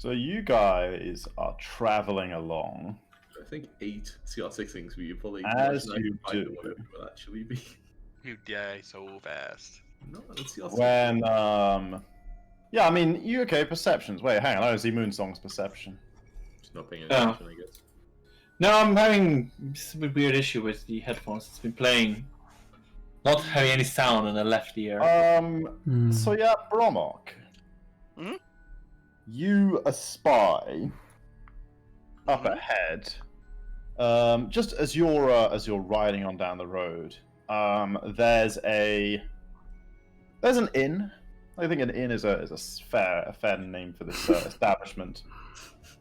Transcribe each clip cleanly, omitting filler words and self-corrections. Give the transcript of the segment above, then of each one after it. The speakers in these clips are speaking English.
So you guys are traveling along. I think 8 CR6 things we probably As you do. what it will actually be. You die so fast. No, it's CR6. When yeah, I mean you okay, perceptions. Wait, hang on, I don't see Moonsong's perception. Just not paying attention, I guess. No, I'm having a weird issue with the headphones. It's been playing, not having any sound in the left ear. So yeah, Bromok. Hmm? You espy up ahead, just as you're riding on down the road. There's an inn. I think an inn is a fair name for this establishment.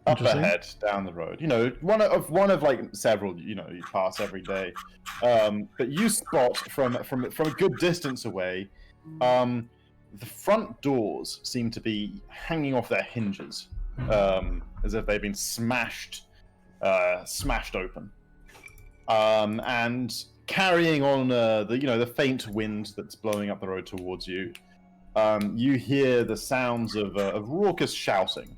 Up ahead, down the road. You know, one of like several. You know, you pass every day. But you spot from a good distance away. The front doors seem to be hanging off their hinges, as if they've been smashed open. And carrying on the faint wind that's blowing up the road towards you, you hear the sounds of raucous shouting,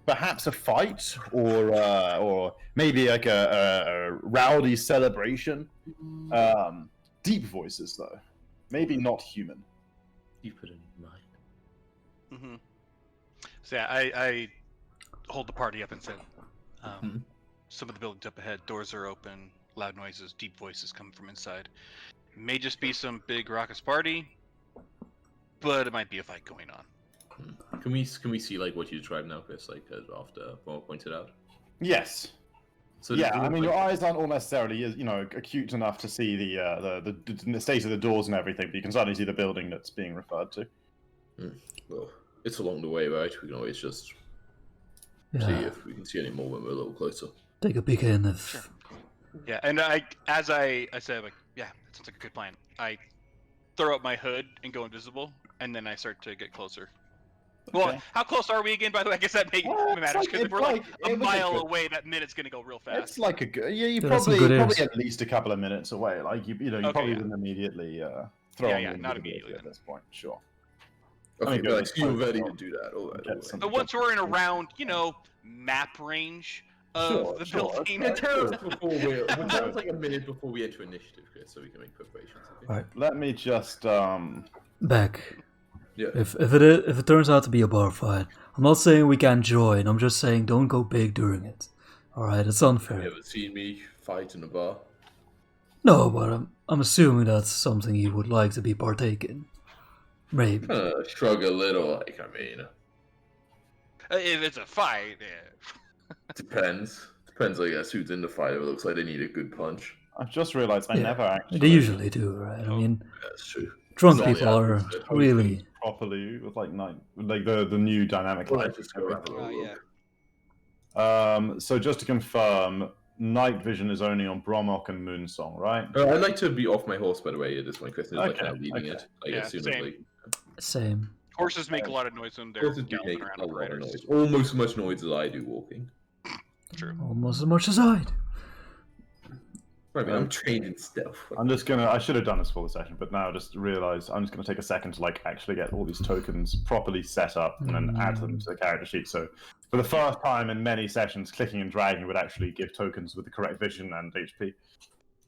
perhaps a fight or maybe like a rowdy celebration. Deep voices though, maybe not human. You put it in mind. Mm-hmm. So yeah, I hold the party up and said, some of the buildings up ahead, doors are open, loud noises, deep voices come from inside. It may just be some big raucous party, but it might be a fight going on. Can we see like what you described now, Chris? Like after Paul pointed out. Yes. So yeah, I mean, your eyes aren't all necessarily, acute enough to see the state of the doors and everything, but you can certainly see the building that's being referred to. Well, it's along the way, right? We can always just see if we can see any more when we're a little closer. Take a peek in if... Sure. Yeah, and as I said, like, yeah, that sounds like a good plan. I throw up my hood and go invisible, and then I start to get closer. Okay. Well, how close are we again, by the way? I guess that matters, because if we're like a mile away, that minute's going to go real fast. It's like a good... Yeah, you probably at least a couple of minutes away. Like, you probably wouldn't immediately throw on the not immediately at this point, sure. Okay, but you're ready to do that. All right. But once we're in around, map range of the building... It sounds like a minute before we enter initiative, Chris, so we can make preparations. Okay? Right. Let me just... Back. Yeah. If it turns out to be a bar fight, I'm not saying we can't join. I'm just saying don't go big during it. All right, it's unfair. Have you ever seen me fight in a bar? No, but I'm assuming that's something you would like to be partake in. Maybe. Shrug a little, like, I mean... if it's a fight, yeah. Depends, I guess, who's in the fight. If it looks like they need a good punch. I've just realized I never actually... They usually do, right? I mean... That's true. Drunk people are really... Properly with like the new dynamic light. So just to confirm, night vision is only on Bromok and Moonsong, right? I'd like to be off my horse, by the way, at this point, Chris. Like kind of leading it. Like, as soon same. As, Same. Horses make a lot of noise when they're horses do make a lot of noise. Almost as much noise as I do walking. True. Almost as much as I do. Right, I'm trained in stealth. I should have done this for the session, but now I just realized I'm just gonna take a second to like actually get all these tokens properly set up and then add them to the character sheet. So for the first time in many sessions, clicking and dragging would actually give tokens with the correct vision and HP.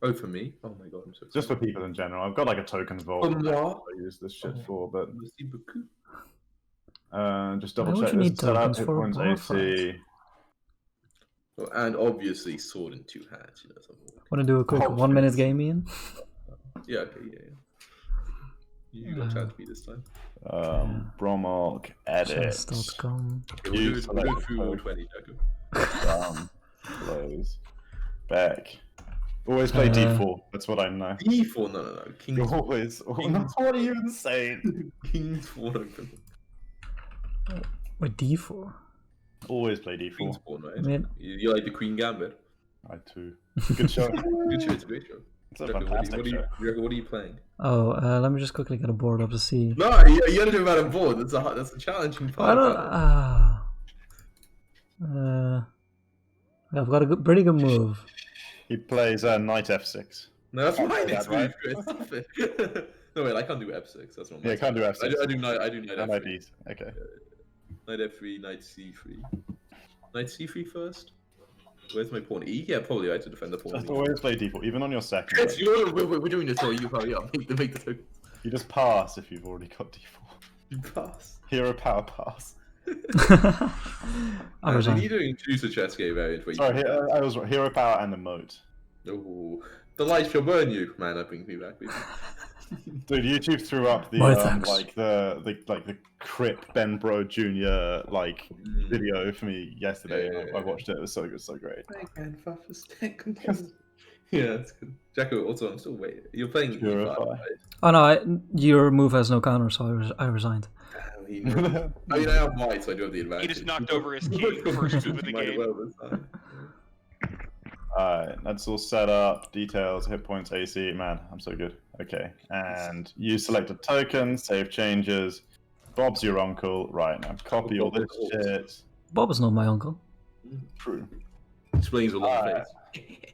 Oh, for me? Oh my god, I'm so excited. Just for people in general. I've got like a tokens vault I use this shit for, but just double check this setup, hit points, AC. Oh, and obviously sword in two hands, Want to do a quick 1 minute game, Ian? Yeah, okay, yeah. You got a chance to me this time. Bromok, edit. Chess.com. We'll go through all 20, Jacob. Close. Back. Always play D4, that's what I know. D4? No. King's always. What are you insane? King's 4 open. Wait, D4? Always play D4. Queen's pawn, right? I mean, you like the Queen Gambit? I too. Good show. Good show, it's a great show. It's a fantastic show. What are you playing? Oh, let me just quickly get a board up to see. No, you gotta do about a board. That's a challenging part. I've got a pretty good move. He plays knight f6. No, that's my next right? move, Chris. Stop it. No, wait, I can't do f6. That's not my can't do f6. I do knight f3. Okay. Knight f3, knight c3. Knight C3 first. Where's my pawn E? Yeah, probably right to defend the pawn. Just E. always play default, even on your second. Yes, we're doing this, so you hurry up. Make the token. You just pass if you've already got default. You pass. Hero power pass. I You resign. need to introduce a chess game variant where you Sorry, can- I was right. Hero power and emote. Oh, the light shall burn you. Man, that brings me back. Baby. Dude, YouTube threw up the My thanks. like the Crip Ben Bro Jr. like video for me yesterday. Yeah. I watched it. It was so good, so great. Yeah, that's good. Jacko, also, I'm still waiting. You're playing Purify. E5, right? Oh no, your move has no counter, so I resigned. I mean, I have white, so I do have the advantage. He just knocked over his king first move of the Might game. well this time. Alright, that's all set up. Details, hit points, AC. Man, I'm so good. Okay, and you select a token, save changes. Bob's your uncle. Right, now copy all this shit. Bob is not my uncle. True. Explains a lot of things.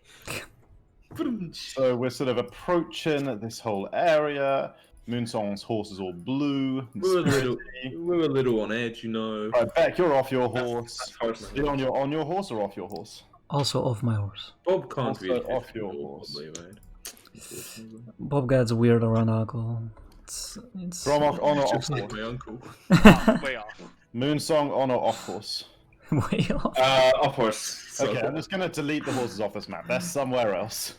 So we're sort of approaching this whole area. Moonsong's horse is all blue. and We're a spirity. little on edge, you know. Right, Beck, you're off your horse. That's You're on your horse or off your horse? Also off my horse. Bob can't Also really off hit your the ball, horse. probably, right? Bob gets weird around alcohol. It's Gromok on or off Just like horse? my uncle. Way off. Moonsong on or off horse? way off. Of course. Okay, I'm just gonna delete the horses off this map. They're somewhere else.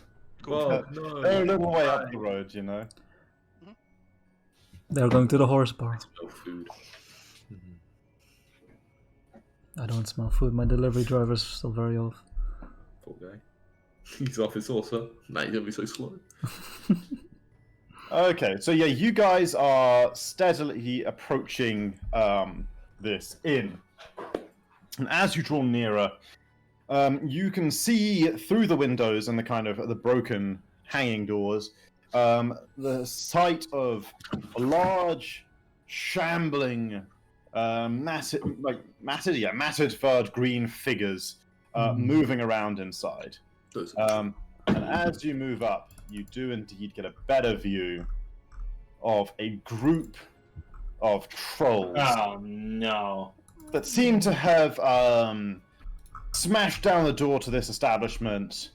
Well, no. They're a little way up the road, you know. They're going to the horse bar. No food. I don't smell food. My delivery driver's still very off. Poor guy. He's off his saucer. Nah, he's gonna be so slow. Okay, so yeah, you guys are steadily approaching this inn, and as you draw nearer, you can see through the windows and the kind of the broken hanging doors, the sight of a large, shambling, matted furred green figures moving around inside. Those And as you move up, you do indeed get a better view of a group of trolls Oh no. that seem to have smashed down the door to this establishment,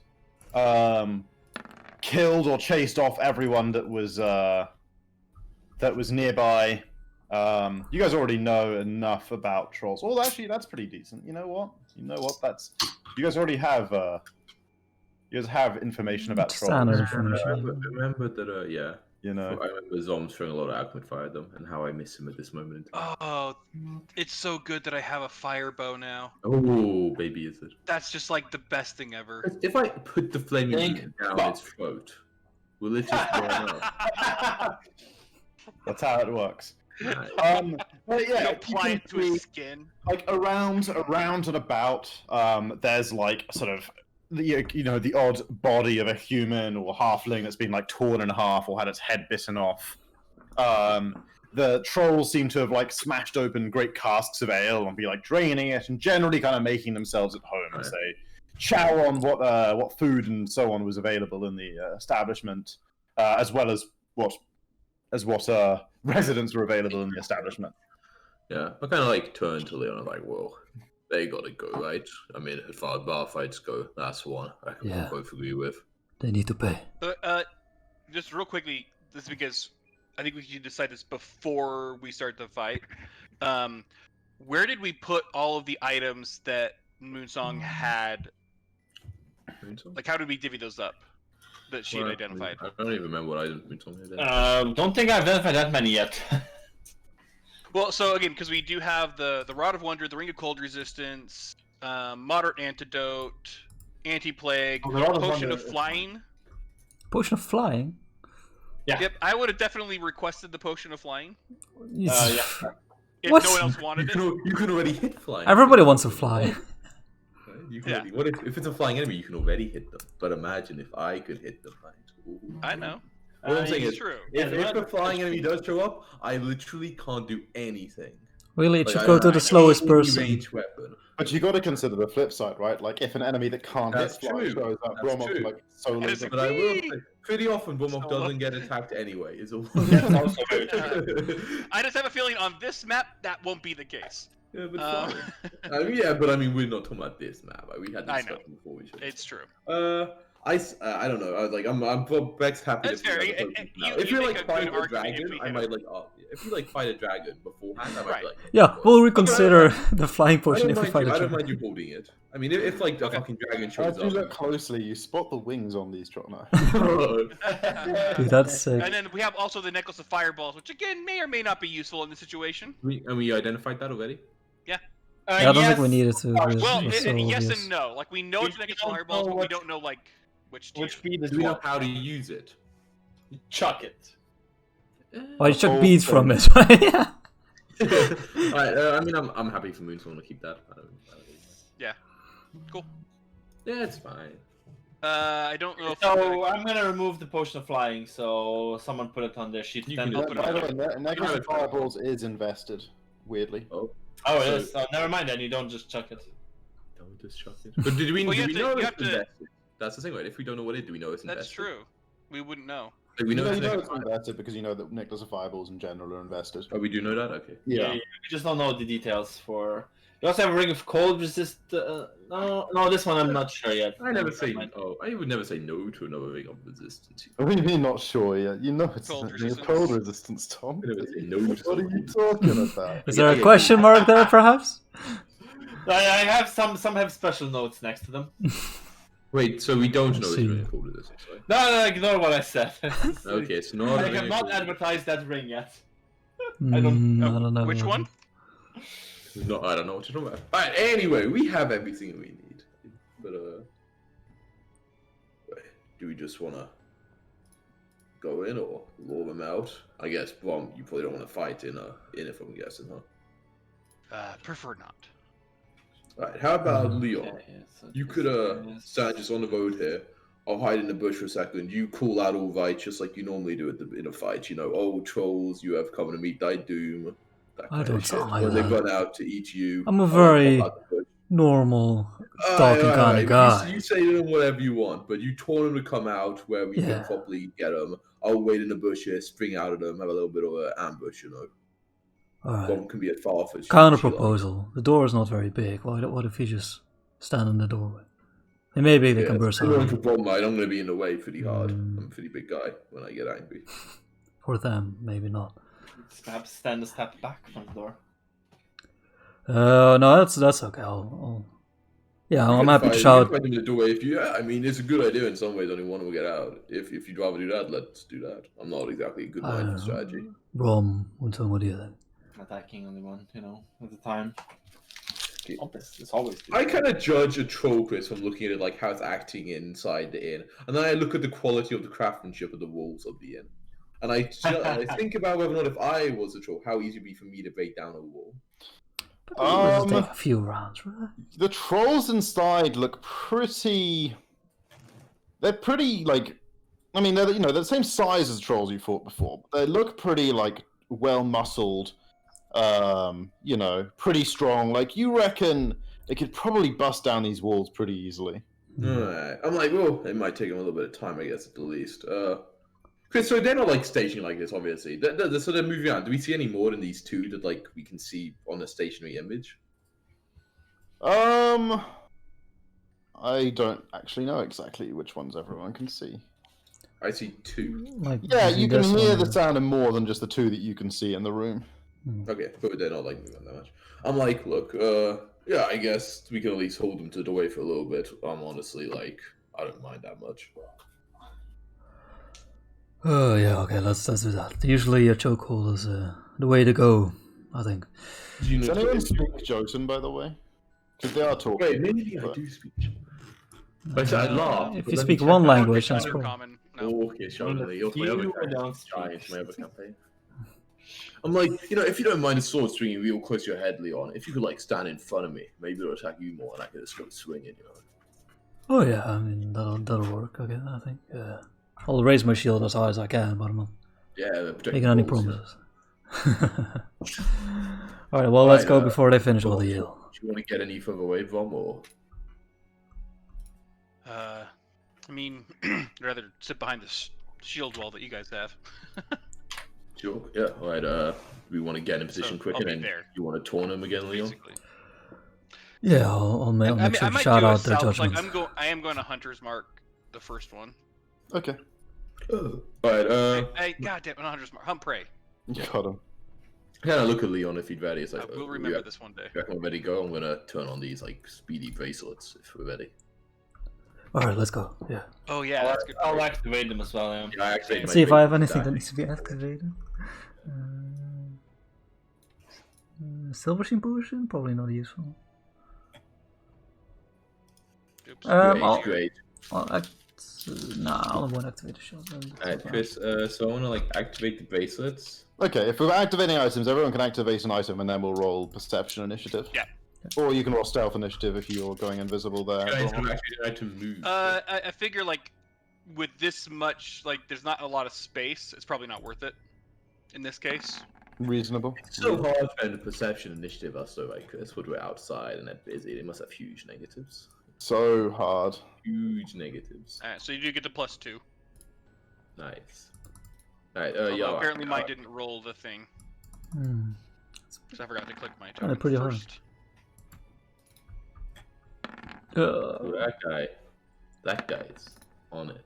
killed or chased off everyone that was nearby. You guys already know enough about trolls. Oh, actually, that's pretty decent. You know what? That's you guys already have. You guys have information about trolls. Standard I information. remember that, yeah. You know. I remember Zom throwing a lot of alchemist fire at them and how I miss him at this moment in time. Oh, it's so good that I have a fire bow now. Oh, baby, is it? That's just like the best thing ever. If I put the flaming Think beacon down about- its throat, will it just burn up? That's how it works. Nice. But yeah, You you apply can it to his see, skin. like around and about. There's like sort of the odd body of a human or halfling that's been like torn in half or had its head bitten off. The trolls seem to have like smashed open great casks of ale and be like draining it and generally kind of making themselves at home as they chow on what food and so on was available in the establishment, as well as what residents were available in the establishment. Yeah, I kind of like turned to Leon and like, well, they gotta go, right? I mean, as far as bar fights go, that's one I can Yeah. both agree with. They need to pay. Just real quickly, this is because I think we should decide this before we start the fight. Where did we put all of the items that Moonsong had? Like, how did we divvy those up that she had identified? I don't even remember what items we told me then. Don't think I've identified that many yet. Well, so again, because we do have the Rod of Wonder, the Ring of Cold Resistance, Moderate Antidote, Anti-Plague, Oh, the Rod of Potion Wonder of Flying. Potion of flying? Yeah. Yep, I would have definitely requested the Potion of Flying Yeah. if What? no one else wanted it. You can already hit flying. Everybody wants to fly. Right? You can Yeah. already, what if it's a flying enemy? You can already hit them. But imagine if I could hit them. Right? Ooh. I know. What I'm saying It's is, true. if a flying enemy does show up, I literally can't do anything. Really, it Like, should I go don't to have the slowest any person. ranged weapon. But you got to consider the flip side, right? Like if an enemy that can't That's hit fly true. shows up, That's Gromok true. like solo. It is a- But I will say, Whee! pretty often Bomok So- doesn't get attacked anyway. Is a That's also very true. I just have a feeling on this map that won't be the case. Yeah, but fine. Yeah, but I mean, we're not talking about this map. Like, we had this I know. discussion before we should. It's true. I don't know. I was like, I'm Beck's happy That's to figure fair. out the focus now. You If you make like a fight good a argument if dragon, we I hit might it. like. If you like fight a dragon beforehand, I might Right. be like. Yeah, we'll reconsider I the flying I potion don't if we fight mind. a I don't dragon. mind you holding it. I mean, if like the Okay. fucking dragon If shows you up. look closely, you spot the wings on these Trotno. Dude, that's sick. And then we have also the necklace of fireballs, which again may or may not be useful in this situation. And we identified that already. Yeah, I don't think we needed to. Because Well, it was so yes obvious. and no. Like we know it's a necklace of fireballs, but we don't know like which tier. Which speed is Do we know what? how to use it? Chuck it. Oh, you took whole beads thing. from it, right? Yeah. Alright, I mean, I'm happy for Moon, so I want to keep that. Yeah. Cool. Yeah, it's fine. I don't know if. So I'm gonna remove the potion of flying. So someone put it on their sheet. You Then can they'll open put By it the on. way, Necklace have of it. Fireballs is invested, weirdly. Oh, Oh, it So- is. Oh, never mind. Then you don't just chuck it. don't just chuck it. But did we, Well, you do we have to- know you it's have to- invested? That's the thing, right? If we don't know what it is, do we know it's invested? That's true. We wouldn't know. Like, we know you it's know invested. it's invested because you know that Necklace of Fireballs in general are invested. Oh, we do know that? Okay. Yeah. We just don't know the details for. You also have a ring of cold resist. No, this one I'm not sure yet. I never say. Never mind. Oh, I would never say no to another ring of resistance. What do you mean not sure yet? You know it's Cold not resistance. cold resistance, Tom. I never say no to What are something. you talking about? Is there a Yeah. question mark there, perhaps? I have some have special notes next to them. Wait, so we don't know Let's it's see. ring of cold resistance, right? No, ignore what I said. Okay, it's not. I a ring have of not cold- advertised that ring yet. I don't- I don't know. Which one? No, I don't know what you're talking about. Alright, anyway, we have everything we need. But, wait, do we just want to go in or lure them out? I guess, well, you probably don't want to fight in if I'm guessing, huh? Prefer not. Alright, how about Leon? Yeah, so You this could, is- stand just on the road here. I'll hide in the bush for a second. You call out all right, just like you normally do in a fight. You know, oh, trolls, you have come to meet thy doom. That I kind don't of shit. sound like When they that. run out to eat you. I'm a I'll very pop out the bush. normal Alright, talking kind alright, of guy. You say to them whatever you want, but you told them to come out where we Yeah. can probably get them. I'll wait in the bushes, spring out of them, have a little bit of an ambush, you know. Alright. One can be at far for Counter proposal. The door is not very big. What if you just stand in the doorway? And maybe they can burst out. problem, I'm going to be in the way pretty hard. Mm. I'm a pretty big guy when I get angry. For them, maybe not. Perhaps stand a step back from the door. No, that's okay. Yeah, You I'm can happy to fight- shout. You can fight them in the doorway if you. Yeah, I mean, it's a good idea in some ways. Only one will get out. If you'd rather do that, let's do that. I'm not exactly a good mind for strategy. Rom, und so what do you think? Attacking only one, at the time. Okay. It's always. I kind of judge a troll quiz from looking at it like how it's acting inside the inn, and then I look at the quality of the craftsmanship of the walls of the inn, and I think about whether or not if I was a troll, how easy it would be for me to break down a wall. It'll take a few rounds, right? The trolls inside look pretty. They're pretty like. I mean, they're they're the same size as the trolls you fought before. But they look pretty like well muscled. Pretty strong. Like you reckon they could probably bust down these walls pretty easily. Alright. I'm like, well, it might take them a little bit of time, I guess, at the least. Chris, so they're not like staging like this, obviously. So they're moving on. Do we see any more than these two that like we can see on the stationary image? I don't actually know exactly which ones everyone can see. I see two. Like, Yeah, you can this hear one the or- sound of more than just the two that you can see in the room. Okay, but they're not like moving that much. I'm like, look, yeah, I guess we can at least hold them to the way for a little bit. I'm honestly like, I don't mind that much. Oh yeah, okay, let's do that. Usually a chokehold is the way to go, I think. Do you Does know? anyone speak Jotun, by the way? Because they are talking. Wait, maybe I but- do speak. But I said I laugh. If but you then speak check one out- language, that's Standard cool. common. No. Okay, surely. You're my other You campaign. don't speak. Giant, my other campaign. I'm like, if you don't mind a sword swinging real close to your head, Leon, if you could like stand in front of me, maybe it'll attack you more, and I can just go swinging. Oh yeah, I mean that'll work. Okay, I think. I'll raise my shield as high as I can, but I'm not Yeah, protect making your any balls, promises. All right, well let's Right, go before they finish all the Do yell. you want to get any further away from, or? I mean, I'd rather sit behind this shield wall that you guys have. Sure. Yeah. All right. We want to get in position So, quicker, I'll be and there. you want to taunt him again, Leon? Basically. Yeah, I'll make sure I to might shout do a out their south. Like judgment. I am going to Hunter's Mark, the first one. Okay. All right. Goddamn, not Hunter's Mark. Humphrey. Got him. Kind of look at Leon if he's ready. It's like, I will remember this one day. you reckon we're ready to go? I'm gonna turn on these like speedy bracelets if we're ready. All right, let's go. Yeah. Oh yeah, that's good. I'll activate them as well. Yeah. Yeah, I actually. See if I have anything that needs to be activated. Silver Sheen potion, probably not useful. Oops. I won't activate the shield. Alright, Chris. So I want to like activate the bracelets. Okay, if we're activating items, everyone can activate an item, and then we'll roll perception initiative. Yeah. Or you can roll stealth initiative if you're going invisible there. Guys, I'm actually trying to move. I figure like with this much, like there's not a lot of space. It's probably not worth it in this case. Reasonable. It's so hard for the perception initiative are so like Chris, when we're outside and they're busy. They must have huge negatives. So hard. Huge negatives. All right, so you do get the +2. Nice. Alright, Although apparently mine didn't roll the thing Hmm. because I forgot to click my Kinda token pretty hard. first. That guy's on it.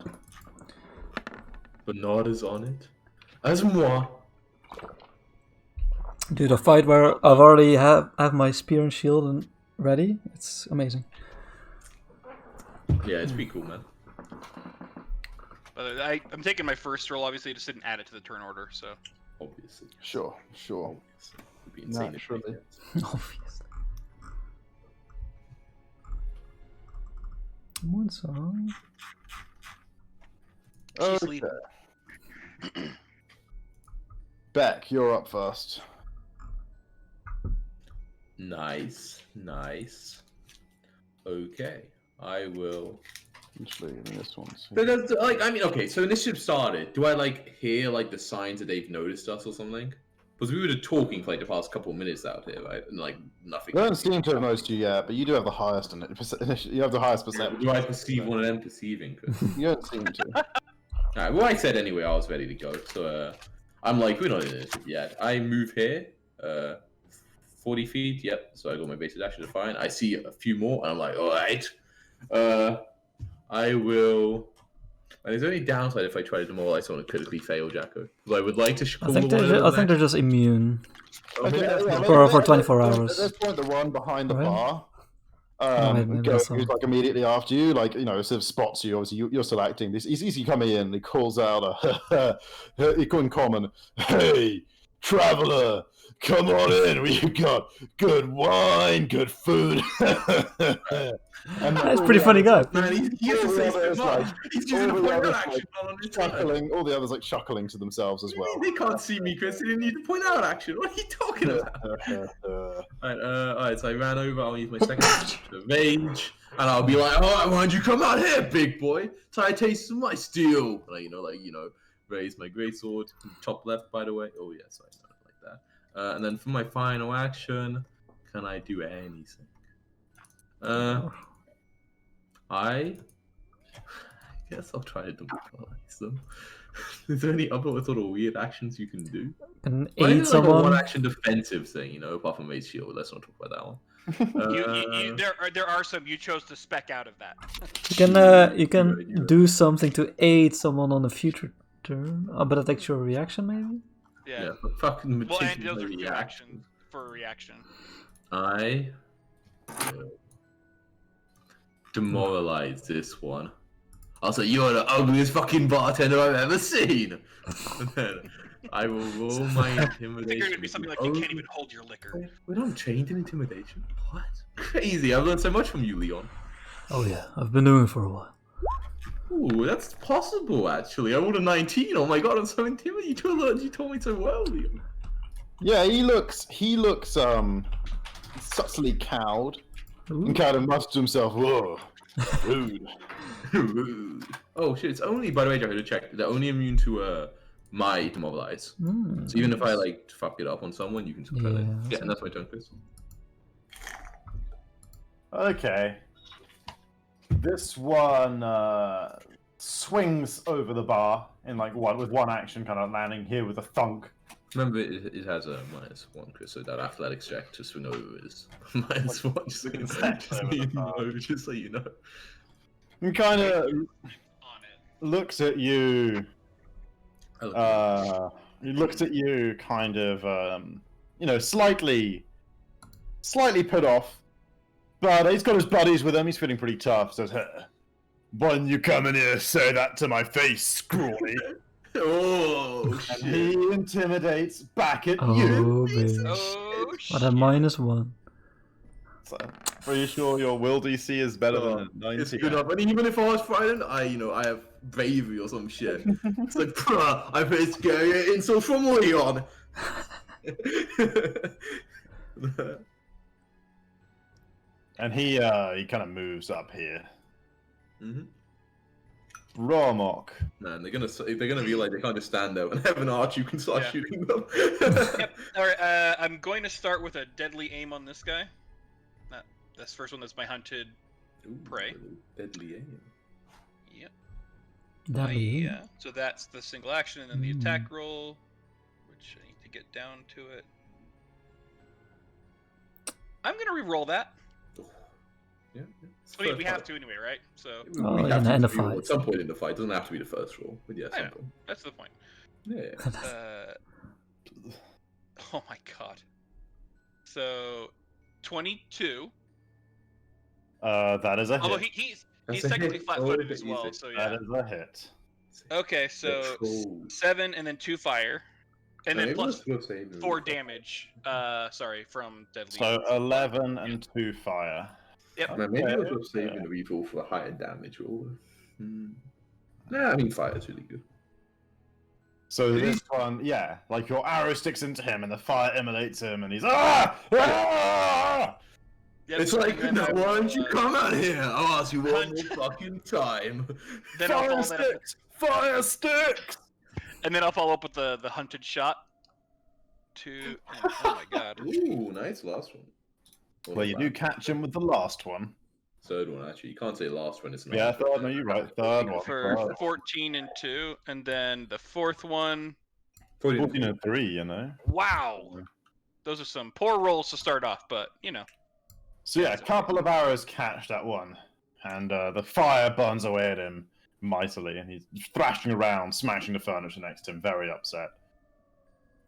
Bernard is on it. As moi. Dude, a fight where I've already have my spear and shield and ready. It's amazing. Yeah, it's pretty cool, man. But I'm taking my first roll. Obviously, just didn't add it to the turn order. So Obviously. Sure. It'd be insane if we Naturally. did. Obviously. One song. she's Okay. leading. Beck, you're up first. Nice. Okay, I will. Actually, this one's. But that's, like, I mean, okay, so initiative started. Do I like hear like the signs that they've noticed us or something? Because we were talking for like the past couple of minutes out here, right? And like nothing. They don't seem to have noticed you yet, but you do have the highest you have the highest perception. Do I perceive one of them perceiving? You don't seem to. Alright, well, I said anyway, I was ready to go. So I'm like, we're not in initiative yet. I move here, 40 feet. Yep. So I got my basic action to fine. I see a few more, and I'm like, all right. I will. And there's only downside if I try to demoralize someone and critically fail, Jacko. Because I would like to. I think they're just immune. Okay, yeah, For 24 hours. At this point, the one behind the Right. bar maybe goes that's all. like immediately after you, like sort of spots you. Obviously, you're still acting. He's coming in. He calls out, he in common, "Hey, traveler, come on in. We've got good wine, good food." And That's a pretty funny guy. Man, he has to say so much. He's using a all the point others, out action on his turn. chuckling. All the others like chuckling to themselves as well. They can't see me, Chris. They didn't need to point out action. What are you talking about? Alright, so I ran over. I'll use my second action to rage, and I'll be like, "Oh, why'd you come out here, big boy? Try to taste some of my steel." And raise my greatsword, top left, by the way. Oh yeah, sorry, something like that. And then for my final action, can I do anything? I guess I'll try to demoralize them. Is there any other sort of weird actions you can do? And Well, I aid think like a someone. one-action defensive thing, apart from Mace Shield. Let's not talk about that one. There are some you chose to spec out of that. You can do something to aid someone on a future turn. But that takes your reaction, maybe. Yeah. but fucking Well, and taking those my are your reaction. actions for a reaction. I will demoralize this one. I'll say, "You're the ugliest fucking bartender I've ever seen." And then I will roll my I think intimidation. you're gonna be something like you can't even hold your liquor. We're not trained in intimidation. What? Crazy! I've learned so much from you, Leon. Oh yeah, I've been doing it for a while. Ooh, that's possible. Actually, I rolled a 19. Oh my god, I'm so intimidated. You told me so well, Leon. Yeah, he looks subtly cowed Ooh. and kind of mutters to himself, "Whoa, rude." Oh shit! It's only, by the way, Jack, to check. They're only immune to my demoralize. Hmm. So even if I like fuck it up on someone, you can still try Yeah, that. that's Yeah, and that's my turn, Chris. Okay. This one swings over the bar in with one action, kind of landing here with a thunk, Remember, it has a -1, Chris, so that athletics check to swing over is -1. Just so you know. He kind of On it. looks at you. He looks at you, kind of, slightly put off. But he's got his buddies with him. He's feeling pretty tough. Says, "Hey, why didn't you come in here say that to my face, scrawny?" Oh, And shit. he intimidates back at Oh, you. bitch. Oh, What a -1. So, pretty sure your will DC is better than a 90. It's good enough. And even if I was frightened, I have bravery or some shit. It's like, bruh, I've heard scary insults from Leon. And he kind of moves up here. Mhm. Romok. Man, they're gonna realize they can't just stand there and have an arch you can start Yeah. shooting them. Yep. All right. I'm going to start with a deadly aim on this guy. This first one. That's my hunted. Ooh, Prey. deadly aim. Yep. Deadly. Yeah. So that's the single action, and then the attack roll, which I need to get down to it. I'm gonna re-roll that. Yeah. I mean, we have to anyway, right? So Oh, We have in the to reroll fight. at some point in the fight. It doesn't have to be the first roll, but yeah, at I some know. point. that's the point. Yeah. Oh my god. So 22. That is a Although hit. he's That's a technically hit. flat-footed Oh, as well, easy. so yeah. That is a hit. Okay, so Control. 7 and then 2 fire, and then Maybe plus let's go save the 4 roll. damage. Sorry, from deadly. So 11 and 2 fire. Yep. Man, maybe Okay, we'll just save the reroll for a higher damage roll. Nah, I mean fire is really good. So this one, yeah, like your arrow sticks into him and the fire emulates him and he's ah! Yep, It's like, and no, then why I don't you will, come out here? I'll ask you one hunt. more fucking time. Then I'll Fire follow that up, sticks! Fire sticks! and then I'll follow up with the hunted shot. And, oh my god. Ooh, nice last one. Or Well, you do last catch him with the last one. Third one, actually. You can't say last one, it's not. Yeah, third, no, you're right. Third one. For Third. 14 and 2, and then the fourth one. 14 and 3, you know. Wow. Those are some poor rolls to start off, but you know. So yeah, a couple of arrows catch that one, and the fire burns away at him mightily, and he's thrashing around, smashing the furniture next to him, very upset.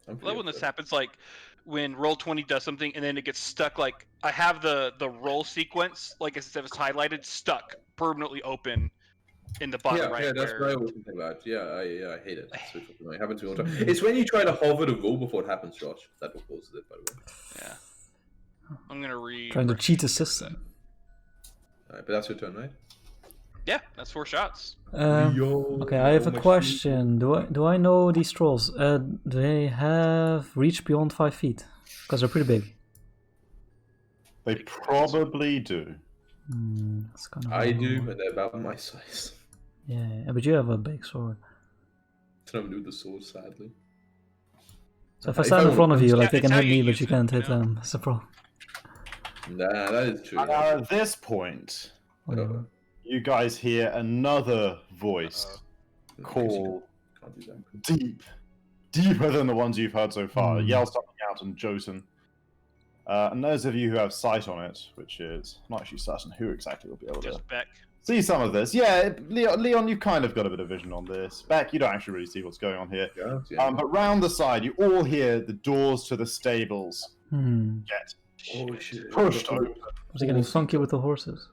I'm I pretty love when this upset. happens, like when Roll20 does something and then it gets stuck. Like I have the roll sequence, like instead of it's highlighted, stuck permanently open in the bottom right. Yeah, that's where... what I was thinking about. Yeah, I hate it. So it happens to me all the time. It's when you try to hover the roll before it happens, Josh. That what causes it, by the way. Yeah. I'm gonna read. Trying to cheat the system. Alright, but that's your turn, right? Yeah, that's 4 shots. Okay, I have a question. Do I know these trolls? Do they have reach beyond 5 feet? Because they're pretty big. They probably do. That's kind of I do, but they're about my size. Yeah, but you have a big sword. It's nothing to do with the sword, sadly. So if I stand in front of you, like they it's can how hit you me, but use you it, can't you hit know? them. That's the problem. Nah, that is true. At this point, Whatever. you guys hear another voice call Can't do that. deeper than the ones you've heard so far. Hmm. Yell something out in Jotun. And those of you who have sight on it, which is I'm not actually certain who exactly will be able to Just Beck. see some of this. Yeah, Leon, you kind of got a bit of vision on this. Beck, you don't actually really see what's going on here. Yeah. But round the side, you all hear the doors to the stables get Oh shit. pushed open, Was he getting funky with the horses?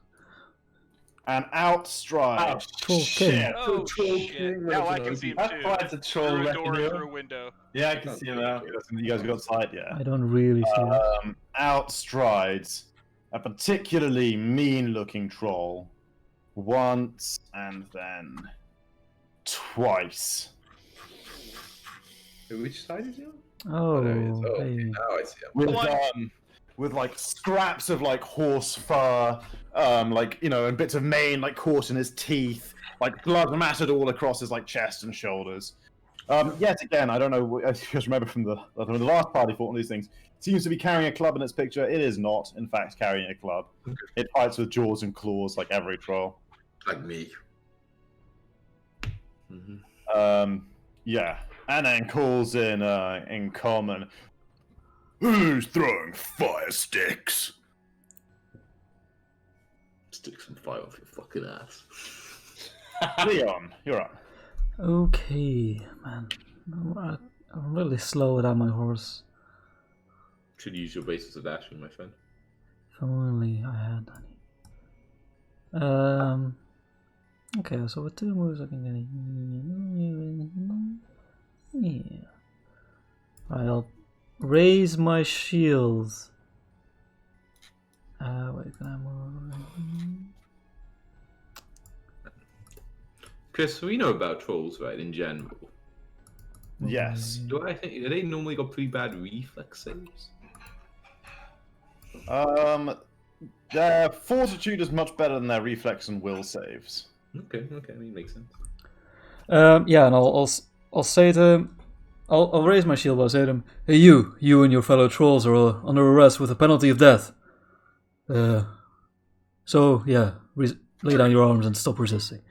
and out strides. Troll King. Oh Troll shit! King, Now I what can a see him That too. fight's a troll Through a wrecking door, you. through a window. Yeah, I can see him now. You guys got sight, yeah. I don't really see it. Out strides a particularly mean-looking troll, once and then twice. Which side is he on? Oh, there he is. Oh, hey. now I see him. With like scraps of like horse fur, like and bits of mane like caught in his teeth, like blood mattered all across his like chest and shoulders. Yet again, I don't know. I just remember from the last party fought one of these things. Seems to be carrying a club in its picture. It is not, in fact, carrying a club. It fights with jaws and claws like every troll. Like me. Mm-hmm. Yeah. and then calls in common, "Who's throwing fire sticks?" Stick some fire off your fucking ass. Leon, you're up. Okay, man. I'm really slow without my horse. Should use your basis of dashing, my friend. If only I had any. Okay, so with 2 moves I can get. Yeah. I'll raise my shields. Wait, can I move? Chris, we know about trolls, right? In general, Yes. do they normally got pretty bad reflex saves? Their fortitude is much better than their reflex and will saves. Okay, I mean, makes sense. Yeah, and I'll say to him, I'll raise my shield, but I'll say to him, "Hey, you and your fellow trolls are under arrest with the penalty of death. So yeah, lay down your arms and stop resisting."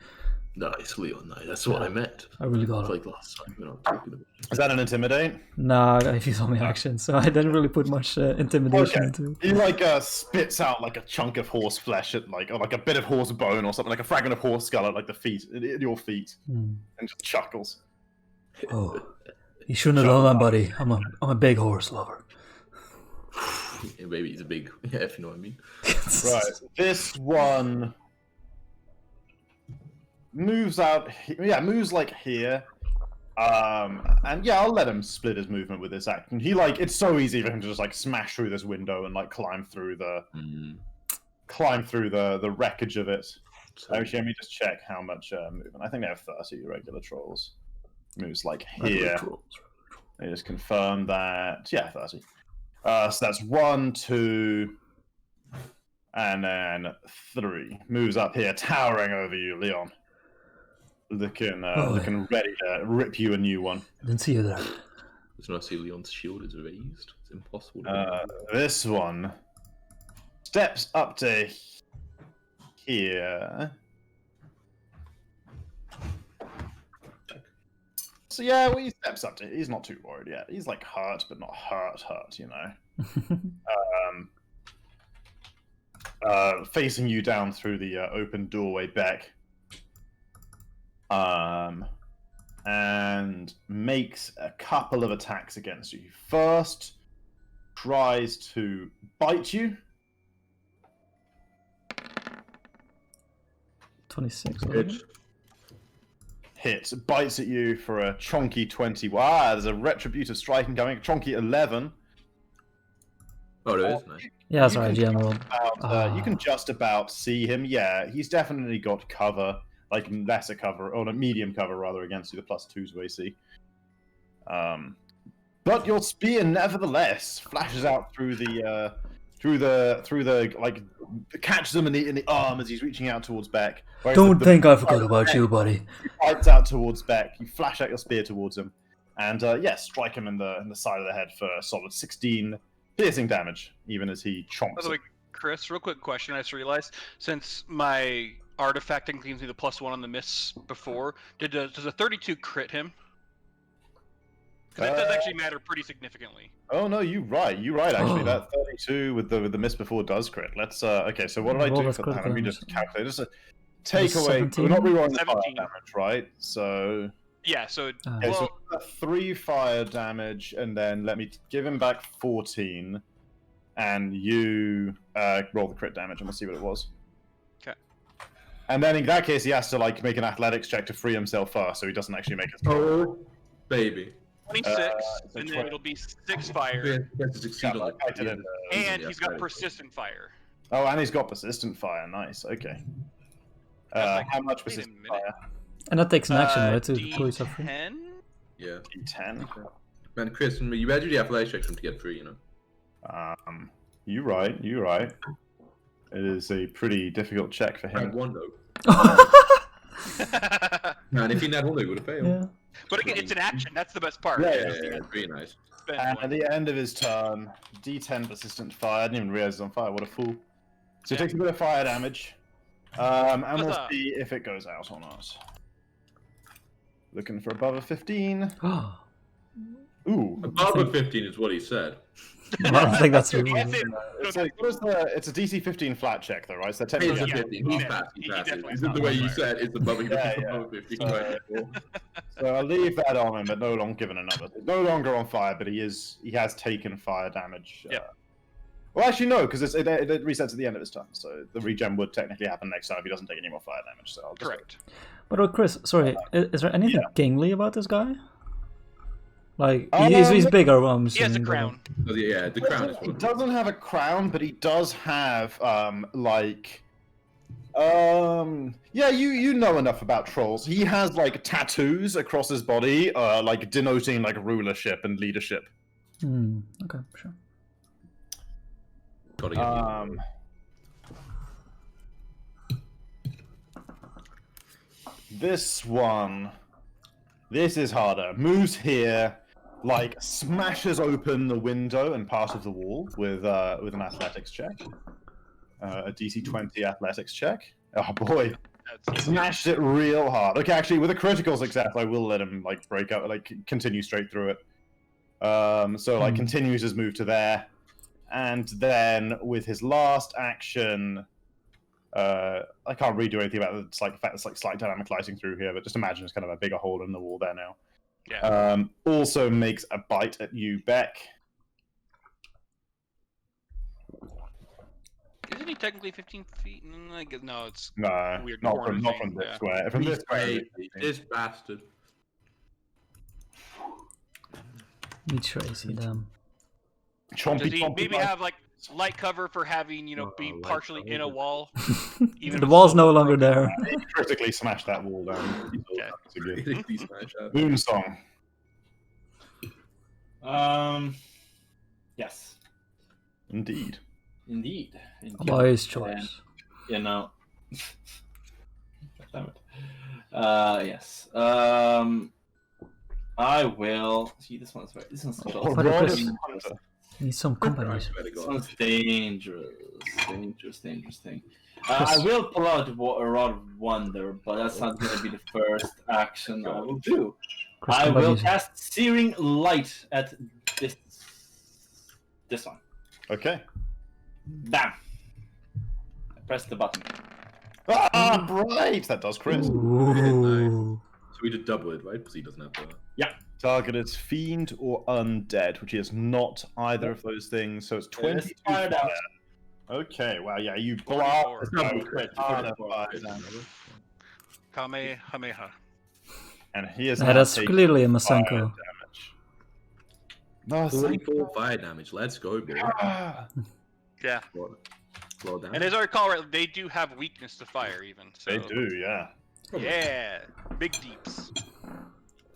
Nice, Leon. Nice. That's what I meant. I really got It's it. like last time. We're not talking about. Is that an intimidate? Nah, I used all my actions, so I didn't really put much intimidation into it. He like spits out like a chunk of horse flesh at or like a bit of horse bone or something, like a fragment of horse skull at like the feet, at your feet, and just chuckles. Oh, you shouldn't have done that, buddy. I'm a big horse lover. Yeah, maybe he's a big. Yeah, if you know what I mean. Right, this one moves out. Yeah, moves like here. And yeah, I'll let him split his movement with this action. It's so easy for him to just like smash through this window and like climb through the wreckage of it. Actually, let me just check how much movement. I think they have 30 regular trolls. Moves like here. They just confirm that. Yeah, 30. So that's 1, 2, and then 3. Moves up here, towering over you, Leon. Looking ready to rip you a new one. I didn't see you there. Does not see Leon's shield is raised. It's impossible. This one steps up to here. So yeah, well, he steps up to. He's not too worried yet. He's like hurt, but not hurt, you know. Facing you down through the open doorway, Beck. And makes a couple of attacks against you. First, tries to bite you. 26. Hits, bites at you for a chonky 20. Wow, there's a retributive striking coming. Chonky 11. Oh, it is nice. Yeah, that's right, General. You can just about see him. Yeah, he's definitely got cover. Like lesser cover, or a medium cover rather, against you, the +2s to AC. But your spear nevertheless flashes out through the like catches him in the arm as he's reaching out towards Beck. Don't think I forgot about you, buddy. He bites out towards Beck. You flash out your spear towards him, and strike him in the side of the head for a solid 16 piercing damage, even as he chomps. By the way, Chris, real quick question. I just realized, since my artifacting gives me the +1 on the miss before, does a 32 crit him? Because that does actually matter pretty significantly. Oh no, you're right. Actually, that 32 with the miss before does crit. Let's okay. So what did I do for that? Let me just calculate. Just take away. 17? We're not rerolling the fire 17. damage, right? So Yeah. So okay, so 3 fire damage, and then let me give him back 14, and you roll the crit damage, and we'll see what it was. Okay. And then in that case, he has to like make an athletics check to free himself first, so he doesn't actually make his. Oh, baby. 26, so and 20. then it'll be 6 fire, He has to succeed on I did it. and he's got persistent fire. Oh, and he's got persistent fire. Nice. Okay. Like, How much wait a persistent minute. fire? And that takes an action, right, to pull yourself free? D10? Yeah. D10. Man, Chris, you better do the athletics check to get free, you know. You're right. It is a pretty difficult check for Had him. one though. Man, if he had one, he would have failed. Yeah. But again, it's an action. That's the best part. Yeah, Yeah, pretty nice. Spend And one. at the end of his turn, D10 persistent fire. I didn't even realize it was on fire. What a fool. So he takes a bit of fire damage. And we'll Huzzah. see if it goes out or not. Looking for above a 15. Ooh. Above a 15 is what he said. I don't think that's a Dude, rule. yes, It's a DC 15 flat check though, right? So It's technically, a Yeah. 15. He's Yeah. passes. He He passes. definitely It's is the way not you fire. said it's above, Yeah, above 15. So- Right? so I'll leave that on him, but no longer given another. He's no longer on fire, but he has taken fire damage. Yep. Well, actually, no, because it resets at the end of his turn, so the regen would technically happen next time if he doesn't take any more fire damage. So I'll just Correct. But Chris, sorry, is there anything kingly about this guy? Like Um, he's bigger. I'm He has a assuming, but- crown. Yeah, the crown is He what. doesn't have a crown, but he does have yeah, you know enough about trolls. He has like tattoos across his body, like denoting like rulership and leadership. Okay, sure. Gotta get This is harder. Moves here, like smashes open the window and part of the wall with an athletics check, a DC 20 athletics check. Oh boy, That's smashed it real hard. Okay, actually, with a critical success, I will let him like break out, like continue straight through it. So like continues his move to there, and then with his last action, I can't redo anything about the fact there's like slight dynamic lighting through here, but just imagine it's kind of a bigger hole in the wall there now. Yeah. Also makes a bite at you, Beck. Isn't he technically 15 feet? I guess no. It's No, Weird not corner from thing, this yeah. square. From this square. this bastard. Me Tracy, damn. Chompy, Does he chompy maybe bite. have like light cover for having be light partially in a cover. wall? Even The if wall's it's no so longer broken? there. He critically smashed that wall down. Okay. It's a good- Critically smash out. Moonsong. Yes. Indeed. Indeed. By his choice. You know. Damn it. Yes. I will see this one's right. This one's Oh, But Rod Chris- is Hunter. Need some company. I swear to This God. one's dangerous. Dangerous thing. I will pull out a Rod of Wonder, but that's not going to be the first action I will do. Chris, I combat will music. cast Searing Light at this one. Okay. Bam! I press the button. Ah, bright! That does crit. Ooh. So we just double it, right? Because he doesn't have the. Target is fiend or undead, which is not either of those things. So it's 22 fired out. fire. Okay, wow, yeah, you 44. blast. It's not out a crit, it's ton not a of crit. fire damage. Kamehameha. And he is Yeah, now that's taking clearly a fire Masenko. damage. No, 44 fire damage. Let's go, boy. Ah. Yeah. Well done. And as I recall, right, they do have weakness to fire, even. So, They do, yeah. Yeah. Big deeps.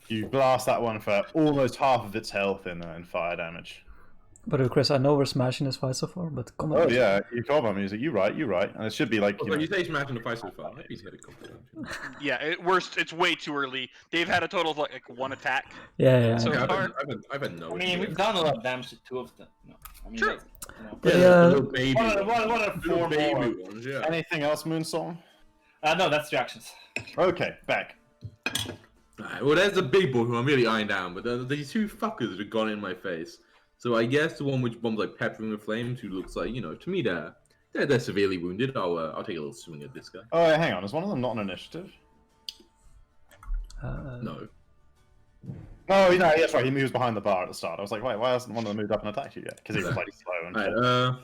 You blast that one for almost half of its health in fire damage. But Chris, I know we're smashing this fight so far, but combat Oh music. yeah, you combat music. You're right. And it should be like When you say smashing the fight so far, he's hit a couple times. Yeah, worst. It's way too early. They've had a total of like one attack. Yeah. So Yeah, far- I've had no. I mean, we've done a lot of damage to two of them. No, I mean, True. that's, you know. But, the little baby. What are ones. four Little baby more? ones, yeah. anything else, Moonsong? No, that's the actions. Okay, back. Alright, well, there's the big boy who I'm really eyeing down, but these two fuckers have gone in my face. So I guess the one which bombs like peppering with flames, who looks like, to me they're severely wounded. I'll take a little swing at this guy. Oh, yeah, hang on. Is one of them not an initiative? No. Oh, no, that's right. He moves behind the bar at the start. I was like, wait, why hasn't one of them moved up and attacked you yet? Because he was like slow and. Alright,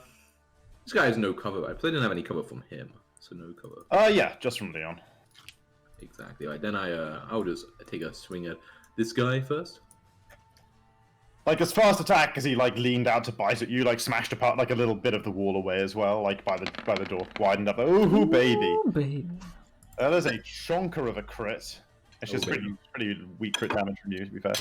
this guy has no cover, right? Because I didn't have any cover from him, so no cover. Yeah, just from Leon. Exactly. Alright, then I'll just take a swing at this guy first. Like his first attack, because he like leaned out to bite at you, like smashed apart like a little bit of the wall away as well, like by the door, widened up. Ooh, baby! Ooh, baby. That is a chonker of a crit. It's just baby. pretty weak crit damage from you, to be fair.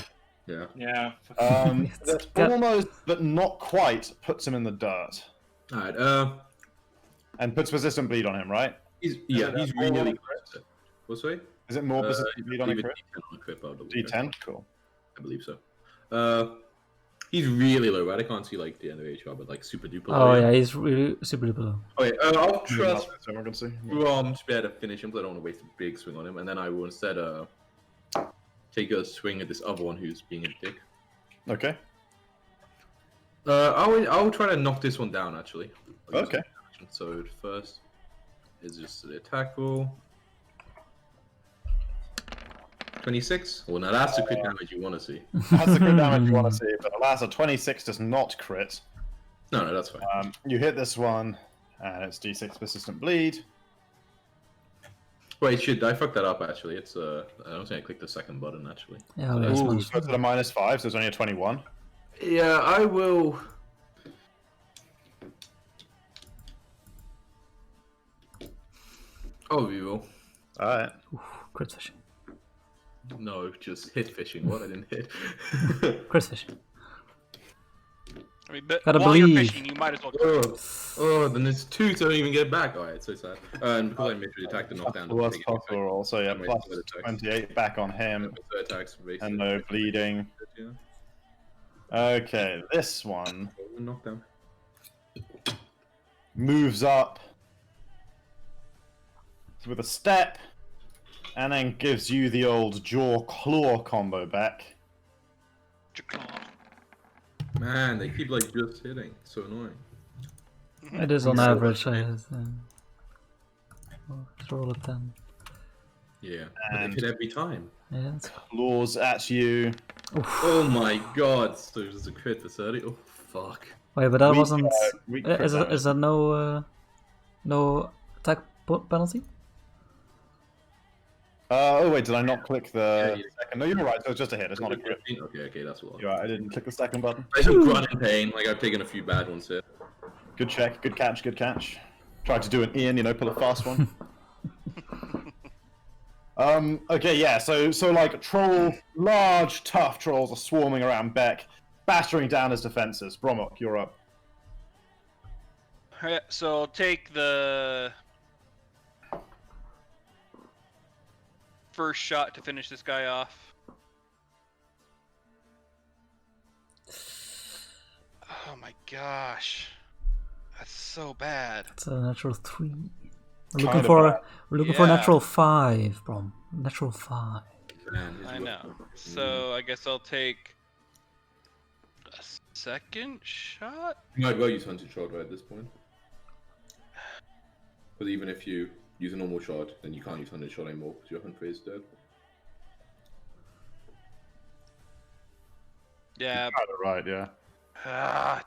Yeah. Yeah. That Yeah. almost, but not quite, puts him in the dirt Alright, and puts persistent bleed on him, right? he's that's all really on a close. What's that? Is it more persistent bleed on a Leave crit? D10 on a crit, I'll double check. D10, cool. I believe so. He's really low, right? I can't see like the end of HR, but like super duper low. Oh yeah, he's really super duper low. Okay, I'll trust So we're gonna see. Rom to be able to finish him, because I don't want to waste a big swing on him, and then I will instead take a swing at this other one who's being a dick. Okay. I'll try to knock this one down actually. Okay. So first is just the attack roll. 26. Well, now that's the crit damage you want to see. That's the crit damage you want to see, but alas, a 26 does not crit. No, that's fine. You hit this one, and it's D6 persistent bleed. Wait, shit, I fucked that up actually. It's I don't think I clicked the second button actually. Yeah, Ooh, that's so one. it's at a -5, so it's only a 21. Yeah, I will. Oh, we will. Alright. Crit fishing. No, just hit fishing. What I didn't hit. Crit fishing. I mean, but Gotta while you're believe. fishing, you might as well. Then there's 2, so I don't even get it back. Alright, so sad. And because I made the attack to knock down The worst possible roll, so yeah, Made plus third attacks. 28 back on him, Third attacks, basically. and no bleeding. Yeah. Okay, this one Knockdown. moves up with a step, and then gives you the old jaw-claw combo back. Man, they keep like just hitting. It's so annoying. It is on average. I roll a 10. Yeah, but they And- hit every time. Yeah, that's Claws at you. Oh my god, so there's a crit for 30. Oh fuck. Wait, but that Weak, wasn't. weak Is crit that no attack penalty? oh wait, did I not click the Yeah, second? No, you're right. So it's just a hit. It's not a crit. Okay, that's what. You're right. I didn't click the second button. I just run in pain. Like I've taken a few bad ones here. Good check. Good catch. Good catch. Tried to do an Ian, pull a fast one. Okay, yeah. So like large, tough trolls are swarming around Beck, battering down his defenses. Bromok, you're up. Alright, so I'll take the first shot to finish this guy off. Oh my gosh. That's so bad. It's a natural 3. We're Kinda looking for bad. we're looking for a Yeah. natural 5, bro. Natural 5. Man, this I is know. rough. So I guess I'll take a second shot? You might well use Hunted Shot right at this point. Because even if you use a normal shot, then you can't use Hunted Shot anymore because your Hunt Ray is dead. Yeah. Kind of right, yeah.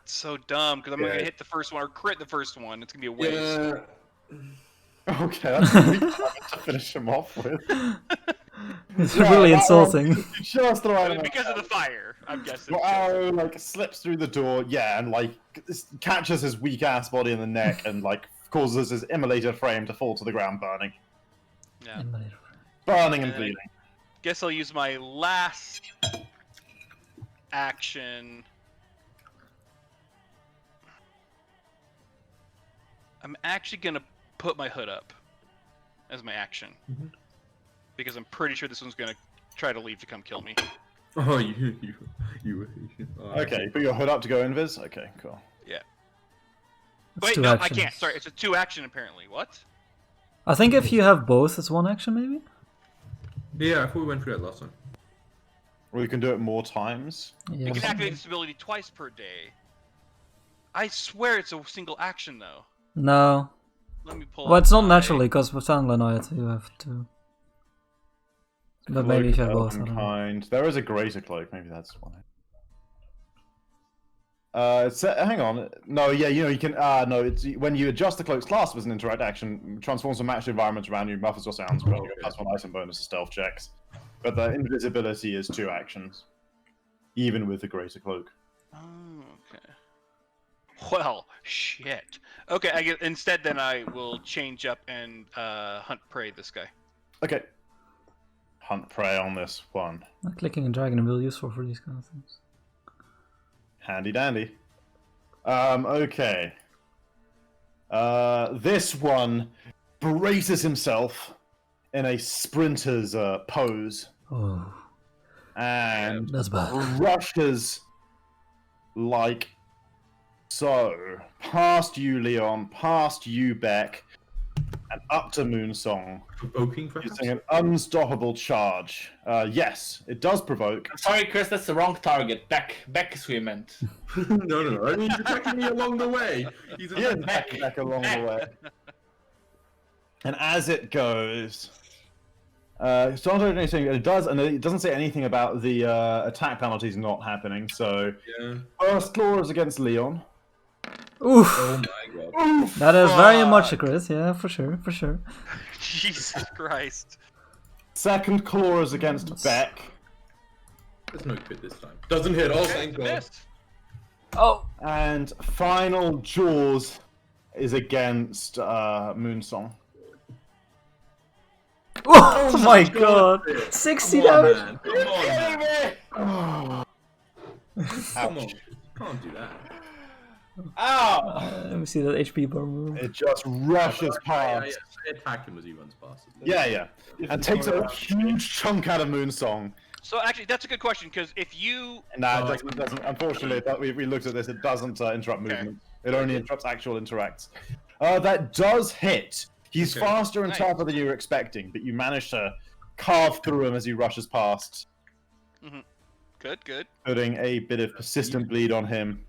It's so dumb because I'm not Yeah. gonna hit the first one or crit the first one. It's gonna be a waste. Yeah. Okay, that's a weak comment to finish him off with. It's Yeah, really that one- insulting. Just the right I mean, amount. because of the fire, I'm guessing. Your arrow like slips through the door, yeah, and like catches his weak ass body in the neck, and like causes his immolated frame to fall to the ground, burning, Yeah. burning and Uh, bleeding. Guess I'll use my last action. I'm actually gonna put my hood up as my action because I'm pretty sure this one's gonna try to leave to come kill me. Oh, you. Okay, you put your hood up to go invis. Okay, cool. It's Wait, 2 no, actions. I can't. Sorry, it's a 2 action apparently. What? I think if you have both, it's 1 action maybe. Yeah, I thought we went through that last time. Or you can do it more times. Yeah. You can activate this ability twice per day. I swear it's a single action though. No. Let me pull. Well, up it's not my- naturally because with Sanglanoid you have to. But maybe if you have both. I don't know. Kind. There is a greater cloak. Maybe that's one. Hang on. No, yeah, you can. No, it's when you adjust the cloak's class as an interact action, transforms the matched environment around you, muffles or sounds, granting a +1 item bonus to stealth checks. But the invisibility is 2 actions, even with the greater cloak. Oh, okay. Well, shit. Okay, I get, instead then I will change up and hunt prey this guy. Okay. Hunt prey on this one. Clicking and dragging are really useful for these kind of things. Handy dandy. Okay. This one braces himself in a sprinter's pose Oh, and that's bad. rushes like so past you, Leon, past you, Beck, and up to Moonsong Provoking, perhaps? using an unstoppable charge. Yes, it does provoke. Sorry, Chris, that's the wrong target. Beck is who you meant. No. I mean, he's attacking me along the way. He's He is attacking back along the way. And as it goes, it's not doing anything. It does, and it doesn't say anything about the attack penalties not happening. So, Yeah. first claw is against Leon. Oof. Oh my god. Oof, That is very much a fuck. crit. Yeah, for sure, for sure. Jesus Christ. Second claw is against Beck. There's no crit this time. Doesn't hit. Oh, Okay, thank god. missed. Oh. And final Jaws is against Moonsong. Oh my god. 60 Come on, damage. man. Come on, man. Oh. Come on. Can't do that. Ow! Let me see that HP bar move. It just rushes past. I attack him as he runs past. Yeah. And takes a huge chunk out of Moonsong. So actually, that's a good question because if you Nah, it doesn't. Unfortunately, we looked at this. It doesn't interrupt movement. It only interrupts actual interacts. That does hit. He's Okay. faster and Nice. tougher than you were expecting, but you managed to carve through him as he rushes past, good. putting a bit of persistent bleed on him.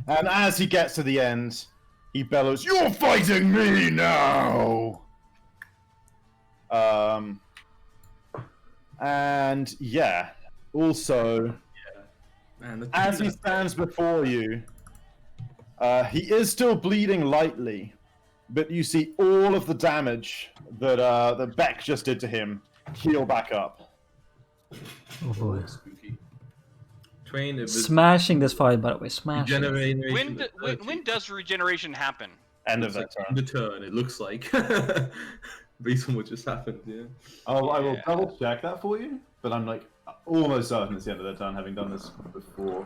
And as he gets to the end, he bellows, "You're fighting me now!" And yeah, also, Man, as he stands before you, he is still bleeding lightly, but you see all of the damage that that Beck just did to him heal back up. Oh boy. Spooky. Train it was Smashing this fight, by the way. Smashing. regeneration. When does regeneration happen? End of that turn. The turn, it looks like. Based on what just happened, yeah. Oh, I will Yeah. double check that for you, but I'm like almost certain it's the end of their turn, having done this before.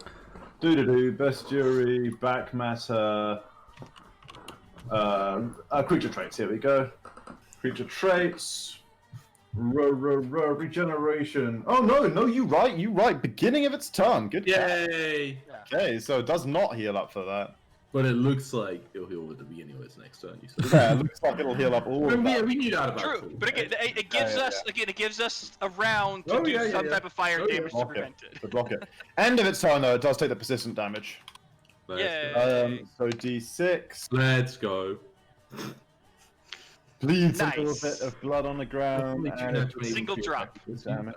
Bestiary, back matter, creature traits. Here we go. Creature traits. Regeneration. Oh no, you right. Beginning of its turn. Good. catch. Yay! Okay, so it does not heal up for that. But it looks like it'll heal at the beginning of its next turn. You said. Yeah, it looks like it'll heal up all of Yeah, that. we knew that about True, Tool, but again, right? it gives Yeah, us again. It gives us a round to Oh, do yeah, some yeah. type of fire Oh, yeah. damage to Okay. prevent it. To block it. End of its turn though, it does take the persistent damage. Let's Yay. go. So D6 Let's go. bleeds a Nice. little bit of blood on the ground. Only two and natural it Single feels drop. like- Damage.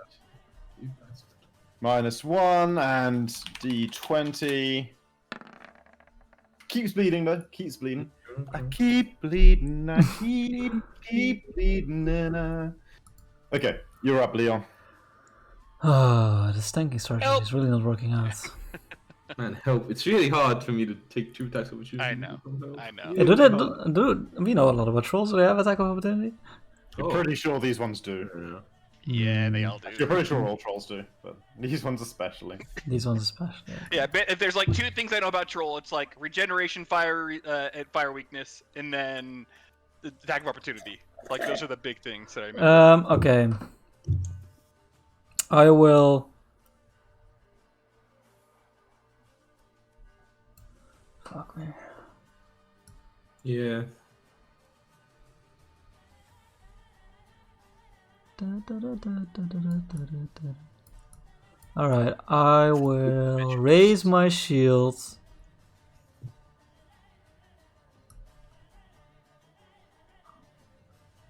You bastard. -1 and D20. Keeps bleeding though. Keeps bleeding. I keep bleeding. I keep bleeding. Okay, you're up, Leon. Ah, this tanking strategy Help. is really not working out. Man, help. It's really hard for me to take 2 attacks of opportunity. I know. I know. Yeah, we know a lot about trolls. Do they have attack of opportunity? You're Oh. pretty sure these ones do. Yeah. Yeah, they all do. You're pretty sure all trolls do, but these ones especially. These ones especially. Yeah, but if there's like two things I know about troll, it's like regeneration, fire, and fire weakness, and then the attack of opportunity. Like those are the big things that I mean. Okay. I will. Fuck me. Yeah. Alright, I will raise my shield.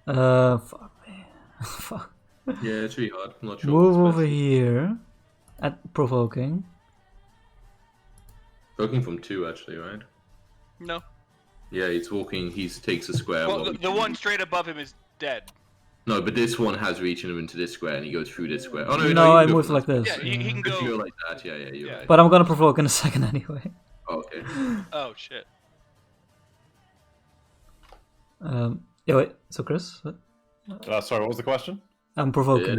Fuck me. Fuck. Yeah, it's really hard. I'm not sure. Move what's over best. here. At provoking. Walking from 2, actually, right? No. Yeah, he's walking. He takes a square. Well, what the, we the do- one straight above him is dead. No, but this one has reaching him into this square, and he goes through this square. Oh no, No, you I can go moved from like this- this. Yeah, he can You can go. go like that. Yeah, you're Yeah. right. But I'm gonna provoke in a second anyway. Oh, okay. Oh shit. Yeah, wait. So, Chris? What? Sorry, what was the question? I'm provoking.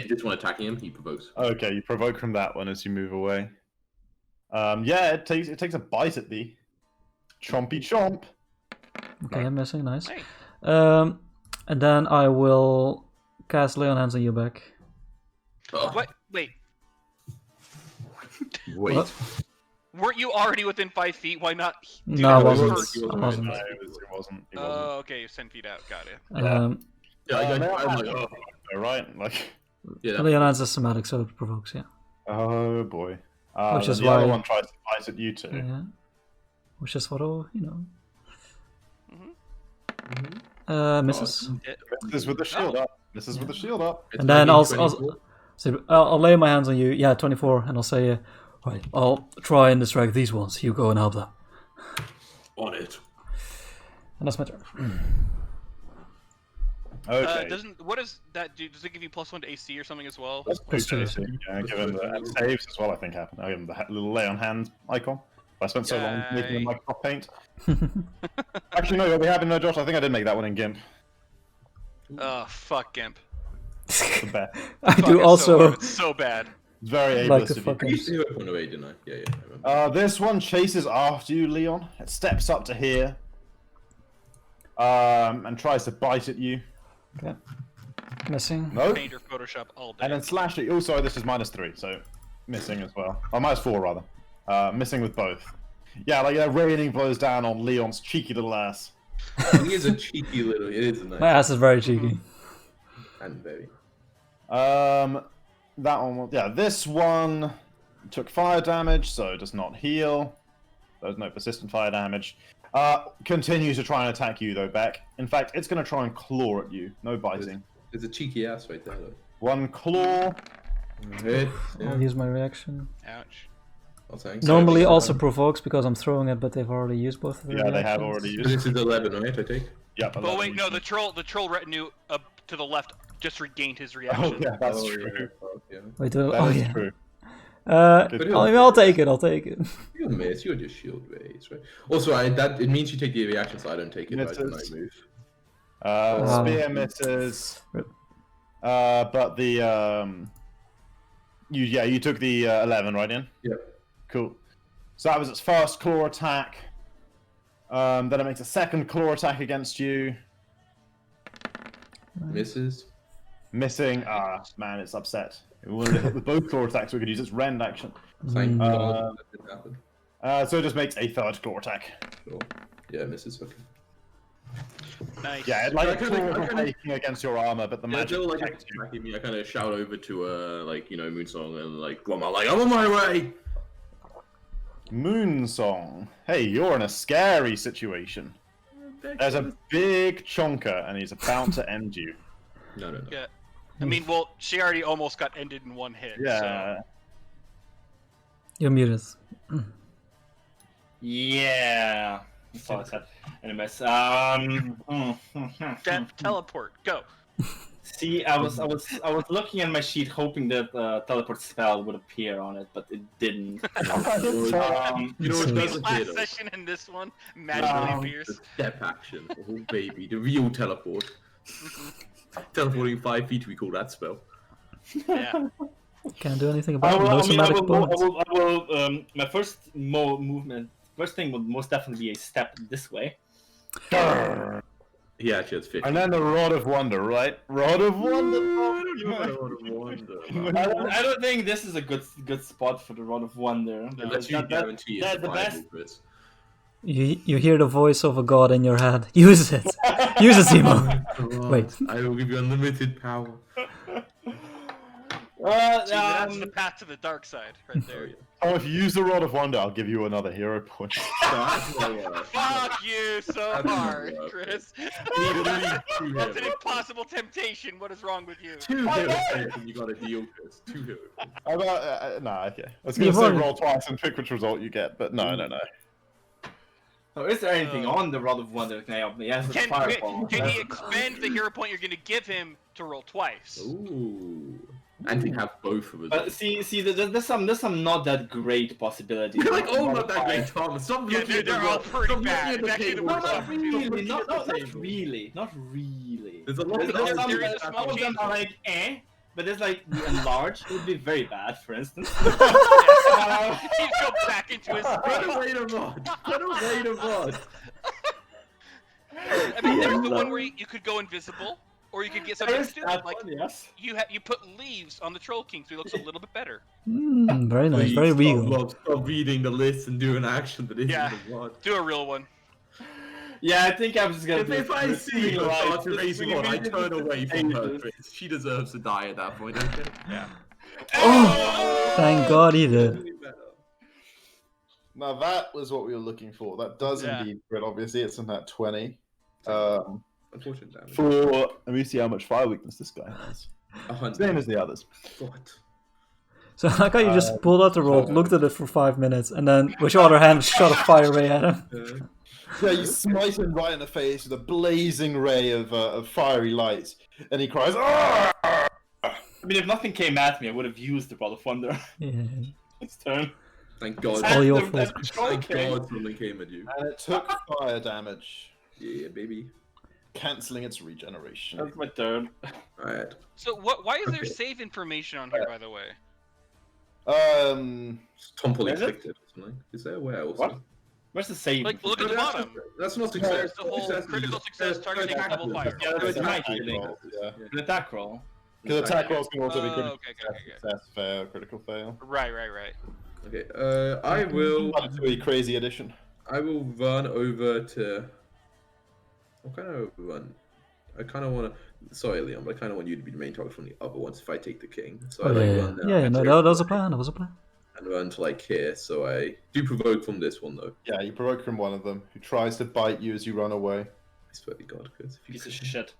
This one attacking him, he provokes. Okay, you provoke from that one as you move away. Yeah, it takes a bite at thee. Chompy chomp. Okay, I'm missing. Nice. Hey. And then I will cast Lay on Hands on you back. Oh, What? Wait. wait. What? Weren't you already within 5 feet? Why not? do No, that I it wasn't. first? He I wasn't wasn't. No, it wasn't. He wasn't. Oh, okay, you're 10 feet out. Got it. Yeah, I'm like, Right? Like. yeah. Leon has a somatic, so it provokes, yeah. Oh boy. Which Then is the other why- one tries to bite at you two. Yeah. Which is what, misses. This is with the shield up. This is with the shield up. And then I'll 24. I'll lay my hands on you. Yeah, 24, and I'll say, right, I'll try and distract these ones. You go and help them. On it. And that's my turn. Okay. What does that do? Does it give you +1 to AC or something as well? That's Plus two, pretty good. Yeah, give him the and saves as well. I think happened. I give him the little lay on hand icon. I spent so long making them like top paint. Actually, no, we have him. No, Josh. I think I did make that one in GIMP. Oh, fuck Gimp. The best. I Fuck, do it's also So, hard. It's so bad. It's very like ableist to of you. fucking. I used to do it away, didn't I? Yeah, I remember. This one chases after you, Leon. It steps up to here. And tries to bite at you. Okay. Missing. No. Paint or Photoshop all day. And then slash at you. Oh, sorry, this is -3, so missing as well. Oh, -4 rather. Missing with both. Yeah, like raining blows down on Leon's cheeky little ass. He is a cheeky little. It is a nice My ass is very cheeky. and baby. That one. Yeah, this one took fire damage, so does not heal. There's no persistent fire damage. Continues to try and attack you though, Beck. In fact, it's going to try and claw at you. No biting. There's a cheeky ass right there, though. One claw. Yeah. I'll use my reaction. Ouch. I'll take. Normally also provokes because I'm throwing it, but they've already used both of their Yeah, they have reactions. already used. This is 11, right? I take. Yep. Oh wait, no, the troll retinue up to the left just regained his reaction. Oh yeah, that's Oh, true. Yeah. Wait, That oh is yeah. true. I'll take it. I'll take it. You'll miss. You're just shield base, right? Also, it means you take the reaction, so I don't take it. Right? When I Misses. move. Spear misses. But the you took the 11 right in. Yep. Cool. So that was its first claw attack. Then it makes a second claw attack against you. Misses. Missing. Man, it's upset. It wanted to hit with both claw attacks, so we could use its rend action. Thank Mm. God that didn't happen. So it just makes a third claw attack. Sure. Yeah, misses. Okay. Nice. Yeah, it like I kinda- claws taking against your armor, but the Yeah, magic they're like protects you. attacking me. I kind of shout over to Moonsong and like, I'm on my way. Moonsong. Hey, you're in a scary situation. There's a big chonker, and he's about to end you. No. Yeah. I mean, well, she already almost got ended in one hit. Yeah. You're muted. Yeah. Fuck that. Anyways, So. Teleport. Go. see, I was looking at my sheet hoping that teleport spell would appear on it, but it didn't. You know what Between doesn't Last hit us? session and this one, magically appears. The step action. Oh baby, the real teleport. Teleporting 5 feet, we call that spell. Yeah. Can't do anything I about it. will, No I mean, I somatic will, bonus. my first movement, first thing would most definitely be a step this way. He actually has 50. And then the Rod of Wonder, right? Rod of Wonder. I don't think this is a good spot for the Rod of Wonder. Unless you guarantee it's the best. viable, Chris. You hear the voice of a god in your head. Use it. Use it, Simo. Wait. I will give you unlimited power. See, that's the path to the dark side, right there. Oh, if you use the Rod of Wonder, I'll give you another hero point. Fuck you so That's hard, not Chris. Two That's an hero. impossible temptation. What is wrong with you? Two hero points and you got a deal, Chris. 2 hero points. How about, nah, okay. I was going You've to say already- roll twice and pick which result you get, but no. Oh, is there anything on the Rod of Wonder? Yes, the fireball. Can he expend the hero point you're going to give him to roll twice? Ooh. And to have both of us. But see, there's some not that great possibilities. You're like, oh, not that great, Thomas. Stop Yeah, looking at they're the all rock. pretty Stop bad. looking at It's actually the the table. worst Stop option. looking Really, at the not table. really, not really. There's a lot of There's other a things. small Some of them change. are like but there's like the enlarged would be very bad, for instance. He'd go back into his Run space. away to Rod. Run away to Rod. I mean, there's the one where you could go invisible. Or you could get something stupid that like one, yes. you put leaves on the Troll King, so he looks a little bit better. Very nice, Please, very regal. Stop reading the list and do an action that isn't Yeah. the one. Do a real one. Yeah, I think I'm just gonna. If I see her start to raise one, I turn away from her. Ages. Chris. She deserves to die at that point. Okay. Yeah. Oh, thank God he did. Now that was what we were looking for. That does Yeah. indeed crit. Obviously, it's in that 20. Unfortunate damage. Let me see how much fire weakness this guy has. 100. Same as the others. What? So I like how you just pulled out the rope, looked at it for 5 minutes, and then with your other hand shot a fire ray at him. Yeah, you smite him right in the face with a blazing ray of fiery light, and he cries, "Ah!" I mean, if nothing came at me, I would have used the Pathfinder Yeah. this turn. Thank God. All your And fault, the Chris. Troll Thank King. God something came at you. And it took fire damage, Yeah, baby. cancelling its regeneration. That's my turn. Alright. So why is there Okay. save information on here, by the way? Um, Tom probably Is it? clicked it or something. Is there where else? What? Where's the save? Like, look at the That's- bottom. That's not There's success. the whole critical success targeting double fire. Yeah, that's attack nice. rolls, yeah. An attack roll. Because attack rolls can also be Oh, critical okay. success, fail, critical fail. Right. Okay. I will. That's a really crazy addition. I will run over to. What kind of run? I kind of want to. Sorry, Leon, but I kind of want you to be the main target from the other ones if I take the king. So I Oh, like yeah, run down yeah, no, here that was a plan. That was a plan. and run to like here. So I do provoke from this one though. Yeah, you provoke from one of them, who tries to bite you as you run away. I swear to God, Chris. If you Piece of could- shit.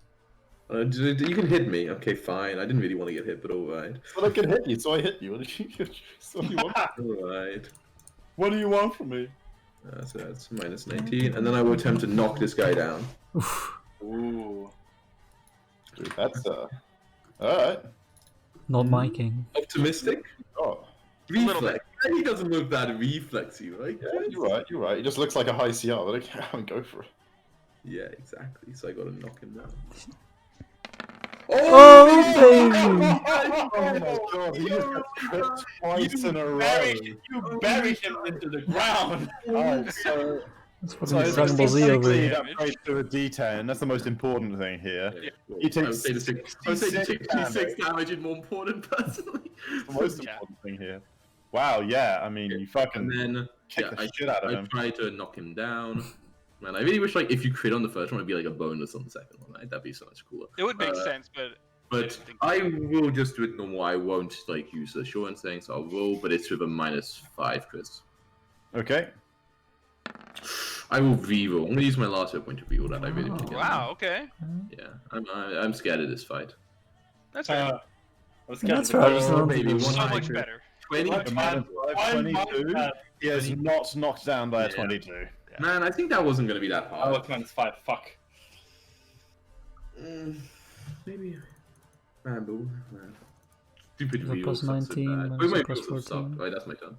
You can hit me. Okay, fine. I didn't really want to get hit, but alright. But I can hit you, so I hit you. What do you want? Alright. What do you want from me? So that's minus 19. And then I will attempt to knock this guy down. Ooh. Dude, that's alright. Not my king. Optimistic? Oh, little Reflex. He doesn't look that reflexy, right? yeah, you're right. He just looks like a high CR, but I can't go for it. Yeah, exactly. So I gotta knock him down. Oh, baby! Oh my god, he just got crit twice in a row. You buried him into the ground. Alright, so That's So fucking it's Dragon Ball Z over basically here. upgrade to a D10. That's the most important thing here. Yeah. You take I would say the 66 damage. damage is more important, personally. The most Yeah. important thing here. Wow, yeah. I mean, you fucking And then kick yeah, the shit out of I him. try to knock him down. Man, I really wish like if you crit on the first one, it'd be like a bonus on the second one. Right? That'd be so much cooler. It would make sense, but But I will just do it normal. I won't like use the assurance thing, so I'll roll, but it's with a -5, Chris. Okay. I will reroll. I'm gonna use my last hit point to reroll that. I really want to get wow, okay, Yeah, I'm scared of this fight. that's fair. I was scared That's of the fair, guy. just not- Maybe So one much hit. better. 20. The minus 5, 22. He is not knocked down by a Yeah. 22. Man, I think that wasn't gonna be that Oh, hard. it's -5. Fuck. Maybe. Man, but man. Stupid The reroll. plus sucks so 19, bad. minus Wait, the my plus reroll sucks. 14. Right, that's my turn.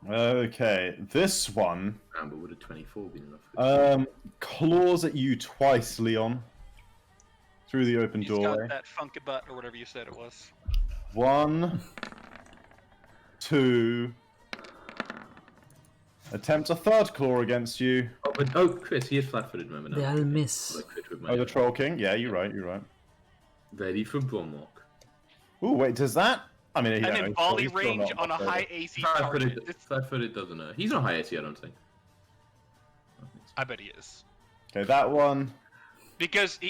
Okay, this one Man, but would a 24 been enough? claws at you twice, Leon. Through the open He's doorway. got that funky butt or whatever you said it was. 1, 2. Attempts a third claw against you. Oh, Chris, he is flat-footed. Remember now. They'll miss. I crit with my- Oh, the Troll King? Yeah, you're right, you're right. Ready for Bromlock. Ooh, wait, does that? I mean, yeah, And he's in still- volley he's still range not on a much high better. AC target. Flat-footed. Flat-footed doesn't know. He's not high AC, I don't think. I bet he is. Okay, that one. Because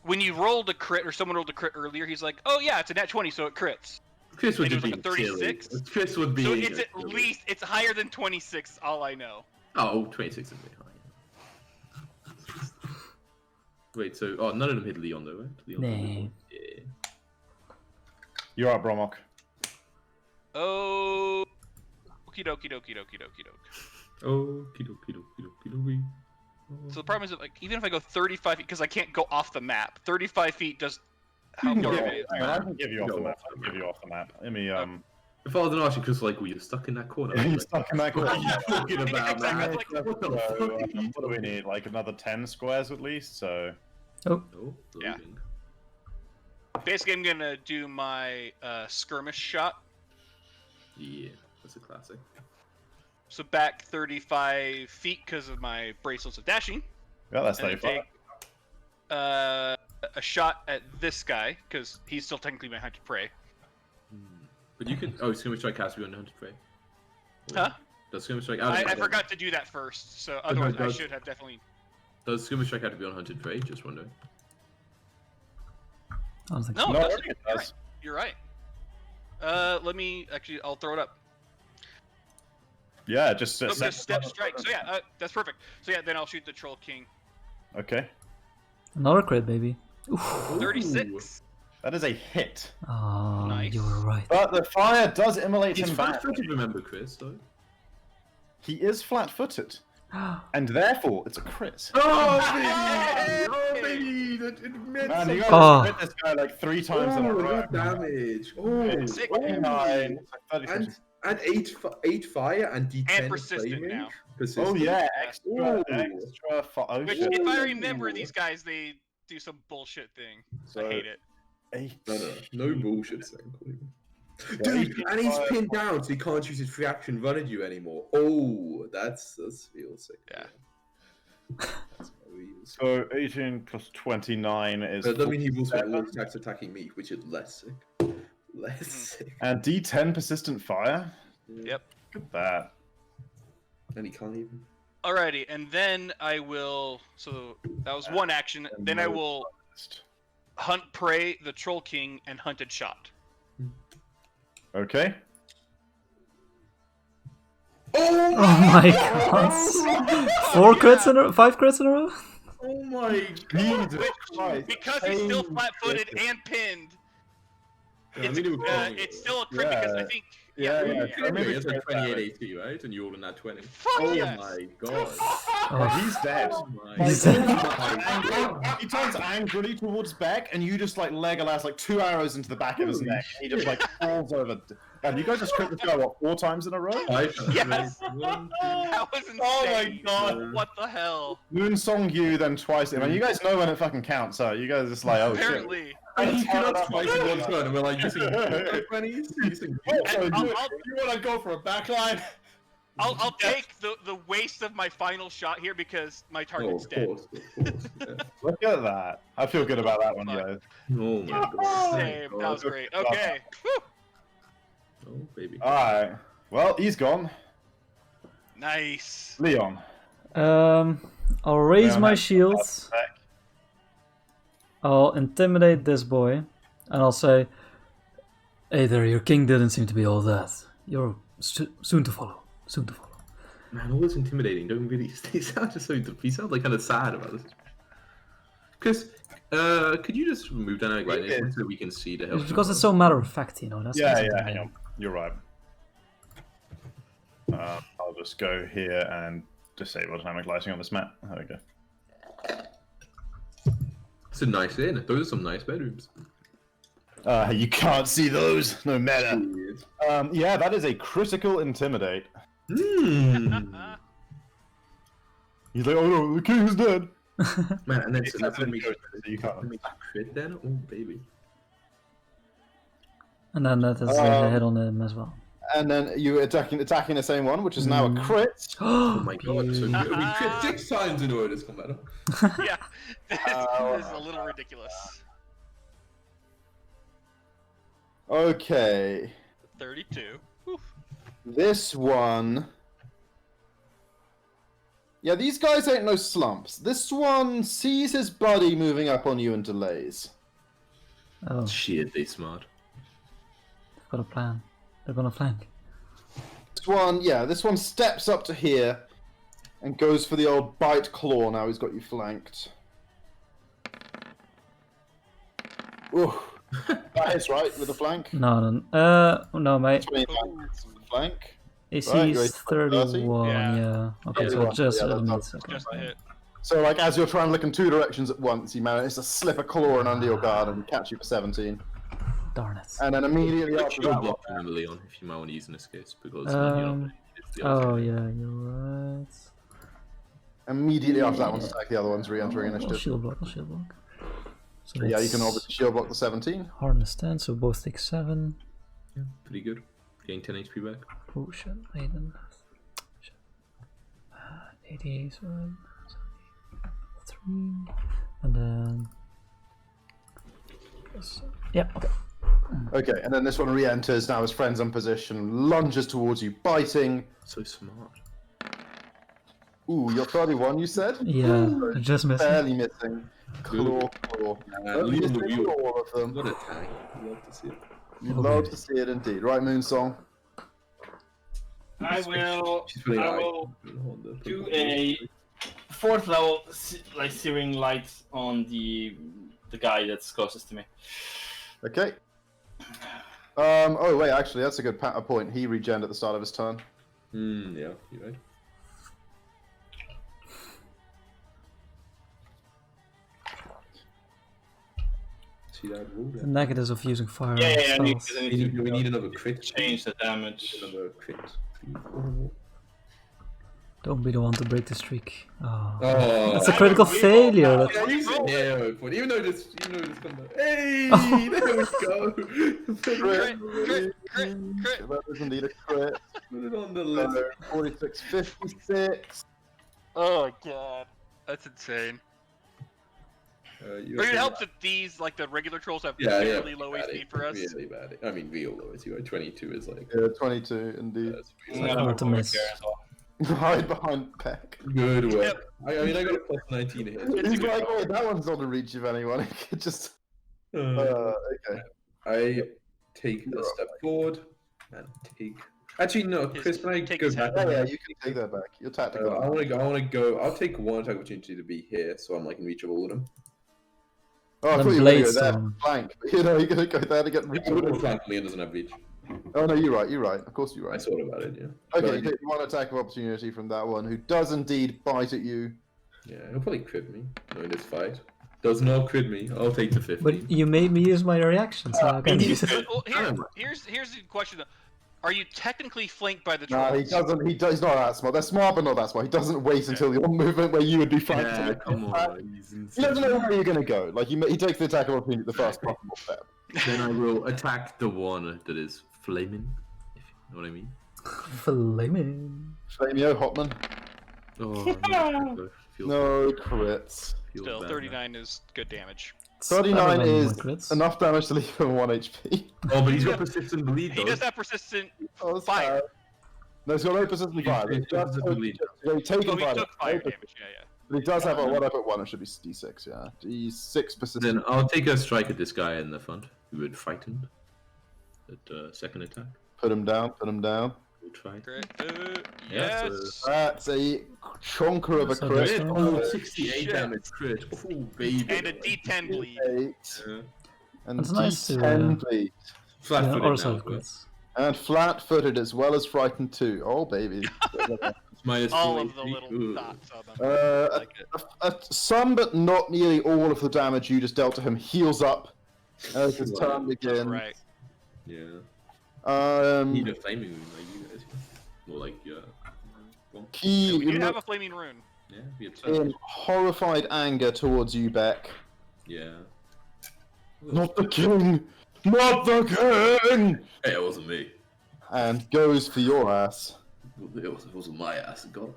when you rolled a crit or someone rolled a crit earlier, he's like, "Oh yeah, it's a nat 20, so it crits." Chris would And just it be was like a 36? silly. Chris would be. So it's at least it's higher than 26. All I know. Oh, 26 is a bit high. Wait, so none of them hit Leon though, right? Leon Nah. Yeah. You're up, Bromok. Oh, okie dokie dokie dokie dokie doke. Oh, kido kido kido kido wee. So the problem is that like even if I go 35 feet, because I can't go off the map, 35 feet just how You can far go- away is hang on, I can give you off the Go map. off the I'll give you off the map. Let me If I was an archer, Chris, like, well, you're stuck in that corner. you're Like, stuck in that corner. what are you talking about, Exactly, man? like- What the So, fuck? what do we need? Like another 10 squares at least. So Oh, Yeah. loading. Basically, I'm gonna do my skirmish shot. Yeah, that's a classic. So back 35 feet because of my bracelets of dashing. yeah, that's And I 35. take a shot at this guy because he's still technically my hunted prey. But you can. Oh, skirmish strike has to be on hunted prey. Huh? Does skirmish strike? I forgot to do that first, so otherwise I does- should have definitely. Does skirmish strike have to be on hunted prey? Just wondering. I don't think No, so. it No, I doesn't. think it You're does. right. You're right. Let me actually. I'll throw it up. Yeah, just Oh, just step strike. So yeah, that's perfect. So yeah, then I'll shoot the Troll King. Okay, Another crit, baby. Oof. 36. that is a hit. Oh, Nice. you were right. But the fire does immolate He's him back. flat-footed, remember, Chris? Though. He is flat-footed, and therefore it's a crit. Oh baby! Oh baby! That meant Man, you something. guys Oh. crit this guy like 3 times in a row. What damage! Oh, It's Sick. 29, 30, and eight fire and D10 And persistent flaming. now. Persistent. Oh yeah, Yeah. extra, Ooh. extra. Oh Which, shit. if I remember these guys, they do some bullshit thing. So, I hate it. 8. No bullshit, Sanko. Yeah, Dude, 18 and he's fire. pinned down, so he can't use his free action run at you anymore. Oh, that's feels sick. Yeah. That's very sick. So 18 plus 29 is. But that means he will spend all 47. his attacks attacking me, which is less sick. Less sick. And D10 persistent fire. Yep. Look at that. And he can't even. Alrighty, and then I will. So that was one action. Then I will hunt prey, the Troll King, and hunted shot. Okay. Oh Oh my god. 4 crits in a 5 crits in a row? Oh my Jesus Christ. Because he's still Same flat-footed shit. and pinned. Yeah, I mean, it was wrong. It's still a crit because I think. Yeah. Yeah. I remember it's like 28 AP, right? And you rolled in that 20. Fuck Oh yes. my god. Oh, He's dead. Oh my He's god. He turns angrily towards Beck, and you just like Legolas like 2 arrows into the back of his Holy neck. And he just like falls over. And you guys just crit this guy what 4 times in a row? Yes. One, That was insane. Oh my god. What the hell? Moon Song you then twice. I mean, you guys know when it fucking counts, so you guys just like oh shit. Apparently. and he did us twice in one turn, and we're like using 20s. Using So And I'll- you want to go for a backline? I'll take the waste of my final shot here because my Oh, target's of dead. course, of course. Yeah. Look at that. I feel good about that one, Fuck. guys. Oh my god. Same. That was great. Okay. Whew. Oh baby. Alright. Well, he's gone. Nice. Leon. I'll raise Leon my has- shields. I'll intimidate this boy, and I'll say, "Hey there, your king didn't seem to be all that. You're soon to follow. Soon to follow." Man, all this intimidating. Don't really. He sounds just so. He sounds like kind of sad about this. Because, could you just remove dynamic lightning Yeah. so that we can see the It's health? because it's so matter of fact, you know. That's Yeah, that's yeah, something hang I- on. You're right. I'll just go here and disable dynamic lighting on this map. There we go. It's a nice inn. Those are some nice bedrooms. You can't see those. No matter. Yeah, that is a critical intimidate. Hmm. He's like, oh no, the king is dead. Man, and then It's so that's not when we so you can't. crit then. Oh baby. And then that is a hit on him as well. And then you attacking the same one, which is now a crit. Oh my god, so Beauty. good. We crit 6 times in a row this combat. Yeah. This is a little ridiculous. Okay, 32. Whew. this one. Yeah, these guys ain't no slumps. This one sees his buddy moving up on you and delays. Oh, Shit, they smart. they've got a plan. They're gonna flank. This one steps up to here and goes for the old bite claw. Now he's got you flanked. Ooh, that is right with the flank. No, no, mate. 29 with the flank. AC Right, you're is 30? 31. Yeah. Yeah. Okay, Yeah, so right. just Yeah, eliminates. that's- Okay. Just a hit. So, like, as you're trying to look in 2 directions at once, you manage to slip a claw in under your guard and catch you for 17. Darn it. And then immediately Like after shield that, block, remember, Leon, if you might want to use in this case, because it's the Oh other yeah, you're right. immediately after that one's attack, the other one's re-entering I'll initiative. shield block. I'll shield block. So Yeah, you can that's obviously shield block the 17. hardness 10, so both take 7. Yeah, pretty good. Gain 10 HP back. Oh shit, Aiden. 88, 3, and then Yeah. Okay. Okay, and then this one re-enters. Now his friend's in position, lunges towards you, biting. So smart. Ooh, you're 31, you said? Yeah, just missing. Barely missing. Claw. Leave on the Missing wheel. all of them. What a tank. Love to see it. You'd love to see it indeed. Right, Moonsong? I will She's really I high. will do a 4th level like searing light on the guy that's closest to me. Okay. Oh wait, actually, that's a good point. He regened at the start of his turn. Yeah, you're right. See that rule? The negatives of using fire Yeah, on we spells. We need another crit. change the damage. Another crit. Don't be the one to break the streak. Oh. Oh, That's a critical failure. Yeah, you said yeah, but even though this comes out. Hey, there we go. Crit. That is indeed a crit. Put it on the list. 46, 56. Oh god, that's insane. But it helps that these, like the regular trolls, have really low HP for us. Really bad. I mean, real low HP. 22 is like. Yeah, 22 indeed. Not to miss. Hide behind Peck. Good work. Yep. I mean, I got a plus 19 here. He's like, wait, that one's not a reach of anyone. He could just. Okay. I take a step forward and take. Actually, no, Chris, can I go back? Yeah, you can take that back. You're tactical. I want to go. I'll take one attack opportunity to be here, so I'm like in reach of all of them. Oh, I Then thought you were going to Blade go there, Storm. flank. But, you know, you're going to go there to get reach. Leon doesn't have reach. Oh, no, you're right. Of course you're I right. thought about it, yeah. Okay, But- you take one attack of opportunity from that one, who does indeed bite at you. Yeah, he'll probably crit me in this fight. Does not crit me. I'll take the 50. But you made me use my reaction, so I can use it. Well, here's the question though. Are you technically flanked by the Nah, trolls? he doesn't. He's not that smart. They're smart, but not that smart. He doesn't wait until your movement where you would be fighting. Yeah, come on. He doesn't know where you're going to go. Like, he takes the attack of opportunity at the first possible step. Then I will attack the one that is flaming, if you know what I mean. Flaming. Flamio, Hotman. Oh, No crits. Still, 39 is good damage. 39 Better than is my crits. enough damage to leave him 1 HP. Oh, but he's got persistent bleed He though. does have persistent Oh, fire. No, he's got no persistent fire. He's He's just persistent bleed. taking Oh, he fire. took fire damage. Yeah. But he does have what I put 1, it should be D6, yeah. D6 persistent. Then I'll take a strike at this guy in the front who would frightened. At second attack. Put him down. We'll try. Great. Yeah, Yes. That's a chonker of a So crit. this one- Oh, Shit. 68 damage crit. Oh, baby. And a D10 bleed. 8 Yeah. and That's nice to, D10 bleed. Flat Yeah, footed also now. crits. And flat-footed as well as frightened too. Oh baby. Minus All 4 of the HP. little Ooh. dots on them. Uh, Like it. Some, but not nearly all of the damage you just dealt to him heals up as his turn begins. Right. Yeah. Um, Need a flaming rune like you guys. More like, yeah. Well, he We do have a flaming rune. yeah, we have two. in horrified anger towards you, Beck. Yeah. Not the king! Not the king! Hey, it wasn't me. And goes for your ass It wasn't my ass, God.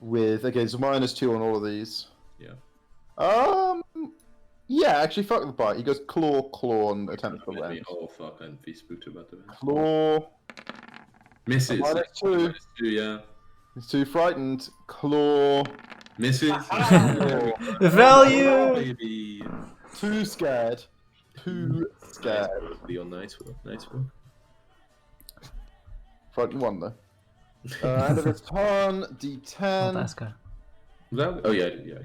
with, okay, so -2 on all of these. Yeah. Yeah, actually, fuck the bite. He goes claw, and attempts to land. Oh, fuck, I'm be spooked about the Claw, Misses. -2. -2, yeah. He's too frightened. Claw, Misses. claw. Value! Baby. Too scared. Too scared. Leon, nice work. Nice work. Frightened 1 though. End of his turn, Not D10. that guy. Oh, yeah, yeah.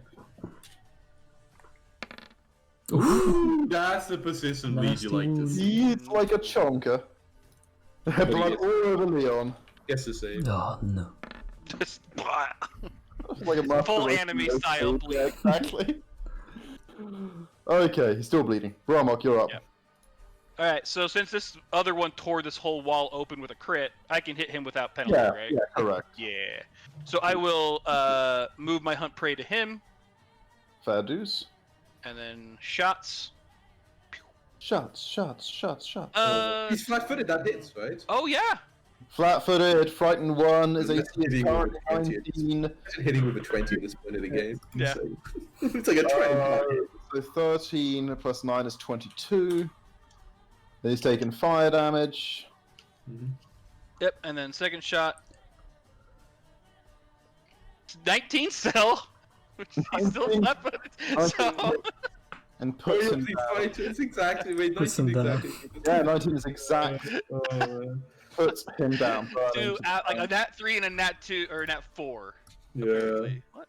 Ooh, that's the persistent lead you like to see. He's like a chonker. Blood all over Leon. Guess the same. Oh no. Just Like a master Full of anime those style two. Yeah, exactly. Okay, he's still bleeding. Bromok, you're up. Yeah. Alright, so since this other one tore this whole wall open with a crit, I can hit him without penalty, Yeah, right? yeah, correct. Yeah. So I will move my hunt prey to him, Fair dues. and then shots. Shots. He's flat-footed, that hits, right? Oh yeah! Flat-footed, frightened 1 is That's 18 hitting currently with 20. 19. Imagine hitting with a 20 at this point of the game. Yeah. It's like a 20. So 13 plus 9 is 22. Then he's taken fire damage. Yep, and then second shot. 19 still. He's still 19. flat-footed. So And puts him down. It's exactly. Wait, Puts 19 him down. exactly. Yeah, 19 is exact. Puts him down. do like a nat 3 and a nat 2 or a nat 4. Yeah. Apparently. What?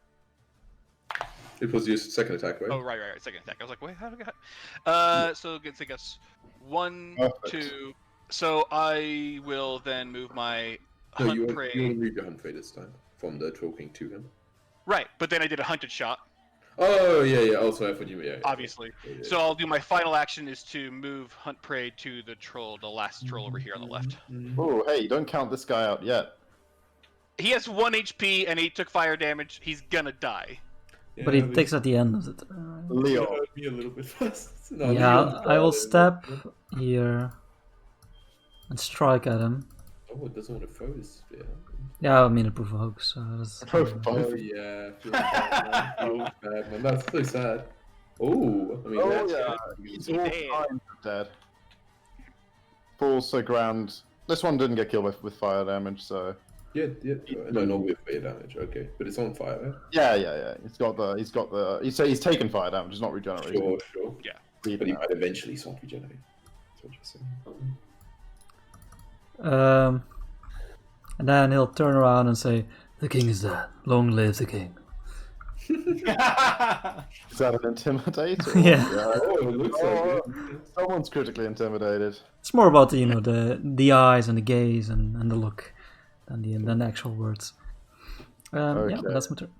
It was your second attack, right? Oh right, second attack. I was like, wait, how do I get? So I guess 1, Perfect. 2. So I will then move my No, hunt you prey. only move your hunt prey this time from the choking to him. Right, but then I did a hunted shot, Oh yeah. Also, I thought you. Yeah. obviously. Yeah. So I'll do my final action is to move hunt prey to the troll, the last troll over here on the left. Oh, hey, don't count this guy out yet. He has 1 HP and he took fire damage. He's gonna die. Yeah, But he takes at the end of it. Leo. hurt me a little bit first. No, Yeah, Leon's I will bad. step here and strike at him. Oh, it doesn't want to throw his spear. Yeah, I mean it provokes. So that's, Oh yeah, I feel bad, man. Oh, bad, man. That's so sad. Oh, I mean, Oh that's yeah, good. he's He's all dead. kinds of dead. Falls to ground. This one didn't get killed with fire damage, so Yeah. No, not with fire damage. Okay, but it's on fire. Right? yeah. He's taken fire damage. It's not regenerating. Sure. Yeah. But he might eventually start regenerating. That's what you're saying. and then he'll turn around and say, "The king is dead. Long live the king." Is that an intimidate? Or... Yeah. Oh, it looks like it. Someone's critically intimidated. It's more about the eyes and the gaze and the look than the actual words. Yeah, Okay. that's my turn.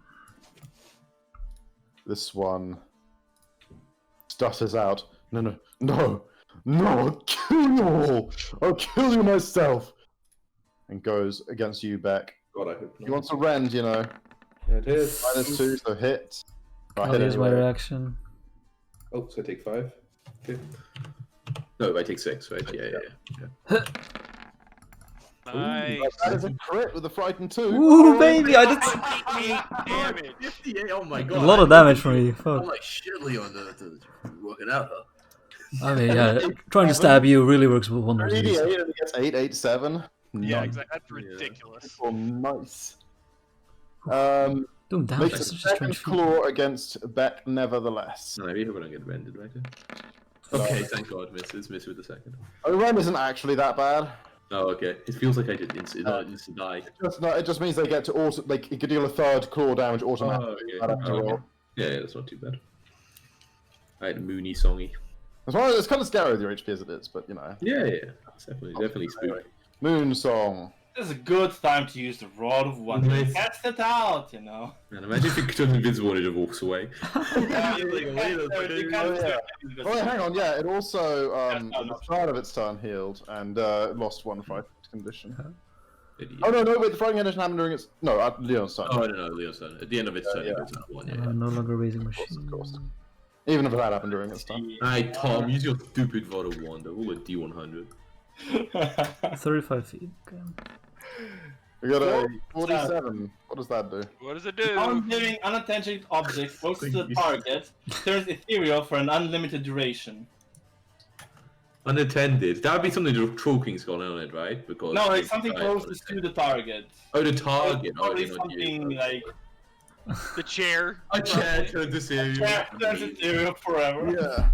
This one stutters out. No, I'll kill you all. I'll kill you myself. And goes against you, Beck. God, I hope He not. wants to rend, you know. Yeah, it is. -2, so hit. I I'll hit use my anyway. reaction. Oh, so I take 5. Okay. No, I take 6, right? Yeah. Nice. That is a crit with a frightened 2. Ooh, baby! I did 58 damage. 58, oh my a god. lot of damage for me. I'm Fuck. like shitly on the working out, huh? I mean, yeah, trying to stab you really works wonders. 88 and he gets 887. Yeah, Nice. exactly. That's ridiculous. Oh, nice. Doing damage Makes is a such a second strange feat. claw against Beck, nevertheless. No, maybe when I get rended, right? Okay, thank god, miss with the second. Oh, rend isn't actually that bad. Oh, okay. It feels like I did instant die. It just means they get to also like it could deal a third claw damage automatically. okay. I'd have to roll. Yeah, that's not too bad. Alright, Moony songy. It's kind of scary with your HP as it is, but you know. Yeah. It's definitely spooky. Moon Song. This is a good time to use the Rod of Wonder. Nice. Test it out, you know. Man, imagine if it turned invisible and it just walks away. Oh, hang on, yeah, it also at the start of its turn healed and lost 1 fright condition. Idiot. Oh no, wait, the frighting condition happened during its at Leon's turn. Oh, no, Leon's turn. At the end of its turn, yeah. it goes up 1, yeah. No longer raising machine. Of course. Even if that happened during its turn. Alright, Tom, use your stupid Rod of Wonder. Roll a D100. 35 feet. Okay. We got a 47. What does that do? What does it do? Non-living, unattended object close to the target turns ethereal for an unlimited duration. Unattended. That would be something the Troll King's got on it, right? Because No, it's something closest to the target. Oh, the target. Oh, Probably they're not something you. like The chair. A chair turned this area. yeah, turns ethereal forever.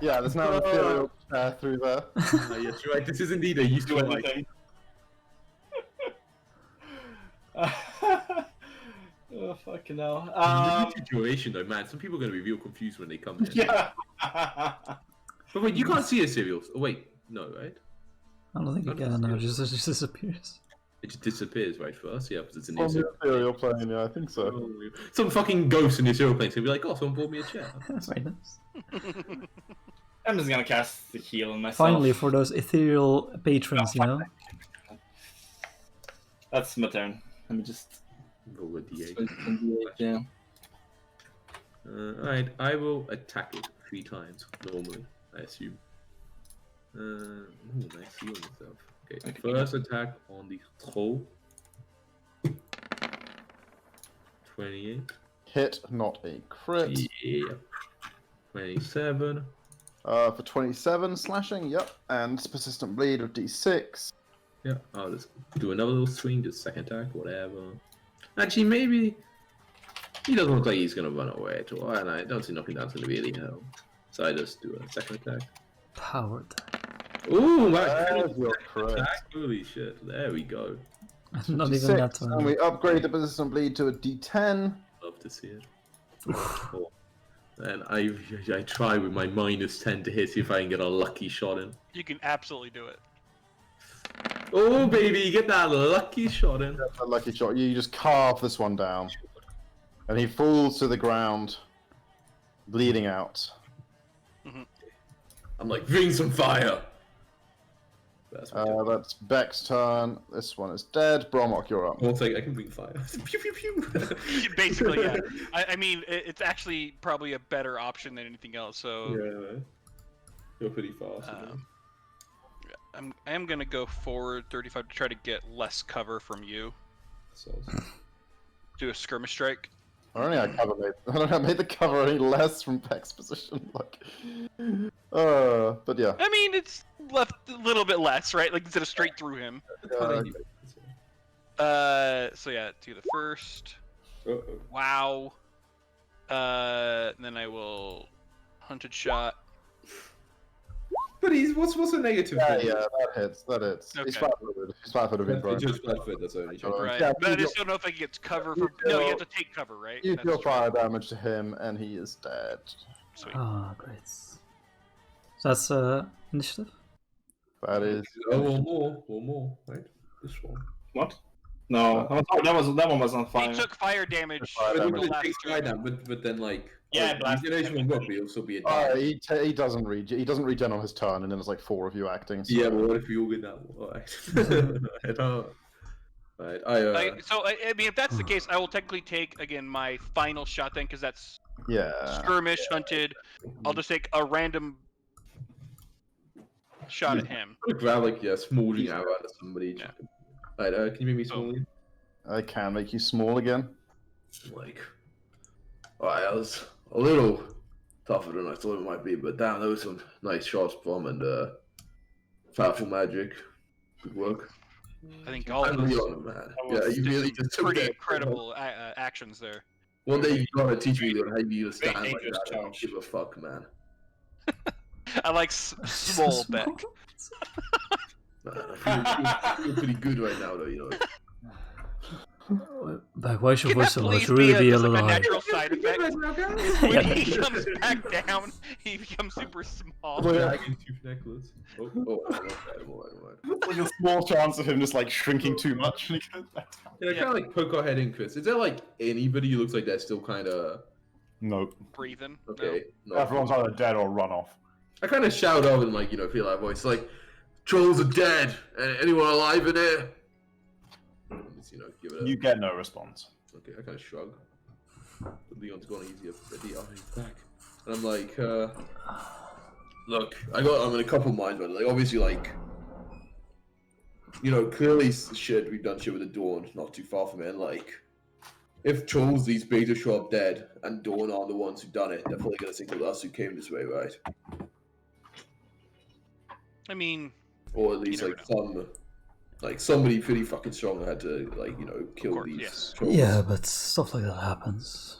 Yeah, there's now an ethereal chair through there. Yes, you're right. This is indeed a useful Do like. anything. Oh fucking hell. Limited duration though, man. Some people are going to be real confused when they come in. Yeah. But wait, you can't see ethereals. Oh wait, no, right? I don't think you can. No, it just disappears. It just disappears right for us. Yeah, because it's an On the ethereal. ethereal plane, yeah, I think so. Some fucking ghost in the ethereal plane will be like, oh, someone bought me a chair. That's very nice. I'm just gonna cast the heal on myself. Finally, for those ethereal patrons, you know. That's my turn. Let me just. Roll a D8. Yeah. Alright, I will attack it 3 times normally, I assume. Ooh, nice heal myself. Okay, first attack on the troll. 28. Hit, not a crit. Yeah. 27. For 27 slashing, yep. And persistent bleed of d6. Yeah, I'll just do another little swing, just second attack, whatever. Actually, maybe he doesn't look like he's gonna run away at all, and I don't see knocking down's gonna really help. So I just do a second attack. Powered. Ooh, There's your crit. attack! Holy shit! There we go. Not even 56, that and one. we upgrade the persistent bleed to a d10. Love to see it. And I try with my -10 to hit, see if I can get a lucky shot in. You can absolutely do it. Oh baby, get that lucky shot in. That's a lucky shot. You just carve this one down. And he falls to the ground, bleeding out. I'm like, bring some fire. That's Beck's turn. This one is dead. Bromok, you're up. One second, I can bring fire. Pew pew pew. Basically, yeah. I mean, it's actually probably a better option than anything else. So Yeah, you're pretty fast. I am gonna go forward 35 to try to get less cover from you. So, Do a skirmish strike. I don't think I made the cover any less from Beck's position. But yeah. I mean, it's left a little bit less, right? Like instead of straight through him. So yeah, do the first. Wow. And then I will hunted shot. But what's a negative? Yeah, that hits. Okay. He's flat-footed. He's flat-footed, big bro. Just flat foot, that's only. Right. Yeah, But I you just don't know if I get cover from. No, you have to take cover, right? You That's deal true. fire damage to him, and he is dead. Sweet. Ah, great. So that's initiative. That is. Oh, one more, right? This one. What? No, that one was on He fire. took fire damage. Fire from damage. the It last takes turn. fire damage, but then like Yeah, blast generation won't work, but he'll still be a Oh, damage. he doesn't regen on his turn, and then there's like 4 of you acting. So. Yeah, but what if you all get that one? I don't. Right, So I mean, if that's the case, I will technically take again my final shot then, because that's Yeah. skirmish hunted. I'll just take a random shot at him. I'm gonna grab like smoothing arrow out of somebody. Yeah. Right, can you make me smoothing? I can make you small again. Like, alright, that was a little tougher than I thought it might be, but damn, there was some nice shots from and powerful magic. Good work. I think all I'm of really those on it, man. was Yeah, you did really some just took pretty that. incredible actions there. One day you gotta teach me how you stand like dangerous that. I don't charge. give a fuck, man. I like small Beck. You're pretty good right now, though. You know. Back, why is your Can voice that so low? It please should really be a just little like a higher. natural side effect? When Yeah. he comes back down, he becomes super small. Dragon tooth necklace. Oh, I'm alright. It's like a small chance of him just like shrinking too much. And he goes back down. Yeah, kind of like poke our head in, Chris. Is there like anybody who looks like they're still kind of Nope. Breathing. okay? No. Everyone's either dead or run off. I kind of shout out and like feel that voice like, trolls are dead. Anyone alive in here? Just, give it a. You get no response. Okay, I kind of shrug. Leon's gone easier. He's back. And I'm like, look, I'm in a couple minds, but like obviously like, clearly we've done shit with the Dawn, not too far from it. And like, if trolls these beta show up dead and Dawn are the ones who done it, they're probably gonna think it was us who came this way, right? I mean, Or at least never somebody pretty fucking strong had to kill course, these yes. trolls. Yeah, but stuff like that happens.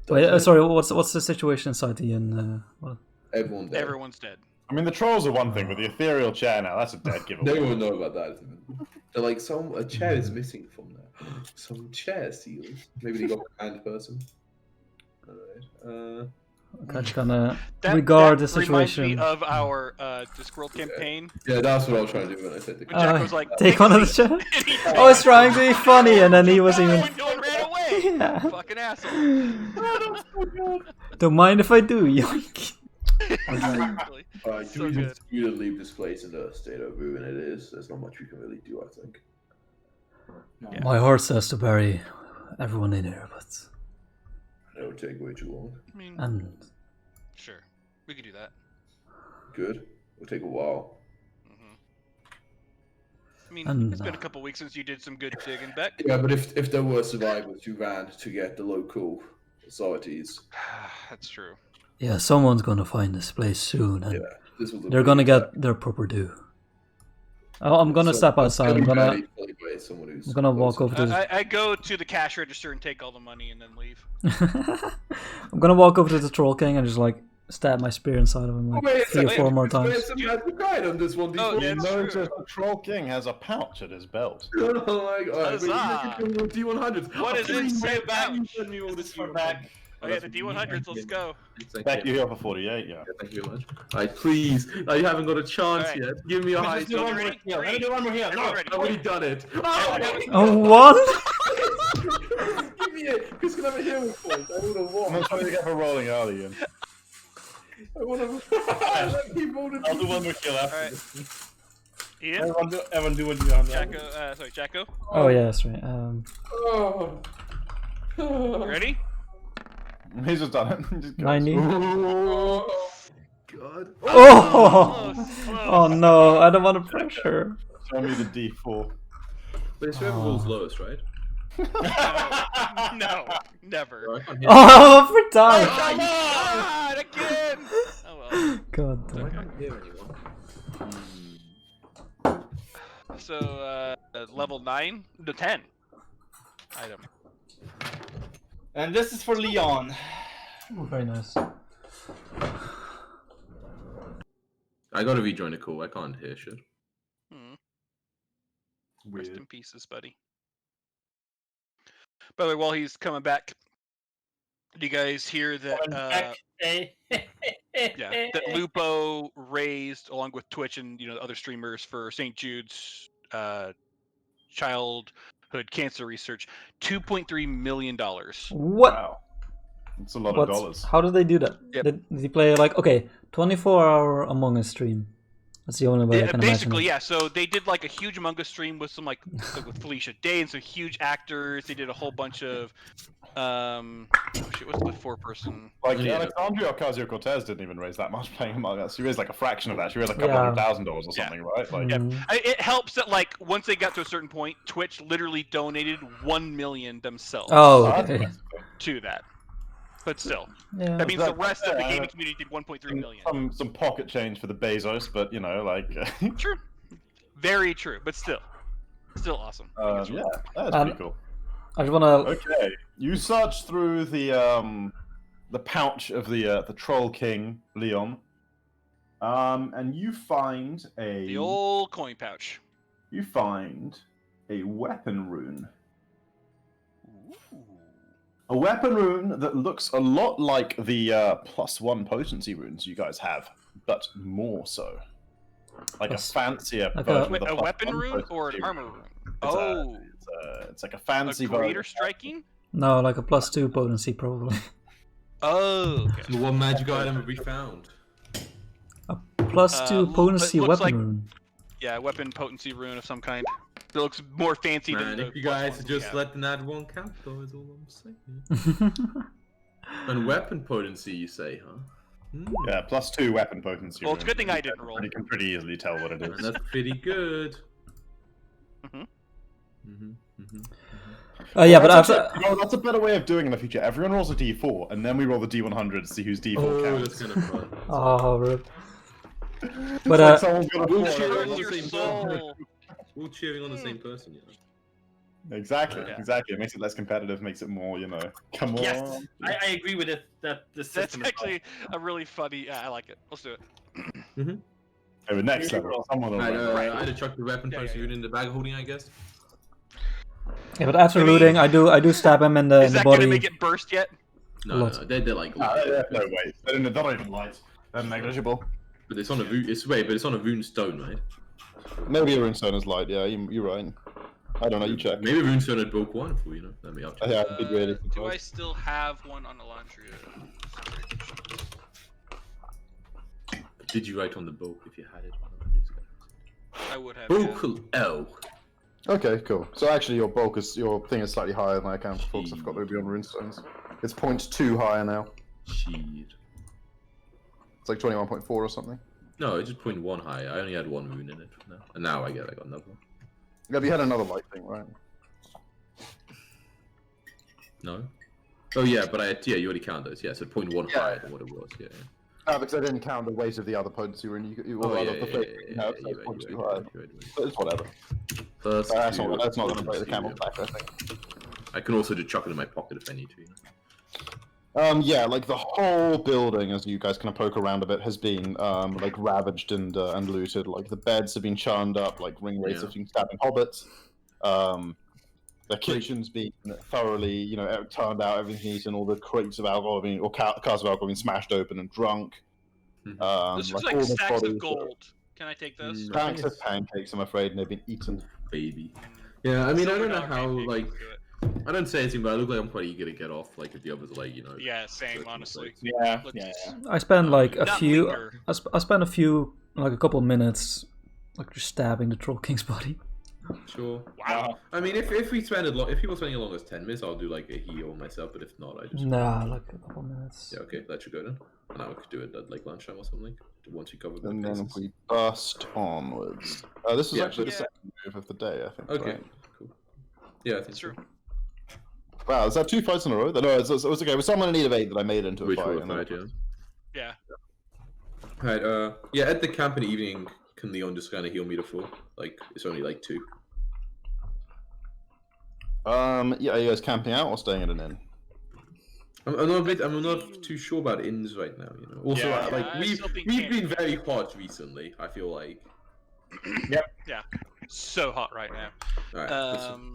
Does Wait, it? sorry, what's the situation inside the inn? What? Everyone dead. everyone's dead. I mean, the trolls are one thing, but the ethereal chair now—that's a dead giveaway. They won't know about that. They're like, a chair is missing from there. Some chair seals. Maybe they got a hand person. Alright. I'm gonna That, regard that the reminds situation. me of our Discworld campaign. Yeah, that's what I was trying to do when I said the When Jack was like, take one of the chair. and he I was trying to be funny, and then he was even. window and ran away. Yeah. Fucking asshole. Don't mind if I do. Yoink. Exactly. Alright, So we good. just either leave this place in the state of ruin it is. There's not much we can really do, I think. Yeah. My heart says to bury everyone in here, but That would take way too long. I mean, and sure, we could do that. Good. It'll take a while. I mean, And, it's been a couple weeks since you did some good digging, Beck. Yeah, but if there were survivors who ran to get the local authorities, That's true. Yeah, someone's gonna find this place soon, and This will they're gonna get their proper due. I'm gonna step outside. I'm gonna walk over to. I go to the cash register and take all the money and then leave. I'm gonna walk over to the Troll King and just like stab my spear inside of him like 3 or 4 more times. There's some magic guide on this one. Oh, You that's notice true. the Troll King has a pouch at his belt. Oh my god! Huzzah! D100s. What does it say about? Send me all this back. Oh yeah, the D100s. Let's go. Beck, you here for 48, yeah. Thank you very much. Alright, please. Now you haven't got a chance Alright. yet. Give me a high Just do one more ready? heal. Let me do one more heal. Everyone No. ready? I've already done it. Oh, what? Give me it. Who's gonna have a healing point? I would have I'm won. not trying to get for rolling early, Ian. I would have. He voted. I'll do one more kill after Alright. this. Ian, Everyone do what you want. Jacko. Sorry, Jacko. Oh yeah, that's right. Oh. You ready? He's just done it. He just goes. 90. Oh. God. Oh! Close. Oh no, I don't want to pressure. Show me the D4. But it's whoever rolls lowest, right? No, never. I can't hear. Oh, for time! Come on, again. Oh well. God I damn. can't hear anyone. So level 9 to 10 item. And this is for Leon. Oh, very nice. I gotta rejoin the call. I can't hear shit. Rest in pieces, buddy. By the way, while he's coming back, do you guys hear that? That Lupo raised along with Twitch and other streamers for St. Jude's childhood cancer research, $2.3 million. What? Wow. It's a lot of What's, dollars. how did they do that? Yep. Did he play like 24-hour Among Us stream? That's the only way I Yeah, can basically, imagine. yeah. So they did like a huge Among Us stream with some like with Felicia Day and some huge actors. They did a whole bunch of what's the 4-person? Like Yeah. Alexandria Ocasio-Cortez didn't even raise that much playing Among Us. She raised like a fraction of that. She raised like a Yeah. couple $100,000 or something, right? Like, Mm. It helps that like once they got to a certain point, Twitch literally donated 1 million themselves Oh, that's okay. massive. to that. But still, Yeah. that means the rest of the Yeah, gaming community did 1.3 million. Some pocket change for the Bezos, but like, True, very true, but still awesome. yeah, that's Um, pretty cool. I just wanna. Okay, you search through the pouch of the Troll King Leon, and you find The old coin pouch. you find a weapon rune. A weapon rune that looks a lot like the +1 potency runes you guys have, but more so. Like Plus- a fancier like version Wait, of the a weapon +1 rune or an potency armor rune. rune? It's Oh, It's like a a fancy greater version. striking. No, like a +2 potency probably. Oh, okay. So what magic item have we found? +2 it potency looks weapon like- rune. Yeah, weapon potency rune of some kind. It looks more fancy than Man, the if you guys +1s we just have. let the nat one count, though, is all I'm saying. And weapon potency, you say, huh? Yeah, +2 weapon potency. Well, it's a rune. good thing I didn't roll. You can pretty easily tell what it And is. that's pretty good. Mhm. Yeah, but That's after. that's a better way of doing it in the future. Everyone rolls a D4, and then we roll the D100 to see whose D4 Oh, counts. that's kind of fun. Oh, rip. It's But, like someone's got a We'll four, cheer everyone's on Your the same soul. All cheering on the same person, you know. Exactly, Yeah. exactly. It makes it less competitive, makes it more, come on. Yes, I agree with it. That the That's system is actually a really funny. Yeah, I like it. Let's do it. Okay, next level, someone will I'd, win. I'd have chucked the weapon Yeah, potency yeah, rune in the bag holding, I guess. Yeah, but after I mean- looting, I do stab him in the Is that body. gonna make it burst yet? No, What? no, they're like, No, wait. They're not even light. They're negligible. but it's on a rune. But it's on a rune stone, right? Maybe a runestone is light, yeah, you're right. I don't know, you check. Maybe rune stone had broke one for you know. Let me up. Yeah, I did really. Do I still have one on the laundry? Did you write on the book if you had it? I would have. Yeah. Vocal L. Okay, cool. So actually, your thing is slightly higher than I can for because I've got Ruby on runestones. It's 0.2 higher now. Shit. It's like 21.4 or something. No, it's just 0.1 high. I only had one rune in it. No. And now I got another one. Yeah, but you had another light thing, right? No. Oh yeah, but you already count those. Yeah, so 0.1 Yeah. higher than what it was. Yeah. Because I didn't count the weight of the other opponents you were in. Oh yeah, the fate you have, so it's 0.2 high. But it's whatever. Plus That's two, not going to break the two. camel's back, I think. I can also just chuck it in my pocket if I need to. Yeah, like the whole building, as you guys kind of poke around a bit, has been like ravaged and looted. Like the beds have been charmed up, like ring wraiths have been stabbing hobbits. The kitchen's been thoroughly, turned out, everything eaten, all the crates of alcohol or cars of alcohol been smashed open and drunk. This looks like all the stacks of bodies gold. Can I take those? Stacks of pancakes, I'm afraid, and they've been eaten. Baby. Yeah, I mean, I don't know $1 how, pancakes, like, let's do it. I don't say anything, but I look like I'm quite eager to get off, like, if the others are, like, Yeah, same, honestly. Yeah, Let's- yeah. I spent like a Not few. linger. I spent a couple minutes, like just stabbing the Troll King's body. Sure. Wow. I mean, if people spending as long as 10 minutes, I'll do, like, a heal myself, but if not, I just... Nah, like a couple minutes. Yeah, okay, that should go then. And now we could do it at, like, lunchtime or something, once we cover the And then cases. we burst onwards. This is Yeah, actually the yeah. second move of the day, I think. Okay, right? cool. Yeah, I think That's so. true. Wow, is that 2 fights in a row? No, it was okay. It was someone in need of 8 that I made into a Which fight. will and then- fight, yeah. Yeah. Right, yeah, at the camp in the evening, can Leon just kind of heal me to 4? Like, it's only, like, 2. Yeah, are you guys camping out or staying at an inn? I'm not too sure about inns right now, you know. Also, Yeah. like, I we've still think been camping. very hot recently, I feel like. So hot right now. Alright,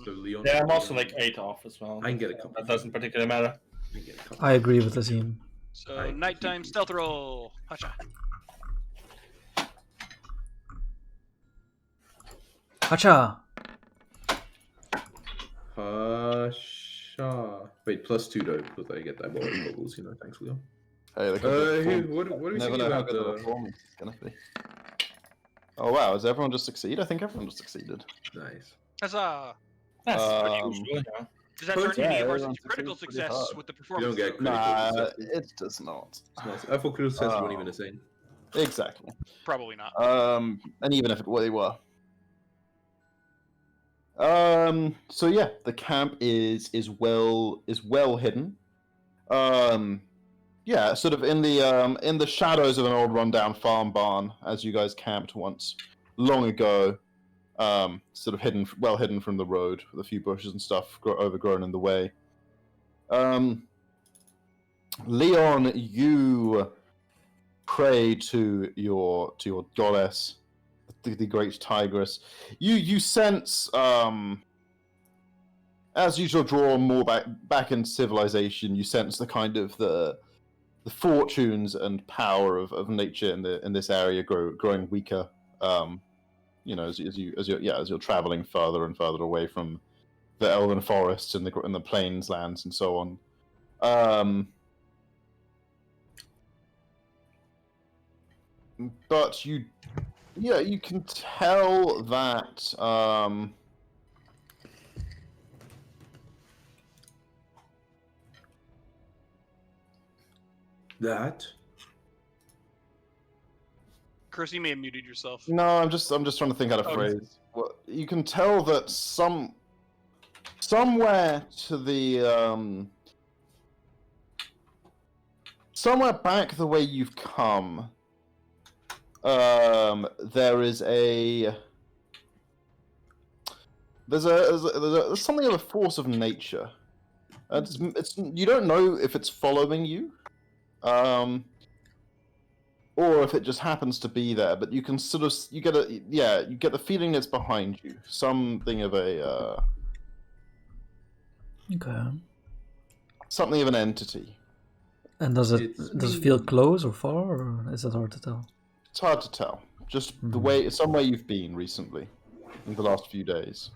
so Leon... Yeah, I'm also like 8 off as well. I can get a couple. That doesn't particularly matter. I can get a couple. I agree with Azim. So I nighttime keep- stealth roll. Hacha. Hacha! Hasha. Wait, +2 though, because I get that bubbles, you know, thanks, Leon. Hey, look at Hey, the what are we never thinking know how about good the the... performance is gonna be. Oh wow, does everyone just succeed? I think everyone just succeeded. Nice. Huzzah! That's pretty Um, usual, yeah. Does that Well, turn yeah, any of ours everyone into critical succeeds pretty success hard. with the You performance? don't get critical Nah, success. it does not. It's nice. I thought critical success weren't even the same. Exactly. Probably not. And even if they were. So yeah, the camp is well hidden. Yeah, sort of in the shadows of an old rundown farm barn, as you guys camped once long ago. Sort of well hidden from the road, with a few bushes and stuff overgrown in the way. Leon, you pray to your goddess, the great tigress. You sense, as you shall draw more back into civilization, you sense the kind of the fortunes and power of nature in this area growing weaker. You know, as you're traveling further and further away from the elven forests and the plains lands and so on. But you can tell that That? Chris, you may have muted yourself. no, I'm just trying to think how to phrase. Well, you can tell that somewhere to the somewhere back the way you've come, there is there's something of a force of nature. It's you don't know if it's following you, or if it just happens to be there. But you can sort of you get the feeling it's behind you. Something of a Okay. something of an entity. And does it It's feel close or far, or is it hard to tell? It's hard to tell. Just the way somewhere you've been recently, in the last few days.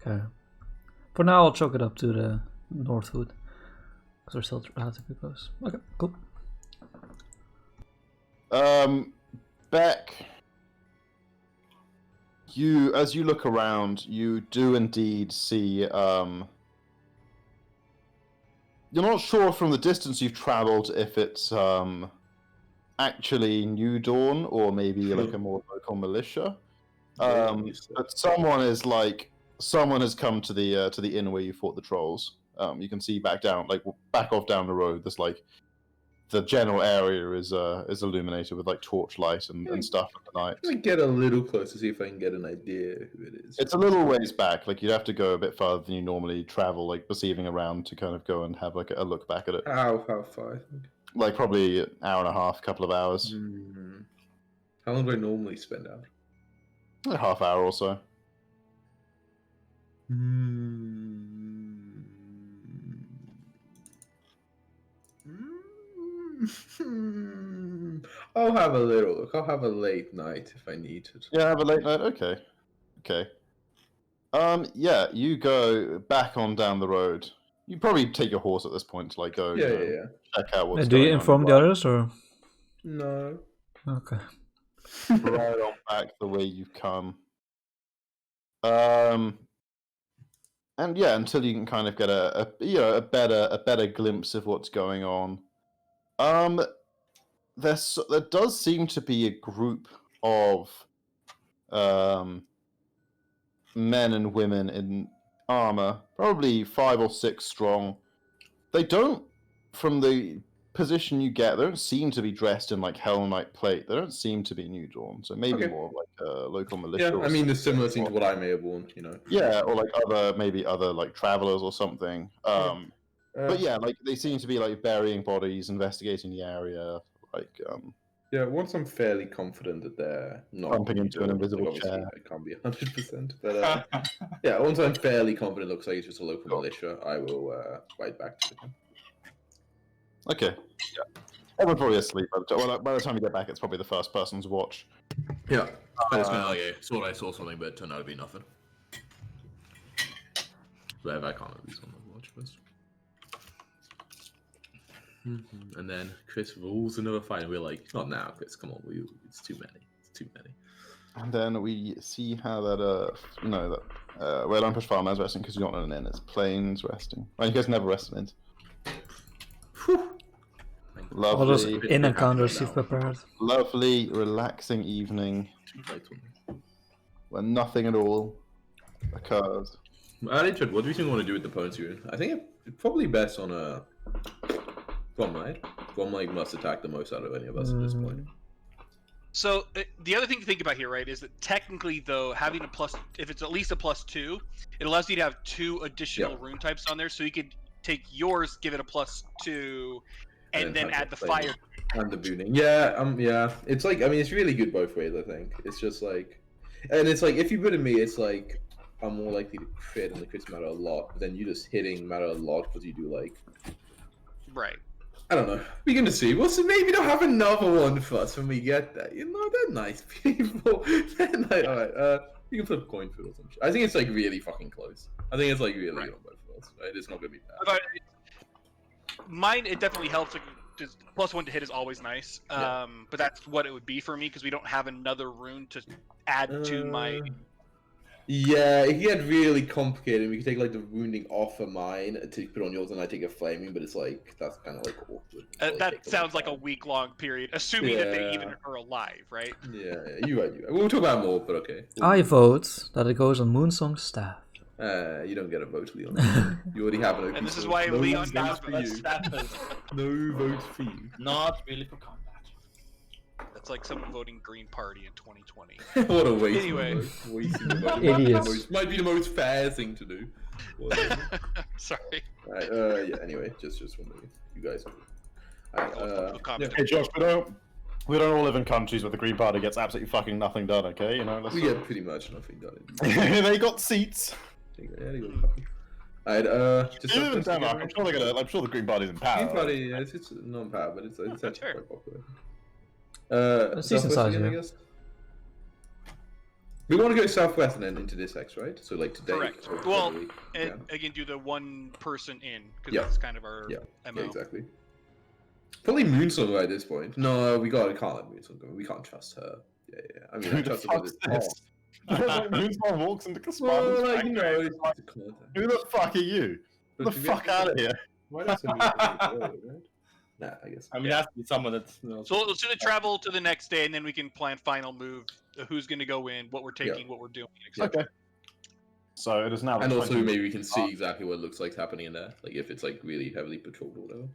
Okay. For now, I'll chalk it up to the Northwood, because we're still relatively close. Okay, cool. Beck, as you look around, you do indeed see. You're not sure from the distance you've travelled if it's actually New Dawn or maybe like a more local militia. But someone has come to the inn where you fought the trolls. you can see back off down the road. There's like the general area is illuminated with like torchlight and stuff at the night. I'm gonna get a little closer to see if I can get an idea who it is. It's a little ways back. Like you'd have to go a bit further than you normally travel, like perceiving around to kind of go and have like a look back at it. How far? Like probably an hour and a half, couple of hours. How long do I normally spend out? A half hour or so. I'll have a little look. I'll have a late night if I need it. Yeah, have a late night. Okay. Yeah, you go back on down the road. You probably take your horse at this point to like go Yeah. check out what's Do going you on. inform the others or? No. Okay. Right on back the way you've come. And yeah, until you can kind of get a better glimpse of what's going on. There does seem to be a group of men and women in armor, probably 5 or 6 strong. They don't, from the position you get, they don't seem to be dressed in like Hell Knight plate. They don't seem to be New Dawn, so maybe Okay. more like a local militia. Yeah, or I mean, the something. similar thing to what I may have worn, you know. Yeah, or like other like travelers or something. But yeah, like they seem to be like burying bodies, investigating the area, like Yeah, once I'm fairly confident that they're not Bumping into an invisible obviously chair. I can't be 100%, but yeah, once I'm fairly confident, it looks like it's just a local militia. I will ride back to them. Okay. Yeah. Everyone's probably asleep. By the time you get back, it's probably the first person to watch. Yeah, it's kind of like I saw something, but it turned out to be nothing. Whatever, I can't at least watch first. And then Chris rules another fight, and we're like, not now, Chris. Come on, it's too many. It's too many. And then we see how that where Lampush Farmer's resting because you're not in an inn. It's Plains resting. Well, you guys never rest in inns. All those Lovely, in encounters you've prepared. lovely, relaxing evening where nothing at all occurs. Richard, what do you think we want to do with the opponents here? I think it's probably best on a Gromlite. Gromlite must attack the most out of any of us at this point. So the other thing to think about here, right, is that technically, though, having a plus, if it's at least a +2, it allows you to have 2 additional rune types on there, so you could take yours, give it a +2, and then add the fire and the booting. Yeah. It's like, I mean, it's really good both ways. I think it's just like, and it's like if you put in me, it's like I'm more likely to crit, and the crits matter a lot. But then you just hitting matter a lot because you do like, right. I don't know. We're going to see. We'll see. Maybe they'll have another one for us when we get there. You know, they're nice people. They're nice. All right. You can flip a coin for it or some shit. I think it's like really fucking close. I think it's like really on both of us. Right? It's not going to be bad. Mine, it definitely helps. Like, just +1 to hit is always nice. But that's what it would be for me because we don't have another rune to add to my. Yeah, it get really complicated. We could take like the wounding off of mine to put on yours, and I take a flaming. But it's like that's kind of like awkward. That sounds like a week-long period, assuming that they even are alive, right? Yeah, you're right. We'll talk about it more, but okay. I vote that it goes on Moonsong's staff. You don't get a vote, Leon. You already have an open. And this is why Leon votes does for vote. you. No votes for you. Not really for combat. That's like someone voting Green Party in 2020. What a waste. Anyway. Idiots. Might be the most fair thing to do. Sorry. Right, yeah. Anyway, just wondering if you guys. Hey Josh, we don't all live in countries where the Green Party gets absolutely fucking nothing done. Okay, you know. We get pretty much nothing done. They got seats. Yeah, they got fucking. Alright, just Even in Denmark, I'm sure the Green Party's in power. Green Party, yeah, it's not in power, but it's actually sure. quite popular. It's decent size, again, I yeah. guess. We want to go southwest and then into this X, right? So like today. Correct. or Well, every week. and again, do the one person in because Yeah. that's kind of our Yeah, MO. exactly. Probably Moonsong at this point. No, we can't let Moonsong go. We can't trust her. Yeah. I mean, I Who the trust her. fuck's this? Moonsong walks into Well, Kaspar's like, you know, it's just a contact. Who the fuck are you? Get the But fuck out of here. Why not send Moonsong right? Nah, I guess. I mean, it has to be someone that's. So let's do the travel to the next day, and then we can plan final move. Who's going to go in? What we're taking? What we're doing? etc. Okay. So it is now. And also 20 maybe we can see exactly what it looks like happening in there, like if it's like really heavily patrolled or whatever.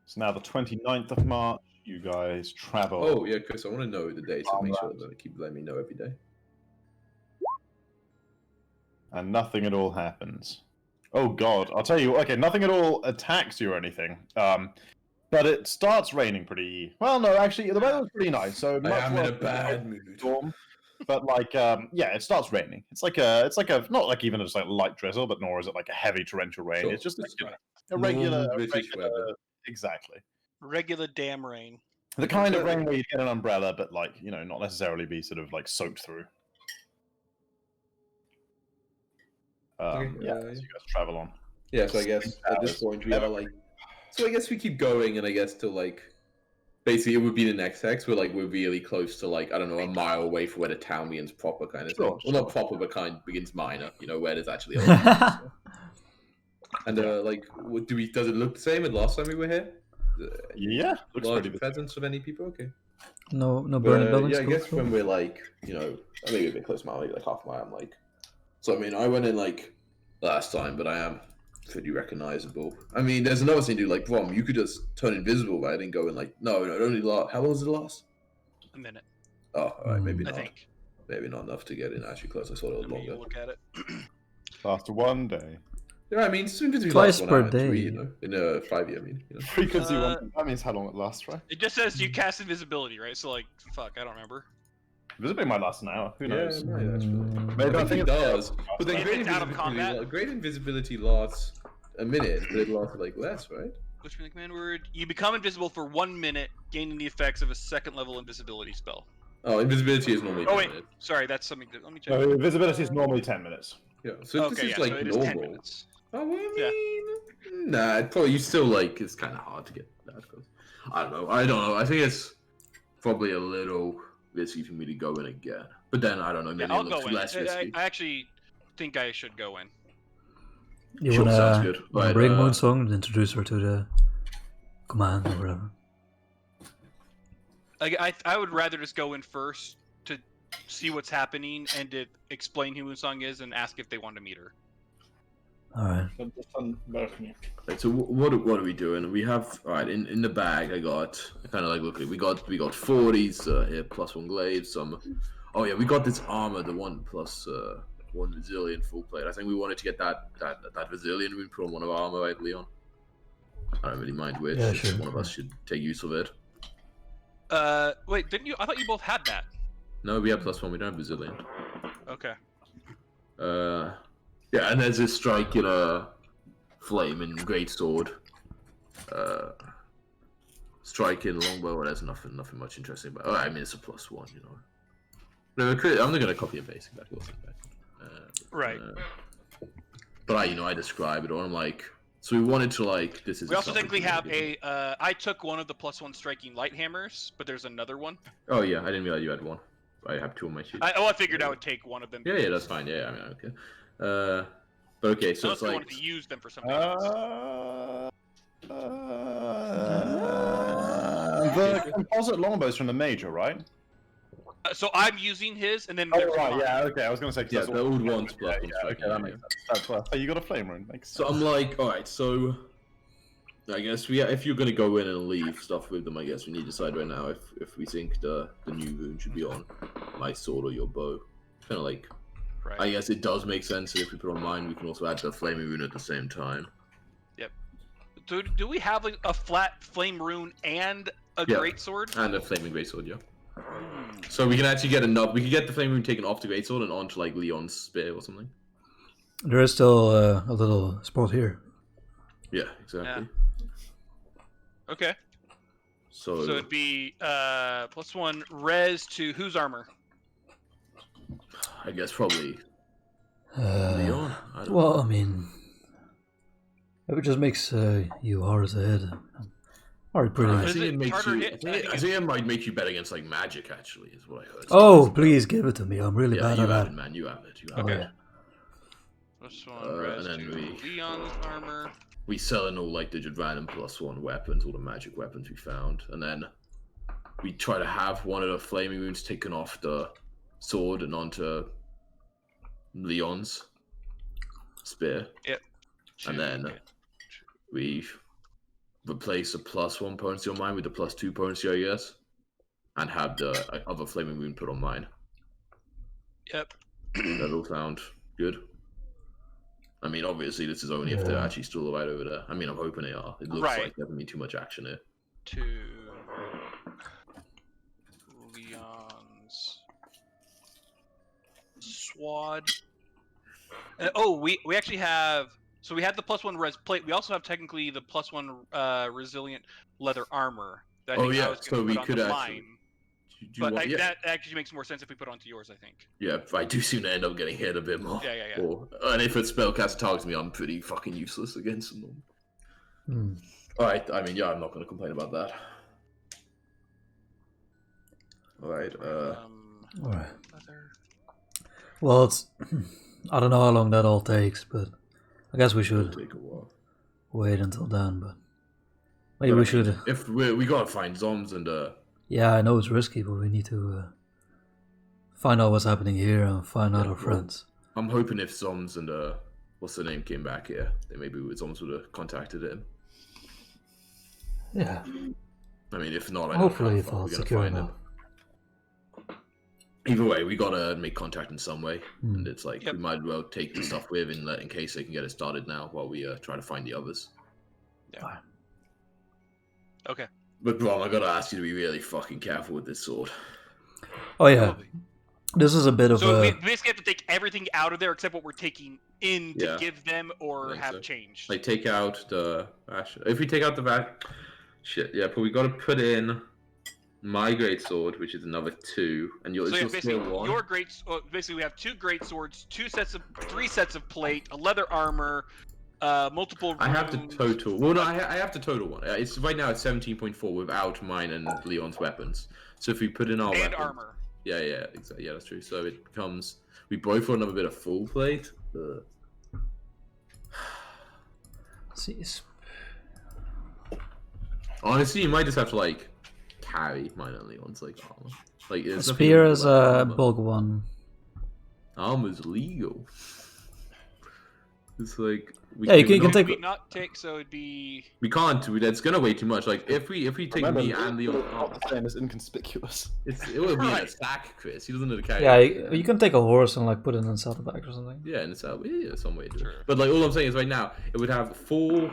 It's now the 29th of March. You guys travel. Oh yeah, Chris, I want to know the dates and make sure that I keep letting me know every day. And nothing at all happens. Oh god, I'll tell you. Okay, nothing at all attacks you or anything. But it starts raining pretty. Well, no, actually, the weather's pretty nice. So I much am more in a bad mood. storm. But like, yeah, it starts raining. It's like a not like even just like light drizzle, but nor is it like a heavy torrential rain. Sure, It's just like it's fine. a regular, Normal British weather. exactly. Regular damn rain. The kind of rain where you get an umbrella, but like not necessarily be sort of like soaked through. Okay, yeah, so you guys travel on. Yeah, so I guess at this point we are like, so I guess we keep going, and I guess till like, basically it would be the next hex. We're really close to like, I don't know, a mile away from where the town begins proper kind of thing. Sure, Well, not proper, but kind begins minor. Where there's actually. A and like, what does it look the same as last time we were here? Yeah, looks large pretty. presence of any people? Okay. No burning buildings. Yeah, I guess when we're like, maybe a bit close to mile, maybe like half a mile. I'm like, so I mean, I went in like last time, but I am pretty recognizable. I mean, there's another thing to do. Like, Brom, you could just turn invisible, but I didn't go in like, no, it only last. How long does it last? A minute, Oh, all right, maybe I not. think. Maybe not enough to get in actually close. I thought it was Let me longer. look at it. After one day. Yeah, I mean, invisibility Twice lasts 1 per hour and 3, day. in a 5 year. I mean, Frequency one. That means how long it lasts, right? It just says you cast invisibility, right? So like, fuck, I don't remember. Visibility might last an hour. Who knows? Yeah, it might actually. Maybe I think it does. But then If great it's out of invisibility, combat. great invisibility lasts a minute, but it lasts like less, right? Which means the command word. You become invisible for 1 minute, gaining the effects of a second level invisibility spell. Oh, invisibility is normally. Oh 10 wait, minutes. sorry, that's something. Let me check. No, visibility is normally 10 minutes. Yeah, so Okay, this is yeah, like so it is normal. 10 minutes. Oh, well, I Yeah. mean, nah, it probably you still like it's kind of hard to get that close. I don't know. I think it's probably a little risky for me to go in again. But then I don't know. Maybe Yeah, I'll it looks go in. less risky. I actually think I should go in. You Sure, wanna, sounds good. wanna Right, bring Moonsong and introduce her to the command or whatever? I would rather just go in first to see what's happening and to explain who Moonsong is and ask if they want to meet her. Alright. So just on balcony. Right, so what are we doing? We have in the bag. I kind of like look at we got 40s here plus 1 glaive. Some. Oh yeah, we got this armor, the 1 plus 1 resilient full plate. I think we wanted to get that resilient. We put on one of our armor, right, Leon? I don't really mind which. Yeah, It's sure. one of us should take use of it. Wait, didn't you? I thought you both had that. No, we have +1. We don't have resilient. Okay. Yeah, and there's this flaming greatsword. Striking longbow. Well, there's nothing much interesting about. Oh, I mean, it's a +1, No, I'm not gonna copy and paste exactly what's in there. Right. But I describe it, or I'm like, so we wanted to like this is. We also technically have a. I took one of the +1 striking light hammers, but there's another one. Oh yeah, I didn't realize you had one. I have 2 on my sheet. I figured I would take one of them. Yeah, that's fine. Yeah, I mean, okay. But okay, so Unless it's I like. wanted to use them for something else. The composite longbows from the major, right? So I'm using his, and then Oh, there's right, mine. yeah, okay, I was going to say... Yeah, the old ones +1 Okay, striking. that makes sense. That's why you got a flame rune. Makes So sense. I'm like, alright, so I guess if you're gonna go in and leave stuff with them, I guess we need to decide right now if we think the new rune should be on my sword or your bow. Kind of like, Right. I guess it does make sense that if we put on mine, we can also add the flaming rune at the same time. Do we have like a flat flame rune and a Yeah. great sword? And a flaming greatsword, yeah. So we can actually get enough. We can get the flaming rune taken off the greatsword and onto like Leon's spear or something. There is still a little spot here. Yeah, exactly. Okay. So So it'd be +1 res to whose armor? I guess probably Uh, Leon. I don't well, I mean, it just makes you hard as a head. Alright, pretty I nice. Is think it it makes harder you. hit? I think it might make you better against like magic. Actually, is what I heard. Oh, please give it to me. I'm really Yeah, bad you at have that. it, man. You have it. You have Okay. it. +1 res and then to Leon's armor. We sell in all like the random +1 weapons, all the magic weapons we found, and then we try to have one of the flaming runes taken off the sword and onto Leon's spear. Yep. And then we replace the +1 potency on mine with the +2 potency, I guess, and have the other flaming wound put on mine. Yep. That all sound good. I mean, obviously, this is only if they're actually still right over there. I mean, I'm hoping they are. It looks like there hasn't been too much action here. To Leon's swad. We actually have. So we have the +1 res plate. We also have technically the +1 resilient leather armor. That I think I was so we could actually. mine. But that actually makes more sense if we put it onto yours, I think. Yeah, I do seem to end up getting hit a bit more. Yeah. And if a spellcaster targets me, I'm pretty fucking useless against them. Alright, I mean, I'm not going to complain about that. Alright, Alright. Well, it's... I don't know how long that all takes, but I guess we should take a while. Wait until then, but maybe we should... If we gotta find Zoms and... Yeah, I know it's risky, but we need to find out what's happening here and find out our friends. I'm hoping if Zoms and what's the name came back here, then maybe Zoms would have contacted him. Yeah. I mean, if not, hopefully it's all secure enough. Either way, we gotta make contact in some way, and it's like we might as well take the stuff with in case they can get it started now while we try to find the others. Yeah. Okay. But Brom, I gotta ask you to be really fucking careful with this sword. Oh yeah, this is a bit of So we basically have to take everything out of there except what we're taking in to give them or have changed. Like take out the if we take out the back, but we gotta put in my great sword, which is another 2, and your basically 1. Your great. Basically, we have 2 great swords, 3 sets of plate, a leather armor. Multiple rooms. I have the total. Well, no, I have the total one. It's right now it's 17.4 without mine and Leon's weapons. So if we put in our weapons, armor. Yeah, exactly. Yeah, that's true. So it becomes we both want another bit of full plate. Honestly, you might just have to carry mine and Leon's armor. A spear is a bulk one. Armor's legal. It's you can take. We not take, so it'd be. We can't. That's gonna weigh too much. If we take me and Leon, not the same as inconspicuous. It will be in a sack, Chris. He doesn't know to carry. Yeah, you can take a horse and put it in a saddlebag or something. Yeah, in a saddlebag. Yeah, some way to do it. But all I'm saying is, right now it would have full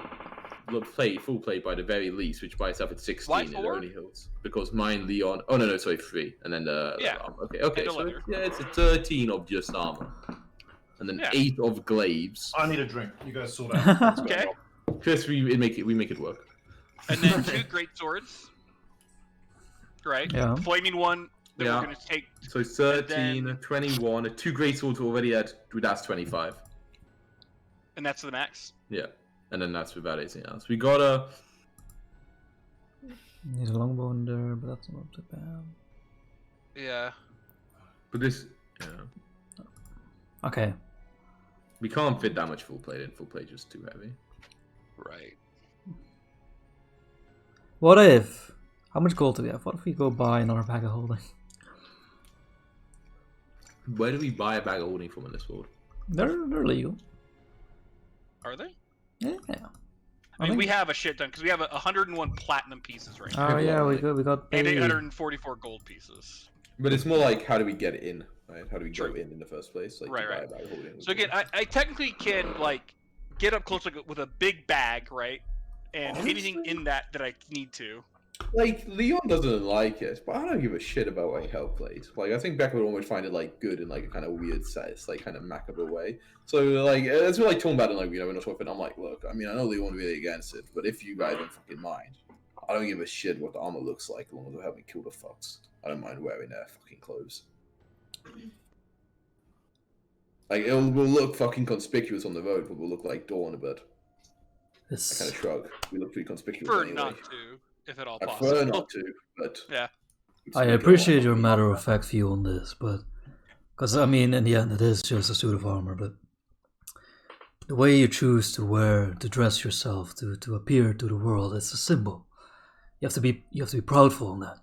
plate by the very least, which by itself it's 16. Why it 4? only holds because mine, Leon. Oh no, sorry, 3, and then the armor. Okay. So it's a 13 of just armor. And then 8 of glaives. I need a drink. You guys sort out. Okay. Chris, we make it work. And then 2 great swords. Right. Yeah. The flaming one that we're gonna take. So 13, 21, 2 great swords already at. That's 25. And that's the max. Yeah, and then that's without anything else. We gotta. There's a longbow in there, but that's not too bad. Yeah. But this. Yeah. Okay. We can't fit that much full plate in. Full plate is just too heavy. Right. What if? How much gold do we have? What if we go buy another bag of holding? Where do we buy a bag of holding from in this world? They're legal. Are they? Yeah. I mean, we have a shit ton because we have 101 platinum pieces right now. Oh yeah, we got and 844 gold pieces. But it's more like how do we get it in? Right? How do we go in the first place? Right. So again, I technically can get up close with a big bag, right? And anything in that I need to. Leon doesn't like it, but I don't give a shit about health plate. I think Becca would almost find it good in a kind of weird sense, kind of macabre way. So as we're talking about it, we're not talking. I'm look, I mean, I know Leon really against it, but if you guys don't fucking mind, I don't give a shit what the armor looks like as long as they help me kill the fucks. I don't mind wearing their fucking clothes. It will look fucking conspicuous on the road, but we'll look like Dawn a bit. I kind of shrug. We look pretty conspicuous anyway. Not to, if at all I possible. prefer not to, but yeah. I appreciate your matter-of-fact view on this, but because I mean, in the end, it is just a suit of armor. But the way you choose to dress yourself, to appear to the world, it's a symbol. You have to be proudful in that.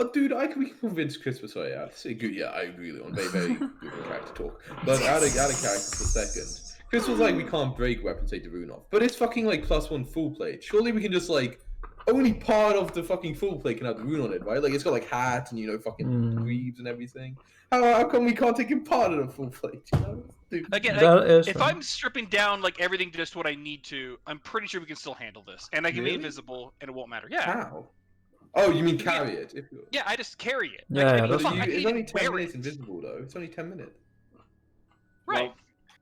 Oh, dude, we can convince Chris for sorry. Yeah, say good. Yeah, I agree on very good character talk. But out of character for a second. Chris was like, we can't break weapons, take the rune off. But it's fucking like +1 full plate. Surely we can just like only part of the fucking full plate can have the rune on it, right? Like it's got like hat and fucking greaves and everything. How come we can't take in part of the full plate? Dude. Again, That is if right. I'm stripping down like everything just what I need to, I'm pretty sure we can still handle this, and I can be Really? invisible, and it won't matter. Yeah, How? Oh, you mean carry it? yeah, I just carry it. Yeah, Like, I yeah, mean, that's fuck, fine. I can It's even only 10 wear minutes it. invisible though. It's only 10 minutes. Right.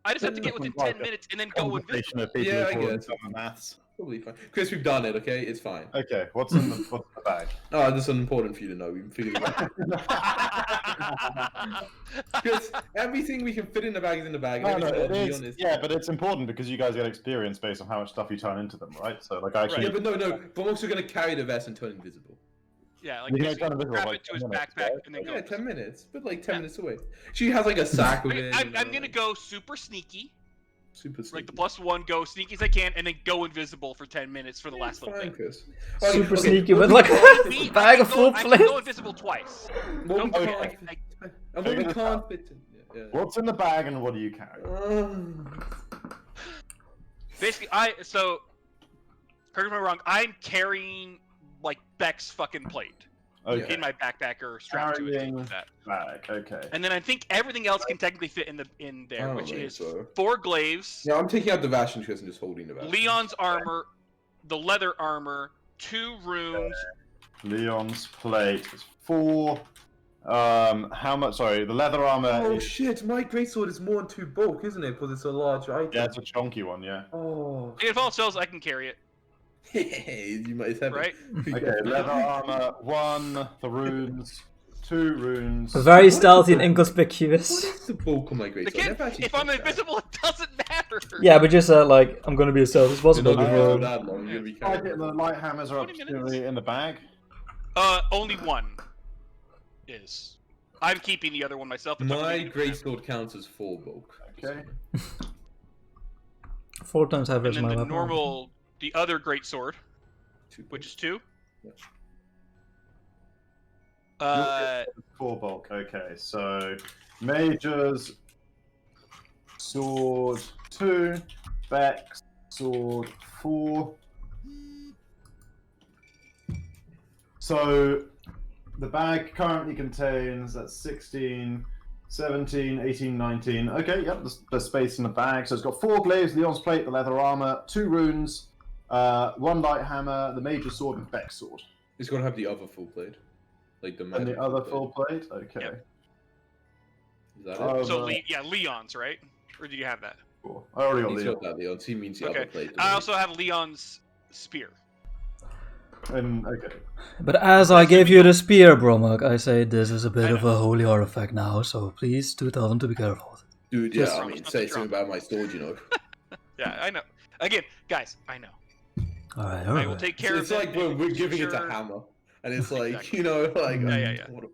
I just have to get within 10 minutes and then go invisible. Conversation of people Yeah, I who call guess. themselves maths. Probably fine. Chris, we've done it, okay? It's fine. Okay, what's in the bag? Oh, this is important for you to know. We figured it out. Chris, everything we can fit in the bag is in the bag. No, Everything it else is. beyond Yeah, but it's important because you guys get experience based on how much stuff you turn into them, right? So, like, actually, Yeah, but no. But I'm also going to carry the vest and turn invisible. Yeah, like You can basically turn invisible grab like it to his 10 minutes, backpack right? and then go. Yeah, invisible. 10 minutes. But like 10 minutes away. She has like a sack with it. I'm gonna go super sneaky, Super sneaky. like the +1, go sneaky as I can, and then go invisible for 10 minutes for the last little Fine, bit. Chris. Super Okay, sneaky what with we like can't a fit- bag of full I can plate. go invisible twice. What we Don't forget, Okay. and what we can't fit in. Yeah. What's in the bag and what do you carry? Basically, so correct me if I'm wrong. I'm carrying like Beck's fucking plate Okay, in my backpack or strapped to it. Carrying- Like that. bag. Okay. And then I think everything else can technically fit in there, I which don't think is so. 4 glaives, Yeah, I'm taking out the ration, Chris, and just holding the ration. Leon's armor, the leather armor, 2 runes. Leon's plate is 4. How much? Sorry, the leather armor. Oh is, shit, my greatsword is more than 2 bulk, isn't it? Because it's a large item. yeah, it's a chunky one. Yeah. Oh. If all sells, I can carry it, You might have right? Okay, leather armor 1. The runes 2 runes. Very stealthy and What inconspicuous. is the bulk of my greatsword? Again, Never actually if I'm checked that. invisible, it doesn't matter. Yeah, but just like I'm gonna be as stealthy as You're possible. not gonna go before- that long. You're gonna be Like carrying it, the light hammers are 20 minutes. obscurely in the bag. Only 1 is. I'm keeping the other one myself. It's up to My you. greatsword counts as 4 bulk. Okay. 4 times heavier And is then my the weapon. the other great sword, 2 which is 2. Yeah. 4 bulk. Okay, so Major's sword 2, Beck's sword 4. So the bag currently contains that's 16, 17, 18, 19. Okay, yep, there's space in the bag. So it's got 4 glaives, Leon's plate, the leather armor, 2 runes, 1 light hammer, the major sword, and Beck's sword. It's gonna have the other full plate. Like the And magic the other plate. full plate? Okay. Yep. Is that Oh, it? So right. Leon's, right? Or do you have that? Cool. I already got He's Leon. got that, Leon. He means the Okay. other plate. I also have Leon's spear. And okay. But as I gave you the spear, Bromog, I say this is a bit I of a holy artifact now, so please do tell them to be careful. Dude, Just- yeah, I mean, say something about my sword, you know. Yeah, I know. Again, guys, I know. Alright, I will alright. take care It's of like it. we're giving it Sure. to Hammer. And it's like, Exactly. you know, like... Yeah. what a-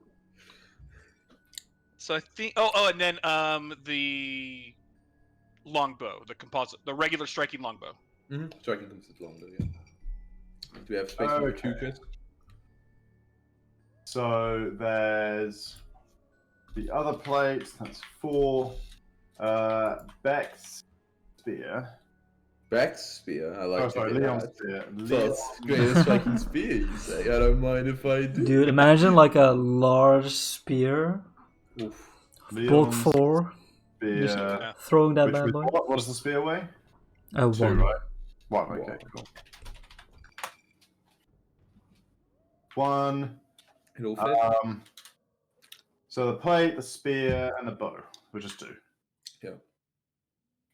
So I think. And then the longbow, the composite, the regular striking longbow. Striking comes with longer, yeah. Do we have space for 2, Chris? So there's the other plate, that's 4. Beck's spear. Beck's spear. I like Oh, sorry, to hear Leon's that. spear. So it's great striking spear, you say. I don't mind if I do. Dude, imagine like a large spear, Oof. bulk Leon's 4, spear. Yeah. throwing that Which bad was boy. what does the spear weigh? 2, 1. right? 1, okay, cool. 1. It all fit? So the plate, the spear, and the bow, which is 2. Yeah.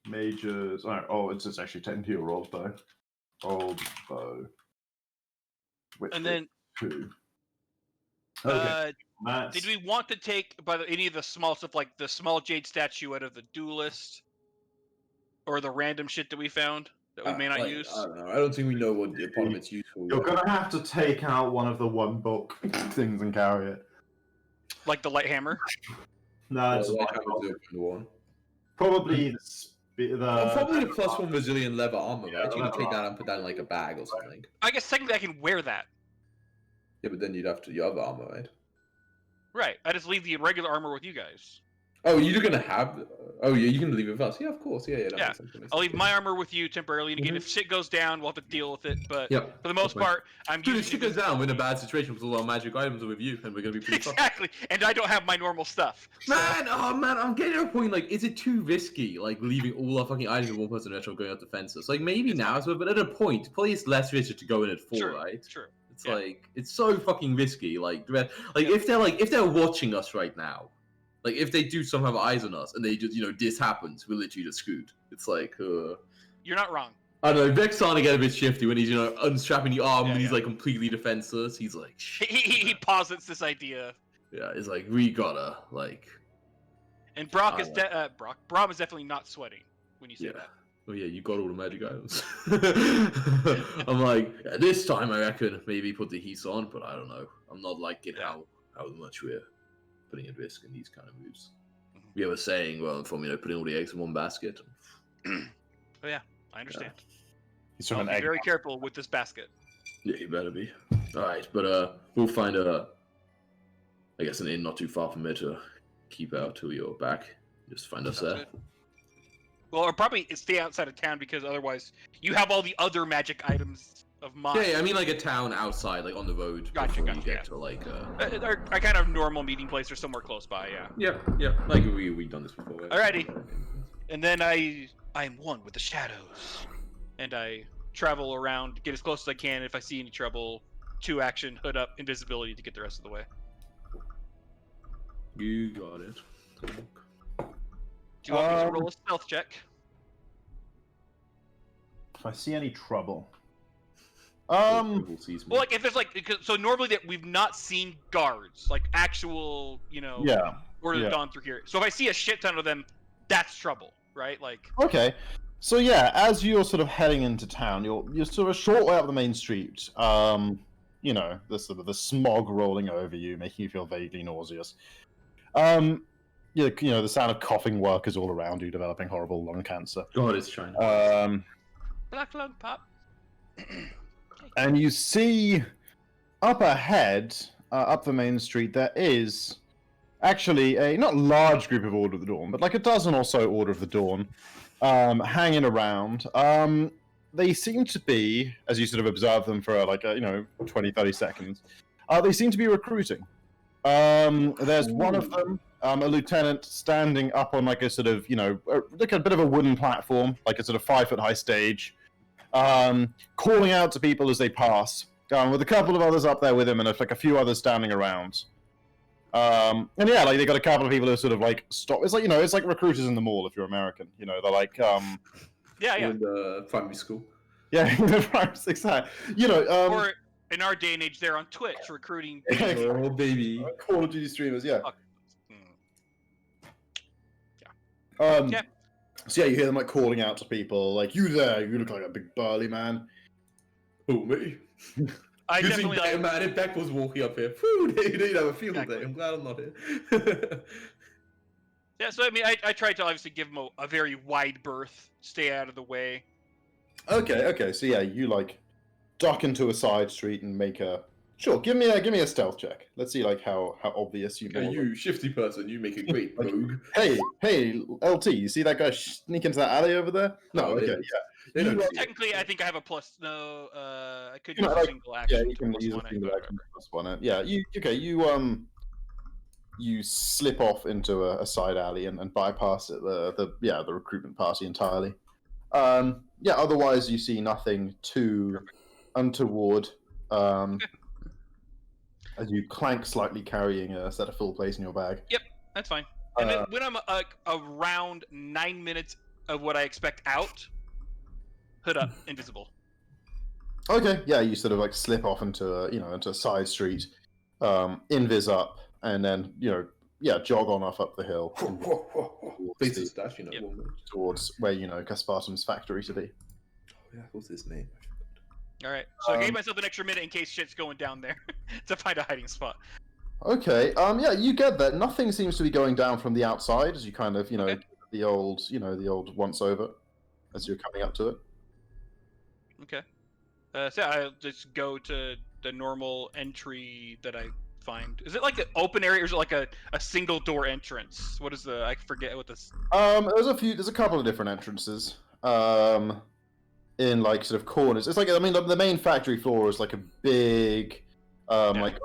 Majors. It's actually technically a rolled bow. Rolled bow. Which And is then, 2. Okay. That's, did we want to take any of the small stuff, like the small jade statue out of the duelist, or the random shit that we found that we may not use? I don't know. I don't think we know what part of it's useful You're yet. gonna have to take out one of the 1 bulk things and carry it. Like the light hammer? No, it's Well, not. I haven't opened one. Probably the Probably the +1 resilient leather armor, right? Yeah, You can leather take that and put that in like a bag or something. I guess technically I can wear that. Yeah, but then you'd have to your other armor, right? Right. I just leave the regular armor with you guys. Oh, you're gonna have. Oh, yeah, you can leave it with us. Yeah, of course. Yeah, that Yeah. makes sense. That makes I'll sense. leave my armor with you temporarily, and again, if shit goes down, we'll have to deal with it. But Yeah, for the most that's fine. part, I'm Dude, if using shit goes down, we're in a bad situation because all our magic items are with you, and we're gonna be pretty fucked. exactly, and I don't have my normal stuff. So- Man, oh man, I'm getting to a point. Like, is it too risky? Like leaving all our fucking items in one person and going out the fences. Like maybe It's now, but at a point, probably it's less risky to go in at 4, True. right? True. It's Yeah. like it's so fucking risky. Like Yeah. if they're watching us right now, like if they do somehow have eyes on us and they just this happens, we're literally just screwed. It's like You're not wrong. I don't know. Vex's starting to get a bit shifty when he's unstrapping the arm Yeah, and he's yeah. like completely defenseless. He's like, shit. He posits this idea, Yeah, it's like we gotta like. and Brock I is like- Braum is definitely not sweating when you say Yeah. that. Oh yeah, you got all the magic items. I'm like, this time I reckon maybe put the heat on, but I don't know. I'm not liking Yeah. how much we're putting at risk in these kind of moves. Mhm. We have a saying, well, from putting all the eggs in one basket. Oh yeah, I understand. He's from I'll an be egg. very careful with this basket. Yeah, you better be. All right, but we'll find I guess an inn not too far from here to keep out till you're back. Just find us Sounds there. good. Well, or probably stay outside of town because otherwise you have all the other magic items of mine. Yeah, I mean like a town outside, like on the road. Gotcha, before gotcha, you get yeah. to like. Our kind of normal meeting place or somewhere close by, yeah. Yeah, like we've done this before. Alrighty. And then I am one with the shadows, and I travel around, get as close as I can. If I see any trouble, 2 action, hood up, invisibility to get the rest of the way. You got it. Do you want me to roll a stealth check? If I see any trouble. Well, Well, like if there's so normally that we've not seen guards, like actual, Yeah. or yeah. gone through here. So if I see a shit ton of them, that's trouble, right? Like, Okay. So yeah, as you're sort of heading into town, you're sort of a short way up the main street. The sort of the smog rolling over you, making you feel vaguely nauseous. The sound of coughing workers all around you, developing horrible lung cancer. God, it's China. black lung pop. And you see up ahead, up the main street, there is actually a not large group of Order of the Dawn, but like a dozen or so Order of the Dawn hanging around. They seem to be, as you sort of observe them for 20, 30 seconds, they seem to be recruiting. There's one of them, a lieutenant, standing up on like a sort of, like a bit of a wooden platform, like a sort of 5-foot-high stage, calling out to people as they pass, with a couple of others up there with him and like a few others standing around. And yeah, like they got a couple of people who sort of like stop. It's like it's like recruiters in the mall if you're American. They're like Yeah. In the primary school. yeah, exactly. Or in our day and age, they're on Twitch recruiting. Oh baby. Call of Duty streamers, yeah. Fuck. Yeah. So yeah, you hear them like calling out to people, like you there, you look like a big burly man. Oh me. I Good definitely thing like. man. If Beck was walking up here, phew, they'd have a field Exactly. day. I'm glad I'm not here. Yeah, so I mean, I tried to obviously give them a very wide berth, stay out of the way. Okay. So yeah, you like duck into a side street and make a. Sure, give me a stealth check. Let's see like how obvious you. Yeah, you shifty person, you make a great rogue. Hey, LT, you see that guy sneak into that alley over there? No, Oh, okay, yeah. They don't see it. Technically, I think I have a plus. No, I could You use know, a like- single yeah. action. Yeah, you to can plus use a one it, single but action plus one it. Yeah, you slip off into a side alley and bypass it, the recruitment party entirely. Otherwise you see nothing too untoward. As you clank slightly, carrying a set of full plates in your bag. That's fine. And then when I'm around 9 minutes of what I expect out, hood up, invisible. Okay, yeah, you sort of like slip off into into a side street, invis up, and then jog on off up the hill Face the stash, Yep. towards where Caspartum's factory to be. Yeah, what's his name? All right, so I gave myself an extra minute in case shit's going down there to find a hiding spot. Okay, you get that. Nothing seems to be going down from the outside as you kind of Okay. the old once over as you're coming up to it. Okay. So I'll just go to the normal entry that I find? Is it like an open area, or is it like a single door entrance? What is the? I forget what this. There's a couple of different entrances. In like sort of corners. It's like, I mean, the main factory floor is like a big, like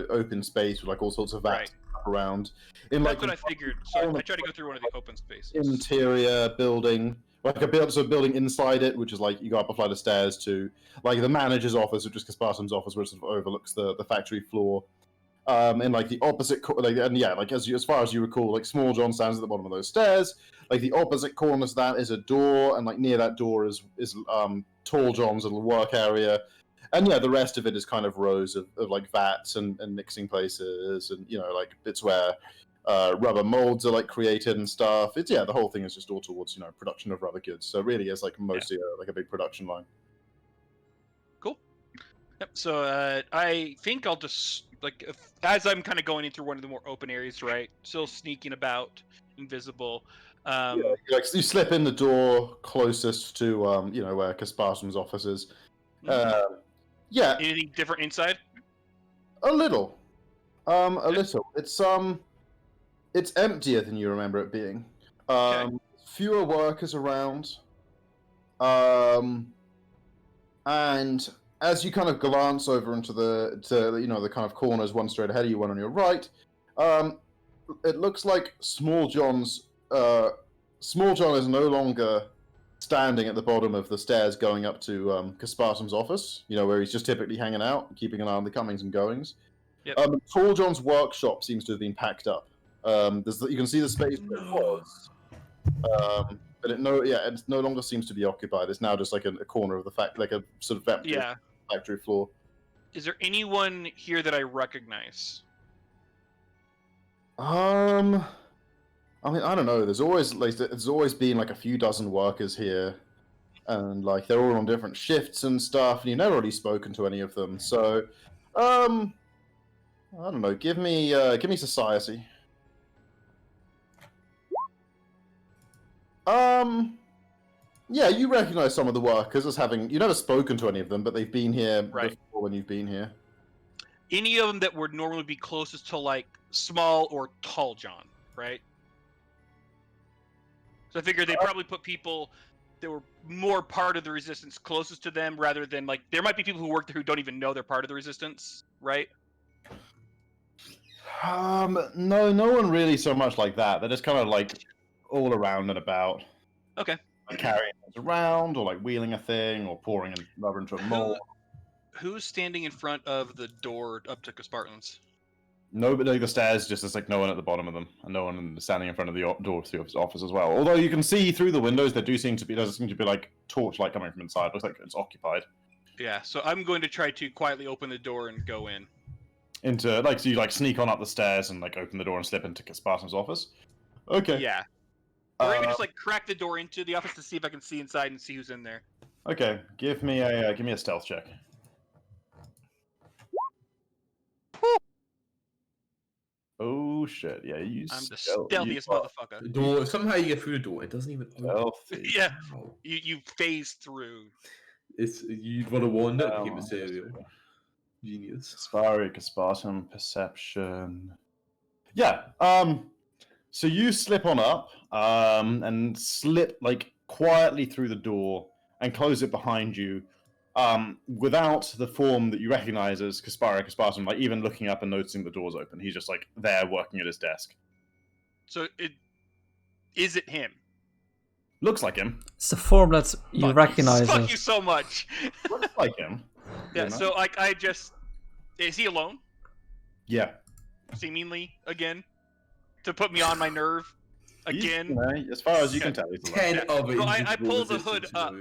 open space with like all sorts of vats around. In That's like what I figured. So I tried to go through one of the open spaces. Interior building, like a building inside it, which is like you go up a flight of stairs to like the manager's office, which is Kaspartum's office, which sort of overlooks the factory floor. In like the opposite, as far as you recall, like Small John stands at the bottom of those stairs. Like the opposite corner to that is a door, and like near that door is Tall John's little work area, and the rest of it is kind of rows of like vats and mixing places, and like bits where rubber molds are like created and stuff. It's the whole thing is just all towards production of rubber goods. So really, it's like mostly like a big production line. Cool. Yep. So I think I'll just as I'm kind of going in through one of the more open areas, right? Still sneaking about, invisible. You slip in the door closest to where Kaspartum's office is. Anything different inside? A little. A little. It's emptier than you remember it being. Fewer workers around. And as you kind of glance over into the kind of corners, one straight ahead of you, one on your right, it looks like Small John is no longer standing at the bottom of the stairs going up to Kaspartum's office, where he's just typically hanging out, keeping an eye on the comings and goings. Yep. Tall John's workshop seems to have been packed up. You can see the space where it was, but it no longer seems to be occupied. It's now just like a corner of like a sort of empty factory floor. Is there anyone here that I recognize? I mean, I don't know. There's always been like a few dozen workers here, and like they're all on different shifts and stuff, and you've never really spoken to any of them. So, I don't know. Give me society. Yeah, you recognize some of the workers as having... You've never spoken to any of them, but they've been here before when you've been here. Any of them that would normally be closest to, like, Small or Tall John, right? So I figured they probably put people that were more part of the Resistance closest to them, rather than, like... There might be people who work there who don't even know they're part of the Resistance, right? No one really so much like that. They're just kind of, like, all around and about. Okay. Like carrying things around, or like wheeling a thing, or pouring rubber into a mold. Who's standing in front of the door up to Kaspartum's? Nobody. The stairs, just there's like no one at the bottom of them, and no one standing in front of the door to his office as well. Although you can see through the windows, there does seem to be like torchlight coming from inside. Looks like it's occupied. Yeah, so I'm going to try to quietly open the door and go in. So you like sneak on up the stairs and like open the door and slip into Kaspartum's office. Okay. Yeah. Or even just like crack the door into the office to see if I can see inside and see who's in there. Okay, give me a stealth check. Oh shit! Yeah, I'm the stealthiest motherfucker. The door. If somehow you get through the door, it doesn't even open. Yeah, you phase through. You'd want to warn that became a serial genius. Kaspartum, perception. Yeah. So you slip on up, and slip like quietly through the door and close it behind you, without the form that you recognize as Kaspartum, like even looking up and noticing the door's open. He's just like there working at his desk. So is it him? Looks like him. It's the form that you recognize. Fuck you so much. Looks like him. Yeah. So like is he alone? Yeah. Seemingly again. To put me on my nerve again. As far as you can tell, he's 10 of it. So I pull the hood up.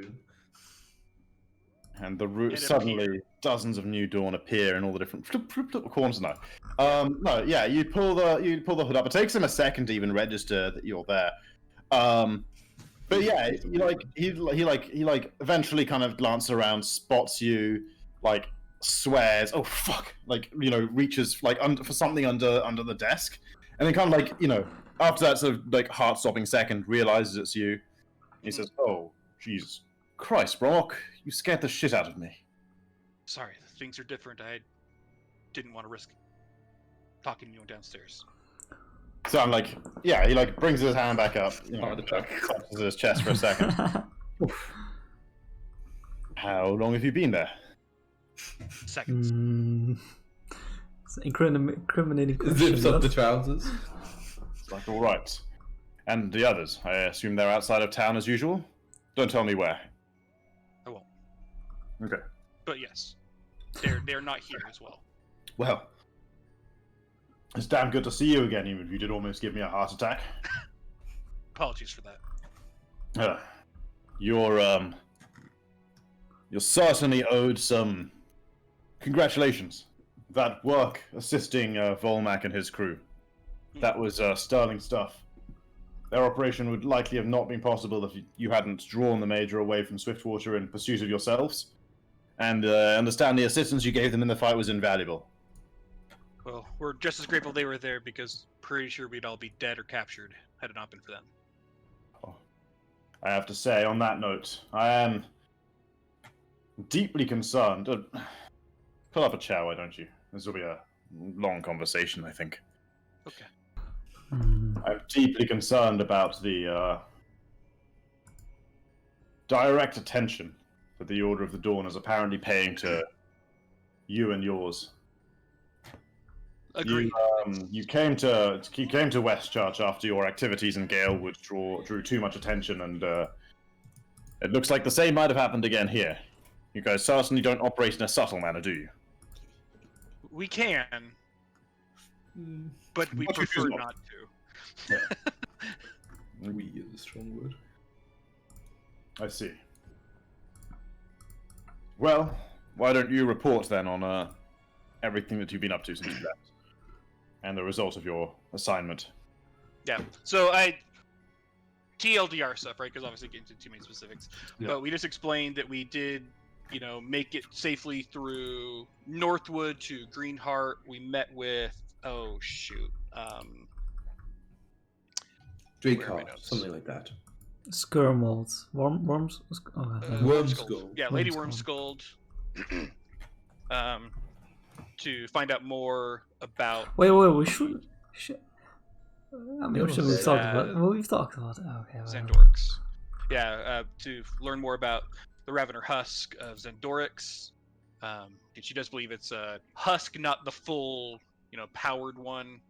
And suddenly dozens of new dawn appear in all the different corners now. You pull the hood up. It takes him a second to even register that you're there. But yeah, he eventually kind of glances around, spots you, like swears, "Oh fuck!" Reaches for something under the desk. And then kind of after that sort of like heart-stopping second, realizes it's you. He says, "Oh, Jesus Christ, Brock, you scared the shit out of me." Sorry, things are different. I didn't want to risk talking to you downstairs. So I'm like, yeah, he like brings his hand back up, Heart attack. touches his chest for a second. How long have you been there? Seconds. It's an incriminating question. Zips up the yes. trousers. It's like, all right. And the others, I assume they're outside of town as usual? Don't tell me where. I won't. Okay. But yes, they're not here as well. Well, it's damn good to see you again, even if you did almost give me a heart attack. Apologies for that. You're certainly owed some congratulations. That work assisting Volmac and his crew. That was sterling stuff. Their operation would likely have not been possible if you hadn't drawn the Major away from Swiftwater in pursuit of yourselves. And understand the assistance you gave them in the fight was invaluable. Well, we're just as grateful they were there because pretty sure we'd all be dead or captured had it not been for them. I have to say, on that note, I am deeply concerned. Pull up a chair, why don't you? This will be a long conversation, I think. Okay. Hmm. I'm deeply concerned about the direct attention that the Order of the Dawn is apparently paying to you and yours. Agreed. You came to Westchurch after your activities in Galewood drew too much attention, and it looks like the same might have happened again here. You guys certainly don't operate in a subtle manner, do you? We can, but we But you prefer choose not to. We is a strong word. I see. Well, why don't you report then on everything that you've been up to since you left, and the result of your assignment? Yeah. So I TLDR stuff, right? Because obviously getting into too many specifics. Yeah. But we just explained that we did, make it safely through Northwood to Greenheart. We met with Drake Where are my Heart, notes? something like that. Skirmolds. Worms? Oh, Wormskull. Yeah, Lady Wormskull. Wormskull. To find out more about. Wait, we should. I mean, Yeah, we've talked uh, about it. Well, we've talked about it. Okay. Well. Xandorix. Yeah, to learn more about the Ravener Husk of Xandorix. And she does believe it's a husk, not the full, powered one.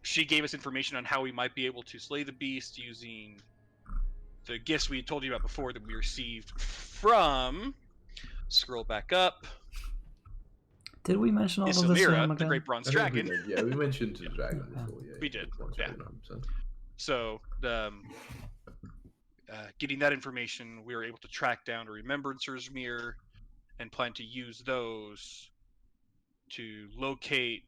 She gave us information on how we might be able to slay the beast using the gifts we told you about before that we received from. Scroll back up. Did we mention all of this to him Isilmira, the again? Great Bronze I think we Dragon. did, yeah, we mentioned the dragon before. Yeah, We did, once, yeah. 100%. So, getting that information, we were able to track down a remembrancer's mirror and plan to use those to locate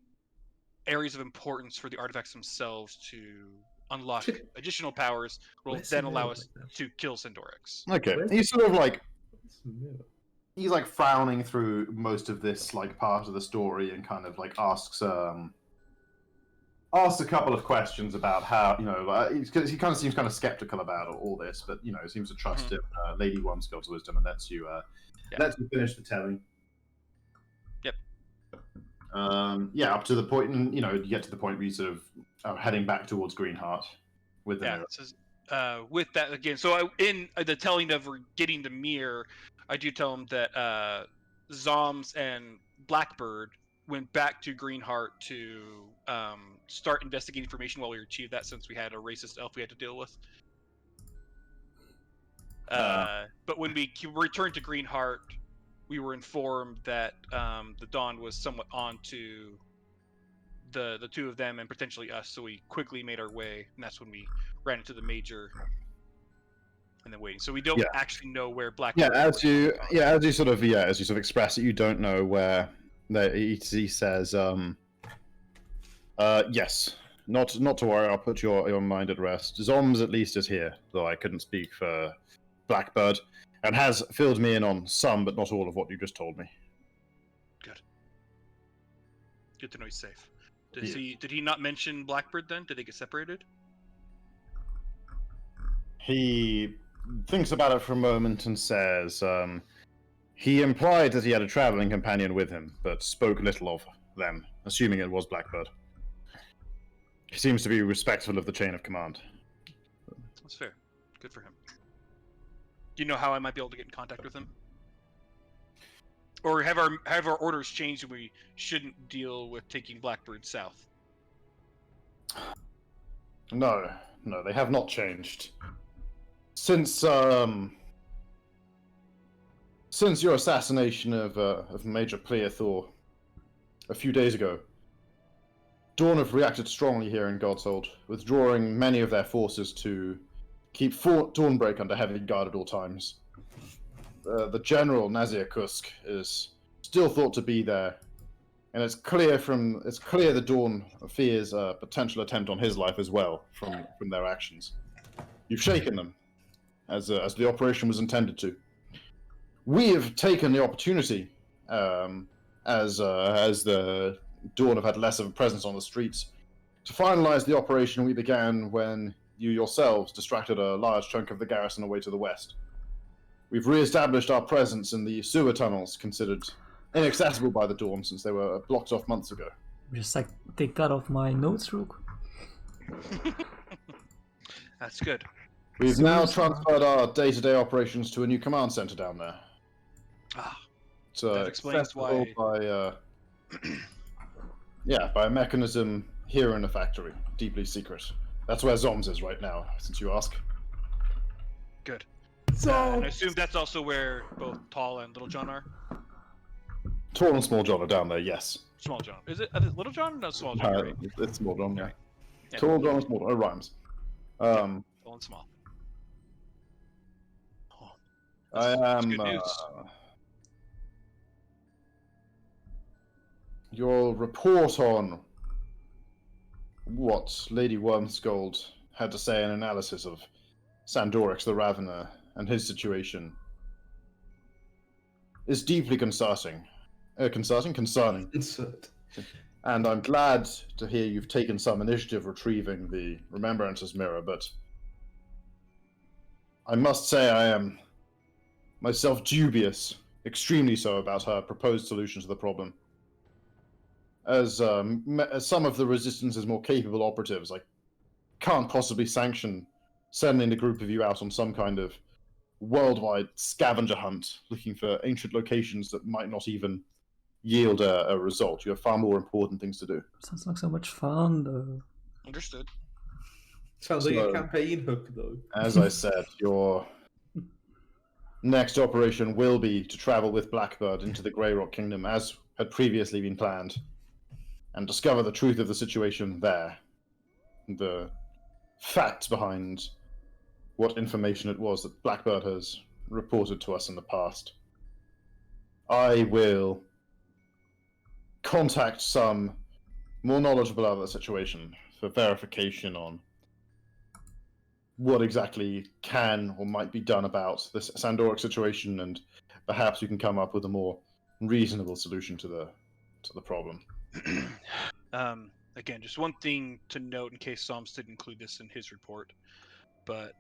areas of importance for the artifacts themselves to unlock additional powers, will Where's then the allow mirror us like that? to kill Sandorix. Okay, Where's- he's sort of like What's the mirror? he's like frowning through most of this like part of the story and kind of like asks a couple of questions about how because he kind of seems kind of skeptical about all this, but seems to trust in Lady Wormskull's wisdom and lets you finish the telling. Yep. Up to the point, and you get to the point where you sort of are heading back towards Greenheart with the Yeah, mirror. it says, with that again. So in the telling of getting the mirror, I do tell him that Zoms and Blackbird went back to Greenheart to start investigating information while we achieved that, since we had a racist elf we had to deal with. But when we returned to Greenheart, we were informed that the Dawn was somewhat onto the two of them and potentially us, so we quickly made our way, and that's when we ran into the Major and then waiting. So we don't actually know where Blackbird. As you sort of express it, you don't know where. He says, yes, not to worry. I'll put your mind at rest. Zoms at least is here, though I couldn't speak for Blackbird, and has filled me in on some, but not all of what you just told me. Good to know he's safe. Did he not mention Blackbird then? Did they get separated? He thinks about it for a moment and says, he implied that he had a traveling companion with him, but spoke little of then, assuming it was Blackbird. He seems to be respectful of the chain of command. That's fair. Good for him. Do you know how I might be able to get in contact with him? Or have our orders changed and we shouldn't deal with taking Blackbird south? No, they have not changed. Since your assassination of Major Pleothor a few days ago, Dawn have reacted strongly here in Godshold, withdrawing many of their forces to keep Fort Dawnbreak under heavy guard at all times. The General Nazir Kusk is still thought to be there, and it's clear the Dawn fears a potential attempt on his life as well from their actions. You've shaken them, as the operation was intended to. We have taken the opportunity, as the Dawn have had less of a presence on the streets, to finalize the operation we began when you yourselves distracted a large chunk of the garrison away to the west. We've re-established our presence in the sewer tunnels, considered inaccessible by the Dawn since they were blocked off months ago. Just like take that off my notes real quick. That's good. We've now transferred our day-to-day operations to a new command center down there. Ah, It's that explains accessible why. by a mechanism here in the factory, deeply secret. That's where Zoms is right now, since you ask. Good. And I assume that's also where both Tall and Little John are? Tall and Small John are down there, yes. Small John. Is it Little John? No, Small John. Right? It's Small John, yeah. Yeah. Tall John and Small John, it rhymes. Tall and small. Oh, that's good news. Your report on what Lady Wormsgold had to say in analysis of Sandorix the Ravener and his situation is deeply concerning. Insert. And I'm glad to hear you've taken some initiative retrieving the Remembrances Mirror, but I must say I am myself dubious, extremely so, about her proposed solution to the problem. As some of the Resistance's more capable operatives, I can't possibly sanction sending the group of you out on some kind of worldwide scavenger hunt looking for ancient locations that might not even yield a result. You have far more important things to do. Sounds like so much fun, though. Understood. Sounds like a campaign hook, though. As I said, your next operation will be to travel with Blackbird into the Grey Rock Kingdom, as had previously been planned, and discover the truth of the situation there. The facts behind what information it was that Blackbird has reported to us in the past. I will contact some more knowledgeable about the situation for verification on what exactly can or might be done about this Sandoric situation, and perhaps we can come up with a more reasonable solution to the problem. Again, just one thing to note in case Psalms did include this in his report, but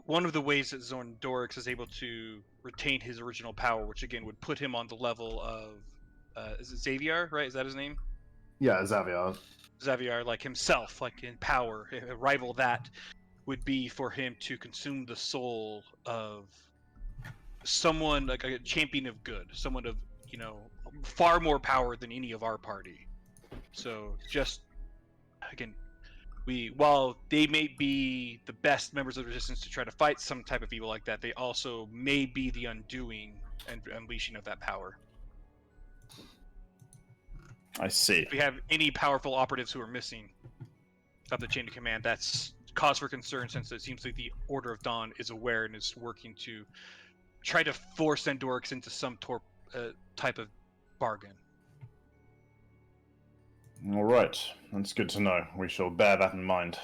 one of the ways that Zorndorix is able to retain his original power, which again would put him on the level of, is it Xavier, right? Is that his name? Yeah, Xavier. Xavier, like himself, like in power, a rival that would be for him to consume the soul of someone, like a champion of good, someone of, far more power than any of our party. So just, again, while they may be the best members of the Resistance to try to fight some type of evil like that, they also may be the undoing and unleashing of that power. I see. If we have any powerful operatives who are missing of the chain of command, that's cause for concern, since it seems like the Order of Dawn is aware and is working to try to force Sandorix into some type of bargain. All right, that's good to know. We shall bear that in mind.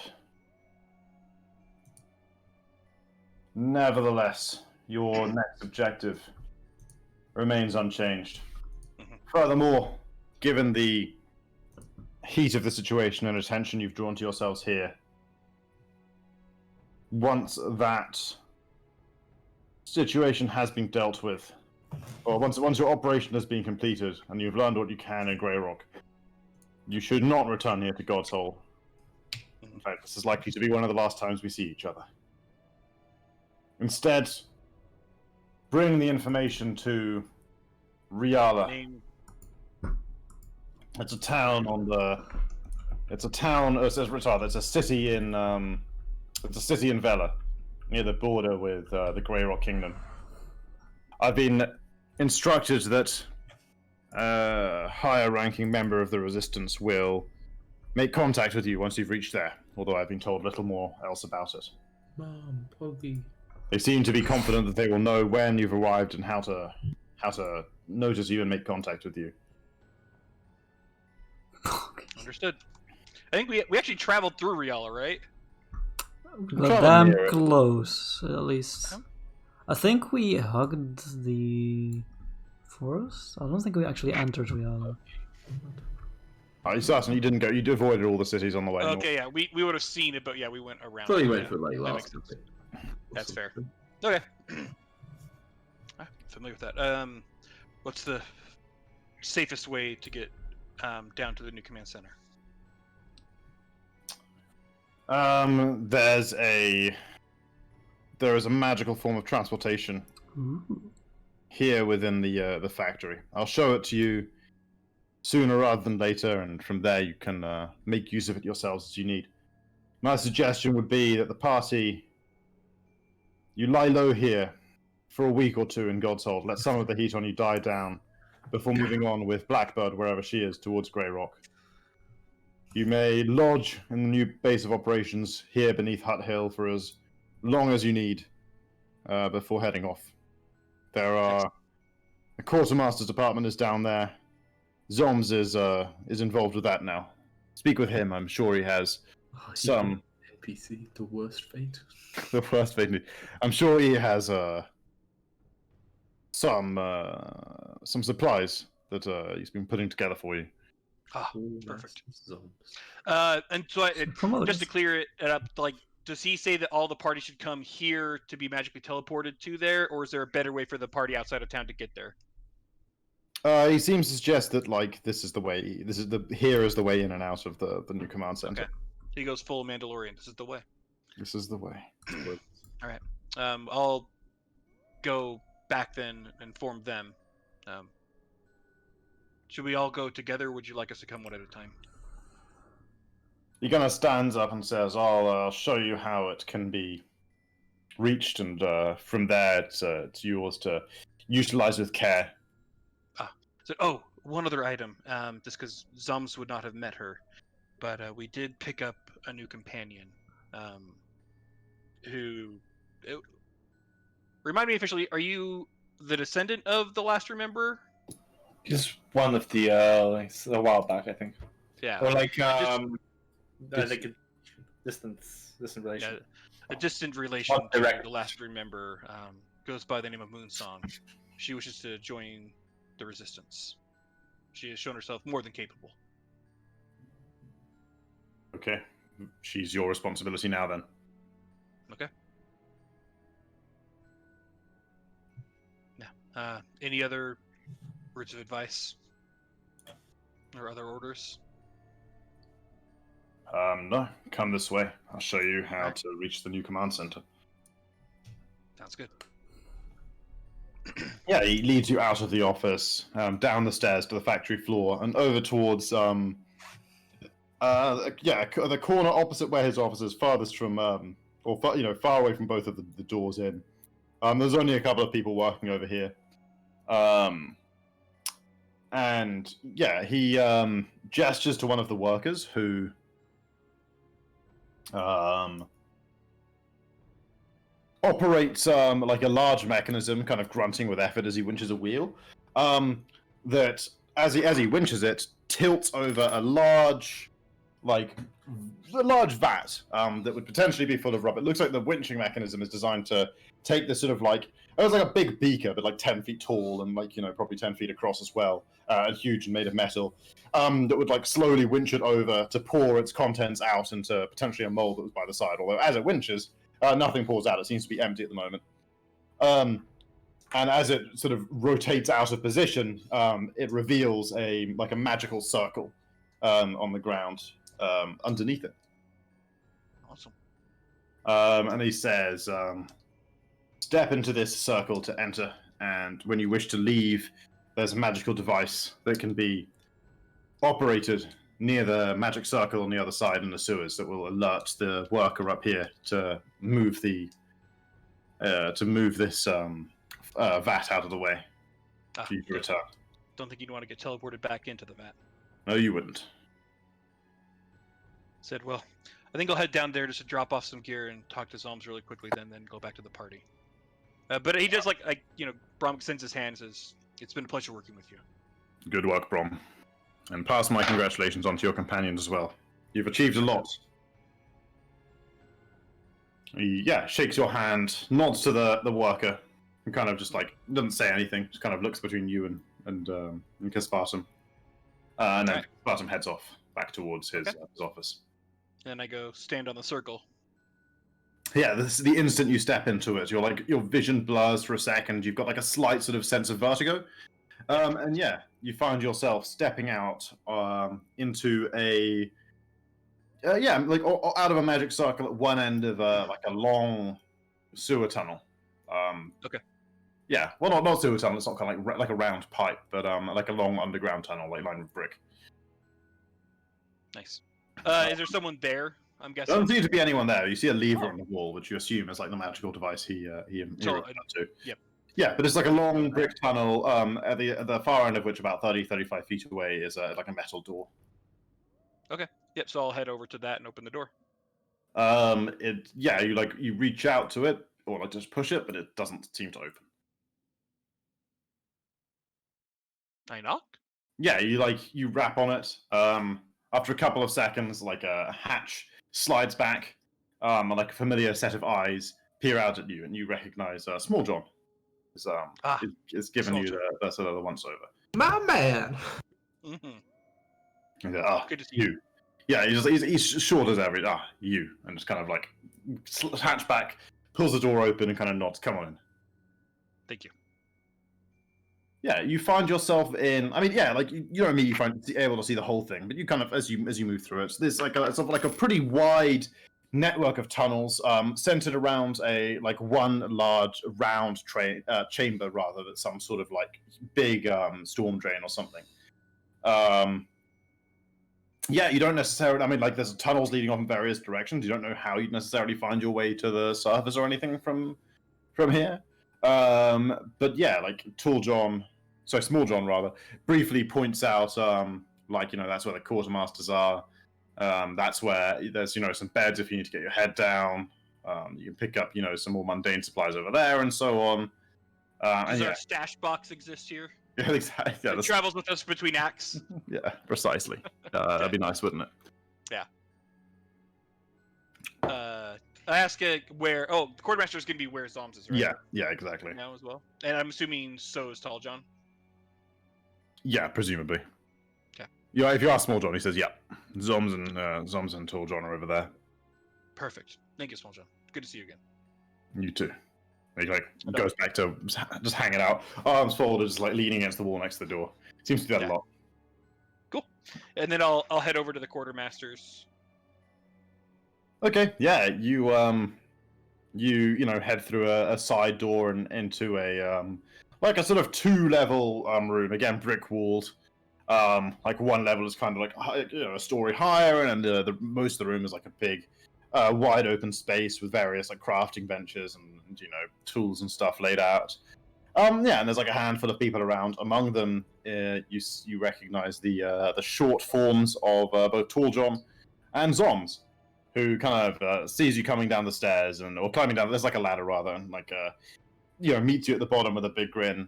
Nevertheless, your next objective remains unchanged. Furthermore, given the heat of the situation and attention you've drawn to yourselves here, once that situation has been dealt with, or once your operation has been completed and you've learned what you can in Grey Rock, You should not return here to God's Hole. In fact, this is likely to be one of the last times we see each other. Instead, bring the information to Riala. Name. It's a town on the. It's a town. It says Ritada. It's a city in. It's a city in Vela, near the border with the Grey Rock Kingdom. I've been instructed that a higher-ranking member of the Resistance will make contact with you once you've reached there. Although I've been told little more else about it. Mom, Poggy. They seem to be confident that they will know when you've arrived and how to notice you and make contact with you. Understood. I think we actually traveled through Riala, right? We got Come damn near it. close, at least. Huh? I think we hugged the forest. I don't think we actually entered Rihanna. You certainly didn't go. You avoided all the cities on the way. Okay, yeah, we would have seen it, but yeah, we went around. Probably it, went yeah. for like That last. makes sense. That's fair. Okay. I'm familiar with that. What's the safest way to get down to the new command center? There is a magical form of transportation Ooh. here within the factory. I'll show it to you sooner rather than later, and from there you can make use of it yourselves as you need. My suggestion would be that the party, you lie low here for a week or two in God's Hold. Let some of the heat on you die down before moving on with Blackbird wherever she is towards Grey Rock. You may lodge in the new base of operations here beneath Hut Hill for as long as you need before heading off. There are the quartermaster's department is down there. Zoms is involved with that now. Speak with him. I'm sure he has some NPC, the worst fate. the worst thing. I'm sure he has some supplies that he's been putting together for you. Ah, Oh, perfect. Zombs. And so Promoted. just to clear it up, like, does he say that all the party should come here to be magically teleported to there, or is there a better way for the party outside of town to get there? He seems to suggest that like this is the way. Here is the way in and out of the new command center. Okay. He goes full Mandalorian. This is the way. This is the way. All right. I'll go back then and inform them. Should we all go together? Or would you like us to come one at a time? He kind of stands up and says, I'll show you how it can be reached, and from there it's yours to utilize with care. So, one other item, just because Zums would not have met her, but we did pick up a new companion, who... Remind me officially, are you the descendant of the last Remember? Just one of the like a while back, I think, Yeah. or like just- like a distant relation. Yeah, a distant relation Not to direct. the last Remember, goes by the name of Moonsong. She wishes to join the Resistance. She has shown herself more than capable. Okay. She's your responsibility now then. Okay. Yeah. Any other words of advice? Or other orders? No. Come this way. I'll show you how Alright. to reach the new command center. Sounds good. Yeah, he leads you out of the office, down the stairs to the factory floor, and over towards the corner opposite where his office is, farthest from far away from both of the doors in. There's only a couple of people working over here, and yeah, he gestures to one of the workers who operates like a large mechanism, kind of grunting with effort as he winches a wheel. That as he winches it, tilts over a large vat that would potentially be full of rubber. It looks like the winching mechanism is designed to take this sort of like, it was like a big beaker, but like 10 feet tall and like, probably 10 feet across as well, and huge and made of metal, that would like slowly winch it over to pour its contents out into potentially a mold that was by the side. Although as it winches, nothing pours out. It seems to be empty at the moment. And as it sort of rotates out of position, it reveals a magical circle on the ground underneath it. Awesome. And he says, step into this circle to enter, and when you wish to leave, there's a magical device that can be operated near the magic circle on the other side in the sewers that will alert the worker up here to move this vat out of the way for you to return. Don't think you'd want to get teleported back into the vat. No, you wouldn't. Said, well, I think I'll head down there just to drop off some gear and talk to Zalms really quickly, then go back to the party. But he does Brom extends his hand and says, it's been a pleasure working with you. Good work, Brom. And pass my congratulations on to your companions as well. You've achieved a lot. He, shakes your hand, nods to the worker, and kind of just doesn't say anything, just kind of looks between you and Caspartum. And then Caspartum heads off back towards his office. And I go stand on the circle. Yeah, this is the instant you step into it. Your vision blurs for a second. You've got a slight sort of sense of vertigo. And you find yourself stepping out into out of a magic circle at one end of a long sewer tunnel. Okay. Yeah, well, not sewer tunnel. It's not kind of like a round pipe, but like a long underground tunnel, lined with brick. Nice. Is there someone there? I'm guessing. Doesn't seem to be anyone there. You see a lever on the wall, which you assume is the magical device he referred to. Yep. Yeah, but it's a long brick tunnel, at the far end of which, about 35 feet away, is a metal door. Okay. Yep. So I'll head over to that and open the door. You reach out to it or just push it, but it doesn't seem to open. I knock. Yeah, you rap on it. After a couple of seconds, a hatch slides back, and a familiar set of eyes peer out at you, and you recognize Small John. Is giving you the sort of the once over. My man. Mm-hmm. Good to see you. Yeah, he's short as ever. You, and just kind of hatch back, pulls the door open, and kind of nods. Come on in. Thank you. Yeah, you find yourself in. I mean, you know me. You find able to see the whole thing, but you kind of as you move through it. So there's a pretty wide network of tunnels centered around a one large round chamber, rather, that's some sort of big storm drain or something. You don't necessarily. I mean, there's tunnels leading off in various directions. You don't know how you'd necessarily find your way to the surface or anything from here. But Small John rather, briefly points out that's where the quartermasters are. That's where there's some beds if you need to get your head down. You can pick up some more mundane supplies over there and so on. Does our stash box exist here? Yeah, exactly. Yeah, it travels with us between acts. Yeah, precisely. That'd be nice, wouldn't it? Yeah. I ask where. Oh, the quartermaster is going to be where Zalms is, right? Yeah, exactly. Now as well, and I'm assuming so is Tall John. Yeah, presumably. Okay. Yeah, if you ask Small John, he says, "Yeah, Zoms and Tall John are over there." Perfect. Thank you, Small John. Good to see you again. You too. He goes back to just hanging out, arms folded, just leaning against the wall next to the door. Seems to do that a lot. Cool. And then I'll head over to the quartermasters. Okay. Yeah. You head through a side door and into a a sort of 2-level room, again brick walled. One level is kind of a story higher, and the most of the room is a big wide open space with various crafting benches and tools and stuff laid out. And there's a handful of people around. Among them, you recognize the short forms of both Tall John and Zoms, who kind of sees you coming down the stairs or climbing down. There's a ladder rather, and meets you at the bottom with a big grin,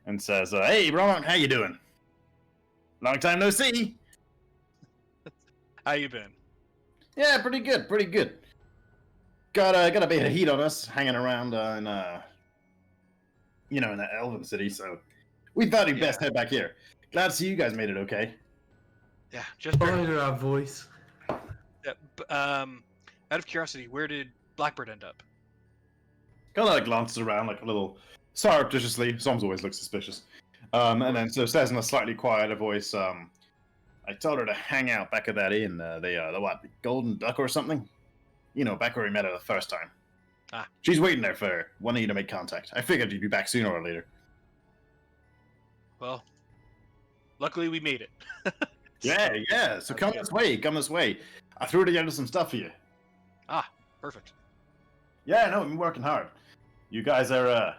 and says, "Hey, Brom, how you doing? Long time no see." How you been? Yeah, pretty good. Got a bit of heat on us hanging around in the Elven City, so we thought we'd best head back here. Glad to see you guys made it okay. Yeah, just Find our voice. Yeah, out of curiosity, where did Blackbird end up? Kind of glances around a little surreptitiously. Soms always looks suspicious. And then says in a slightly quieter voice, I told her to hang out back at that inn. The what? The Golden Duck or something? You know, back where we met her the first time. Ah. She's waiting there for one of you to make contact. I figured you'd be back sooner or later. Well, luckily we made it. Yeah, yeah. So come this way. Come this way. I threw together some stuff for you. Ah, perfect. Yeah, no, I'm working hard. You guys are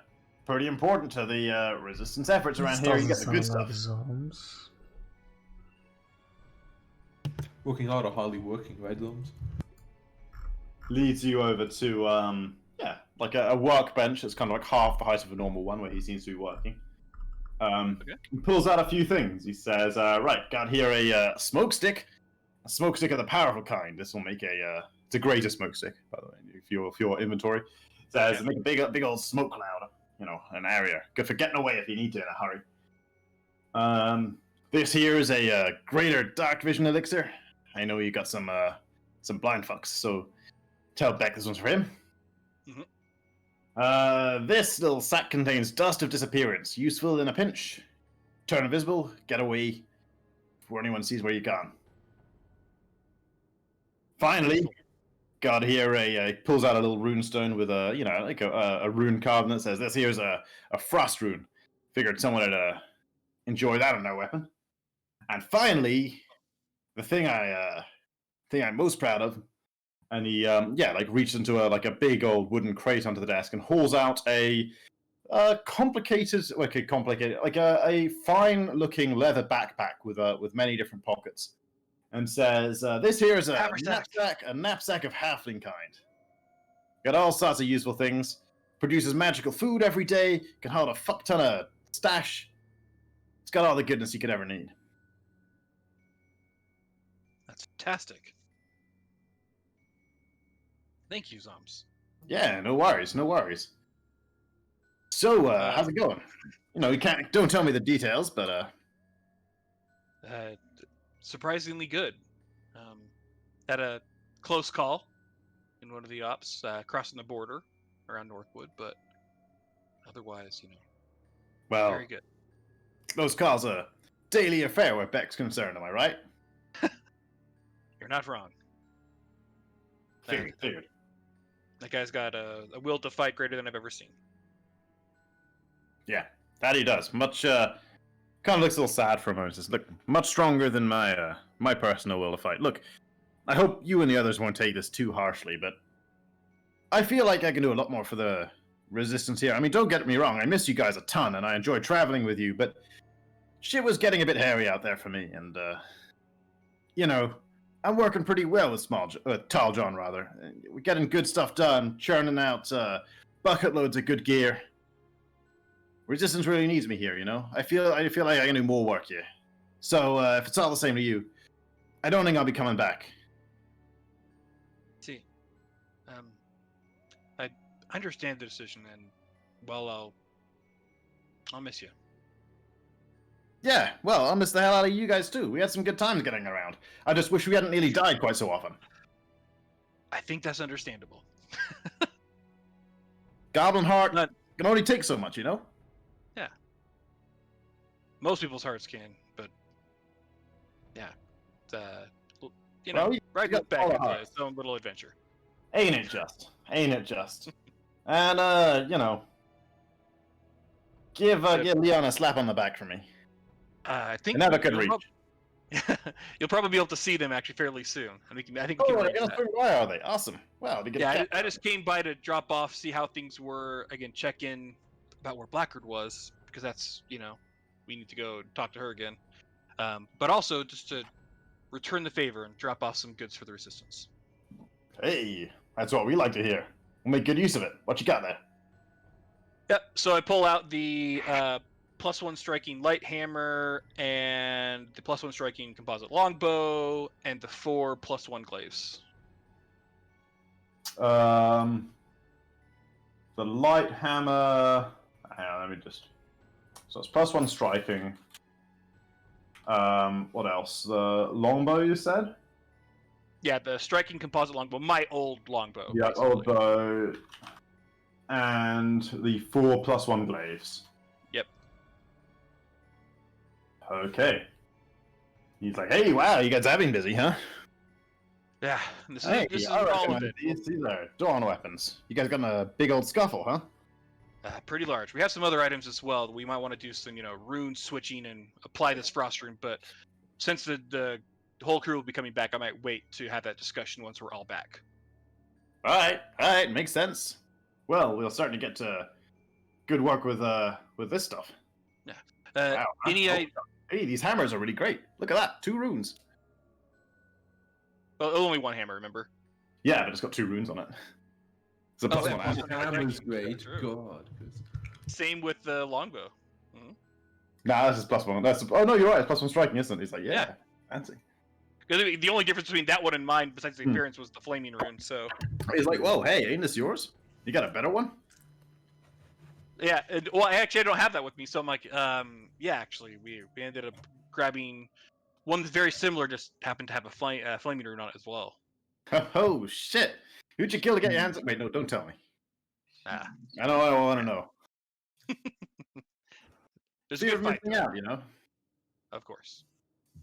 pretty important to the resistance efforts around here. You get the good stuff. Zombs. Working hard or hardly working, right, Lums? Leads you over to like a workbench that's kind of like half the height of a normal one where he seems to be working. Okay. He pulls out a few things. He says, right, got here a smoke stick. A smoke stick of the powerful kind. This will make it's a greater smoke stick, by the way, for your inventory. Says, make a big old smoke cloud, you know, an area. Good for getting away if you need to in a hurry. This here is a greater dark vision elixir. I know you got some blind fucks, so tell Beck this one's for him. Mm-hmm. This little sack contains dust of disappearance, useful in a pinch. Turn invisible, get away before anyone sees where you gone. Finally, got here he pulls out a little rune stone with a rune carving that says, this here's a frost rune. Figured someone would enjoy that on their weapon. And finally, the thing I'm most proud of, and he reaches into a big old wooden crate onto the desk and hauls out a fine looking leather backpack with many different pockets, and says, this here is a knapsack of halfling kind. Got all sorts of useful things. Produces magical food every day. Can hold a fuck ton of stash. It's got all the goodness you could ever need. That's fantastic. Thank you, Zoms. Yeah, no worries, no worries. So, how's it going? You know, don't tell me the details, but surprisingly good. Had a close call in one of the ops, crossing the border around Northwood, but otherwise, you know, well, very good. Those calls are daily affair where Beck's concerned, am I right? You're not wrong. Figured. That guy's got a will to fight greater than I've ever seen. Yeah, that he does. Much, kind of looks a little sad for a moment. Says, look, much stronger than my personal will to fight. Look, I hope you and the others won't take this too harshly, but I feel like I can do a lot more for the resistance here. I mean, don't get me wrong, I miss you guys a ton, and I enjoy traveling with you, but shit was getting a bit hairy out there for me, and, you know, I'm working pretty well with Tall John, rather. We're getting good stuff done, churning out bucket loads of good gear. Resistance really needs me here, you know? I feel like I can do more work here. So, if it's all the same to you, I don't think I'll be coming back. See, I understand the decision, and, well, I'll miss you. Yeah, well, I'll miss the hell out of you guys too. We had some good times getting around. I just wish we hadn't nearly died quite so often. I think that's understandable. Goblin heart can only take so much, you know? Yeah. Most people's hearts can, but yeah. You know, Well, right got back all the into hearts. its own little adventure. Ain't it just? And, you know, give Leon a slap on the back for me. I think Never could reach. You'll probably be able to see them actually fairly soon. I think we can Oh, arrange that. why are they? Awesome. Wow. I just came by to drop off, see how things were. Again, check in about where Blackguard was, because that's, you know, we need to go talk to her again. But also just to return the favor and drop off some goods for the Resistance. Hey, that's what we like to hear. We'll make good use of it. What you got there? Yep. So I pull out the +1 striking light hammer and the +1 striking composite longbow and the 4 +1 glaives. The light hammer. Hang on, let me just. So it's +1 striking. What else? The longbow, you said? Yeah, the striking composite longbow, my old longbow. Yeah, basically. old bow. And the 4 +1 glaives. Yep. Okay. He's like, hey, wow, you guys have been busy, huh? Yeah, this Hey, is I all of recognize it. these are dawn weapons. You guys got in a big old scuffle, huh? Pretty large. We have some other items as well. We might want to do some, rune switching and apply this frost rune. But since the whole crew will be coming back, I might wait to have that discussion once we're all back. All right, makes sense. Well, we're starting to get to good work with this stuff. Yeah. Wow. Hey, These hammers are really great. Look at that, 2 runes. well, only one hammer, remember? Yeah, but it's got 2 runes on it. It's a plus yeah, one. plus Hammer. one. Hammer's great. True. God. Same with the longbow. Nah, this is plus 1. Oh no, you're right. It's plus 1 striking, isn't it? He's like, Yeah. fancy. Because the only difference between that one and mine, besides the appearance, was the flaming rune. So He's like, whoa, hey, ain't this yours? You got a better one? yeah, well, I don't have that with me. So I'm like, yeah, actually, we ended up grabbing one that's very similar, just happened to have a flaming rune on it as well. Oh shit! Who'd you kill to get your hands up? Wait, no, don't tell me. Ah, I want to know. there's a See good fight, everything out, you know. of course.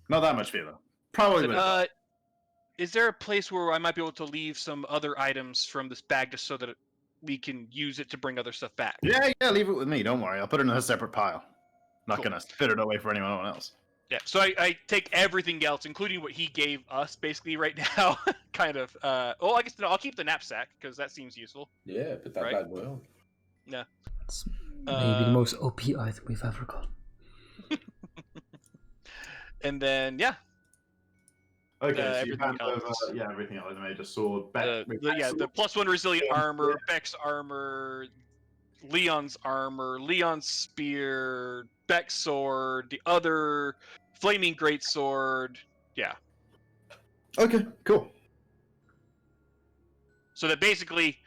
Not that much fear though. Probably. So, is there a place where I might be able to leave some other items from this bag just so that we can use it to bring other stuff back? Yeah, leave it with me. Don't worry. I'll put it in a separate pile. Not Cool. gonna spit it away for anyone else. Yeah, so I take everything else, including what he gave us, basically right now, kind of. Well, I guess I'll keep the knapsack because that seems useful. Yeah, put that Right? bad boy on. It's maybe the most OP item we've ever got. And then yeah, Okay, so you everything hand over, else. everything else. I made a sword. The +1 resilient armor, Beck's armor, Leon's armor, Leon's spear, Beck's sword, the other flaming greatsword. Yeah. Okay, cool. So that basically,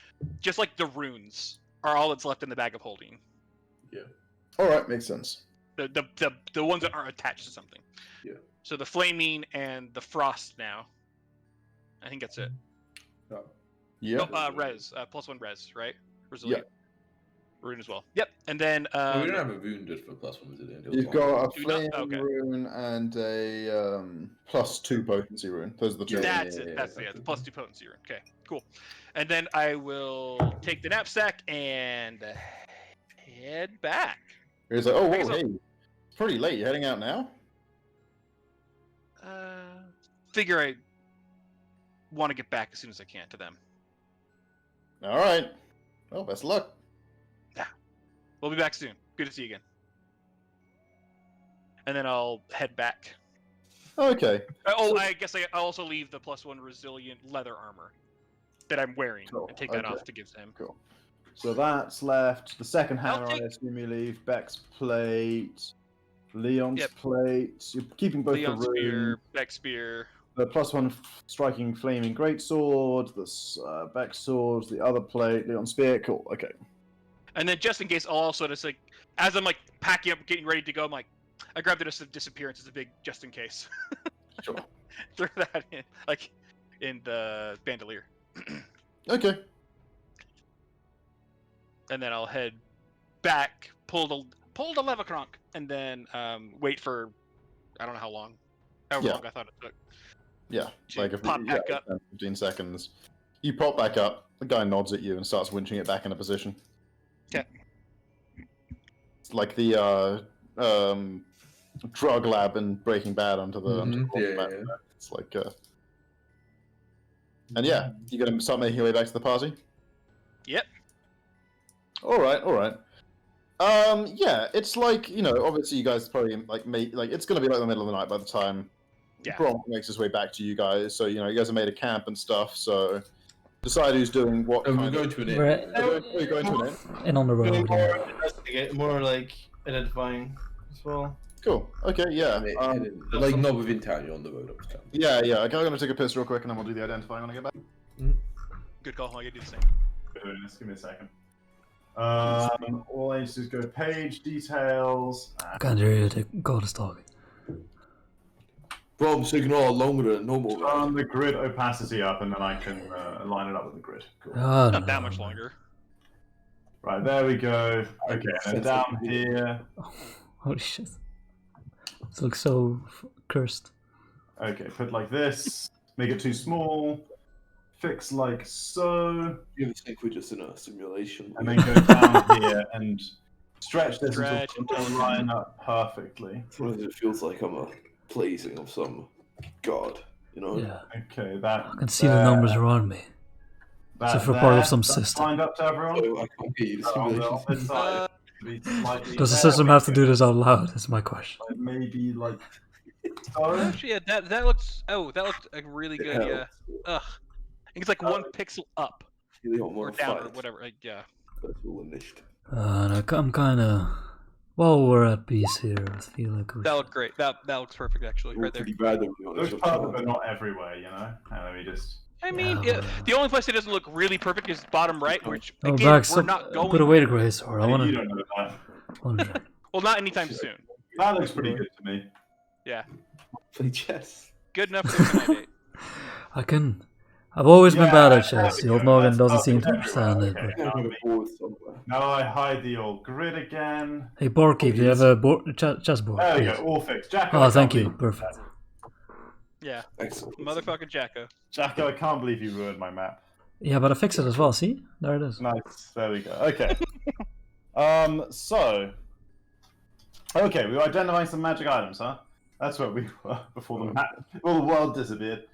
just like the runes, are all that's left in the bag of holding. All right, makes sense. The ones that aren't attached to something. Yeah. So the flaming and the frost now. I think that's it. Yeah. Oh, res, +1 res, right? Resilient. Rune as well. Yep. And then we don't have a wounded for +1 resilient. You've got a Do not- flame okay. rune and a +2 potency rune. Those are the two. That's it. That's the +2 potency rune. Okay, cool. And then I will take the knapsack and head back. He's like, oh, I guess whoa, hey, it's pretty late. You heading out now? Figure I want to get back as soon as I can to them. All right. Well, best of luck. We'll be back soon. Good to see you again. And then I'll head back. Okay. I guess I'll also leave the +1 resilient leather armor that I'm wearing Cool, and take that okay. off to give to him. Cool. So that's left. The second I'll hammer, take- I assume you leave. Beck's plate. Leon's Yep. plate. You're keeping both Leon's the rune. spear, Beck's spear. The +1 striking flaming greatsword. The Beck's sword. The other plate. Leon's spear. Cool. Okay. And then just in case, I'll also just like, as I'm like packing up, getting ready to go, I'm like, I grabbed the disappearance as a big just in case. Sure. Throw that in, like, in the bandolier. Okay. And then I'll head back, pull the lever cronk, and then wait for, I don't know how long, however Yeah. long I thought it took. Yeah. To Like if pop back up. 15 seconds. You pop back up. The guy nods at you and starts winching it back into position. Yeah. It's like the drug lab in Breaking Bad onto the Yeah. It's like and yeah, you gonna start making your way back to the party? Yep. All right. Yeah, it's like, you know, obviously you guys probably like it's gonna be like the middle of the night by the time Yeah. Bronk makes his way back to you guys. So, you know, you guys have made a camp and stuff, so decide who's doing what And we're kind going of... to an inn. Right. We're going to an inn? And on the road. More investigate, more like identifying as well. Cool. Okay, yeah. Like not within town, you're on the road up to town. Yeah. Okay, I'm gonna take a piss real quick and then we'll do the identifying when I get back. Good call. I can do the same. Just give me a second. All I need to do is go to page details. I can't hear you. The god is talking. From signal longer than normal. Turn the grid opacity up and then I can line it up with the grid. Cool. Ah, Not no, that much no. longer. Right, there we go. Okay, and then down here. Holy shit. This looks so cursed. Okay, put like this. Make it too small. Fix like so. You think we're just in a simulation? And then go down here and stretch this Stretch. until it'll line up perfectly. Sometimes it feels like I'm a placing of some god, you know? Yeah, Okay, that. I can see the numbers around me. That So for part of some that's system. lined up to everyone. Oh, I can't get you the On the simulation. opposite side, be slightly Does the there, system have to do this out loud? Is my question. maybe like so. Actually, yeah, that looks. Oh, that looked like really good. Yeah. Yeah. Ugh. I think it's like 1 pixel up You don't or want to down fight. or whatever. Yeah. That's all finished. I'm kind of. Well, we're at peace here. I feel like we That looked great. That looks perfect actually, right there. Pretty bad, to be honest. Looks perfect, but not everywhere, you know. And let me just. I mean, Yeah, yeah, the only place it doesn't look really perfect is bottom right, which Oh, again Bax, we're not going. put away the grey sword. I want You to. don't know that. Well, not anytime soon. That looks pretty good to me. Yeah, Play chess. good enough for tonight date. I can. I've always been bad at there chess. we The old go, Noggin that's doesn't seem to perfect understand it. everywhere, But... okay. I'm gonna board somewhere. Now I hide the old grid again. Hey, Borky, do you have a chessboard? There we please? go, all fixed. Jacko, Oh, I thank can't you. believe- Perfect. Yeah, Excellent. motherfucking Jacko. Jacko, I can't believe you ruined my map. Yeah, but I fixed it as well. See, there it is. Nice. There we go. Okay. So. Okay, we were identifying some magic items, huh? That's where we were before the world disappeared.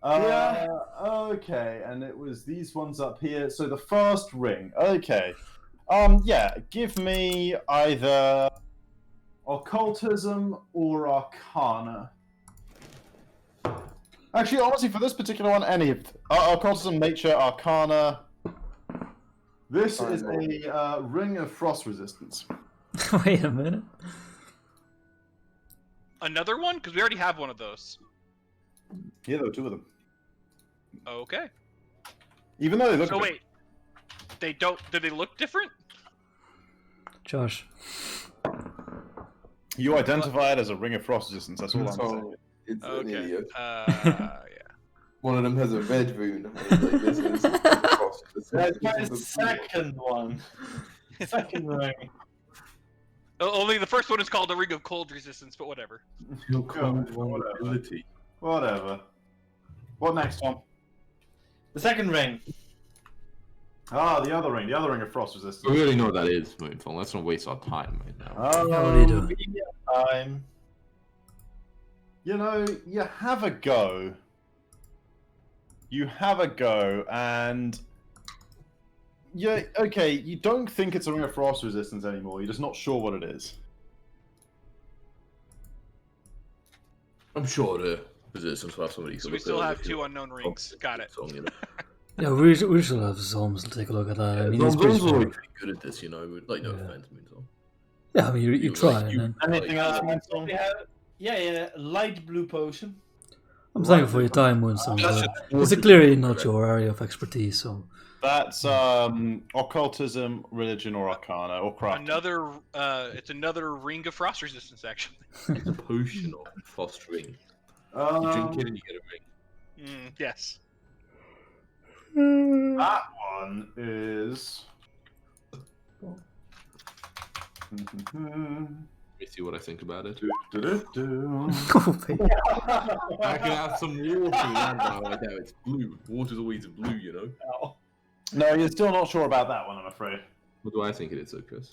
Okay, and it was these ones up here. So the first ring. Okay. Yeah, give me either occultism or arcana. Actually, honestly, for this particular one, any of occultism, nature, arcana. This is a ring of frost resistance. Wait a minute. Another one? Because we already have one of those. Yeah, there were two of them. Okay. Even though they look. So wait, they don't. Do they look different? Josh. You identify it as a ring of frost resistance. That's all I'm saying. So it's an Okay. idiot. Yeah. One of them has a red rune. And it's like, this is across. That's my second one. Second ring. Only the first one is called the Ring of Cold Resistance, but whatever. Your cold vulnerability. Whatever. What next, Tom? The second ring. Ah, the other ring of frost resistance. We already know what that is, Moonfall. Let's not waste our time right now. Yeah, what do you do? Time. You know, you have a go. You have a go, and yeah, okay. You don't think it's a ring of frost resistance anymore. You're just not sure what it is. I'm sure the resistance will have somebody. So we still have 2 unknown rings. Got it. Yeah, we should have Zoms take a look at that. I mean, it's Zom's pretty already smart. pretty good at this, you know. Like, no Yeah. offense, Moonfall. Yeah, I mean, you try, like, and then Anything else? Moonstone? We have, yeah, light blue potion. I'm thankful for your time, Winston. That's But just- it's clearly not your area of expertise, so That's occultism, religion, or arcana, or craft. Another. It's another Ring of Frost Resistance, actually. It's a potion of fostering. You drink it and you get a ring. Yes. That one is. Let me see what I think about it. Do-do-do. I can have some water in now. Like that. It's blue. Water's always blue, you know. No, you're still not sure about that one, I'm afraid. What do I think it is, Ocus?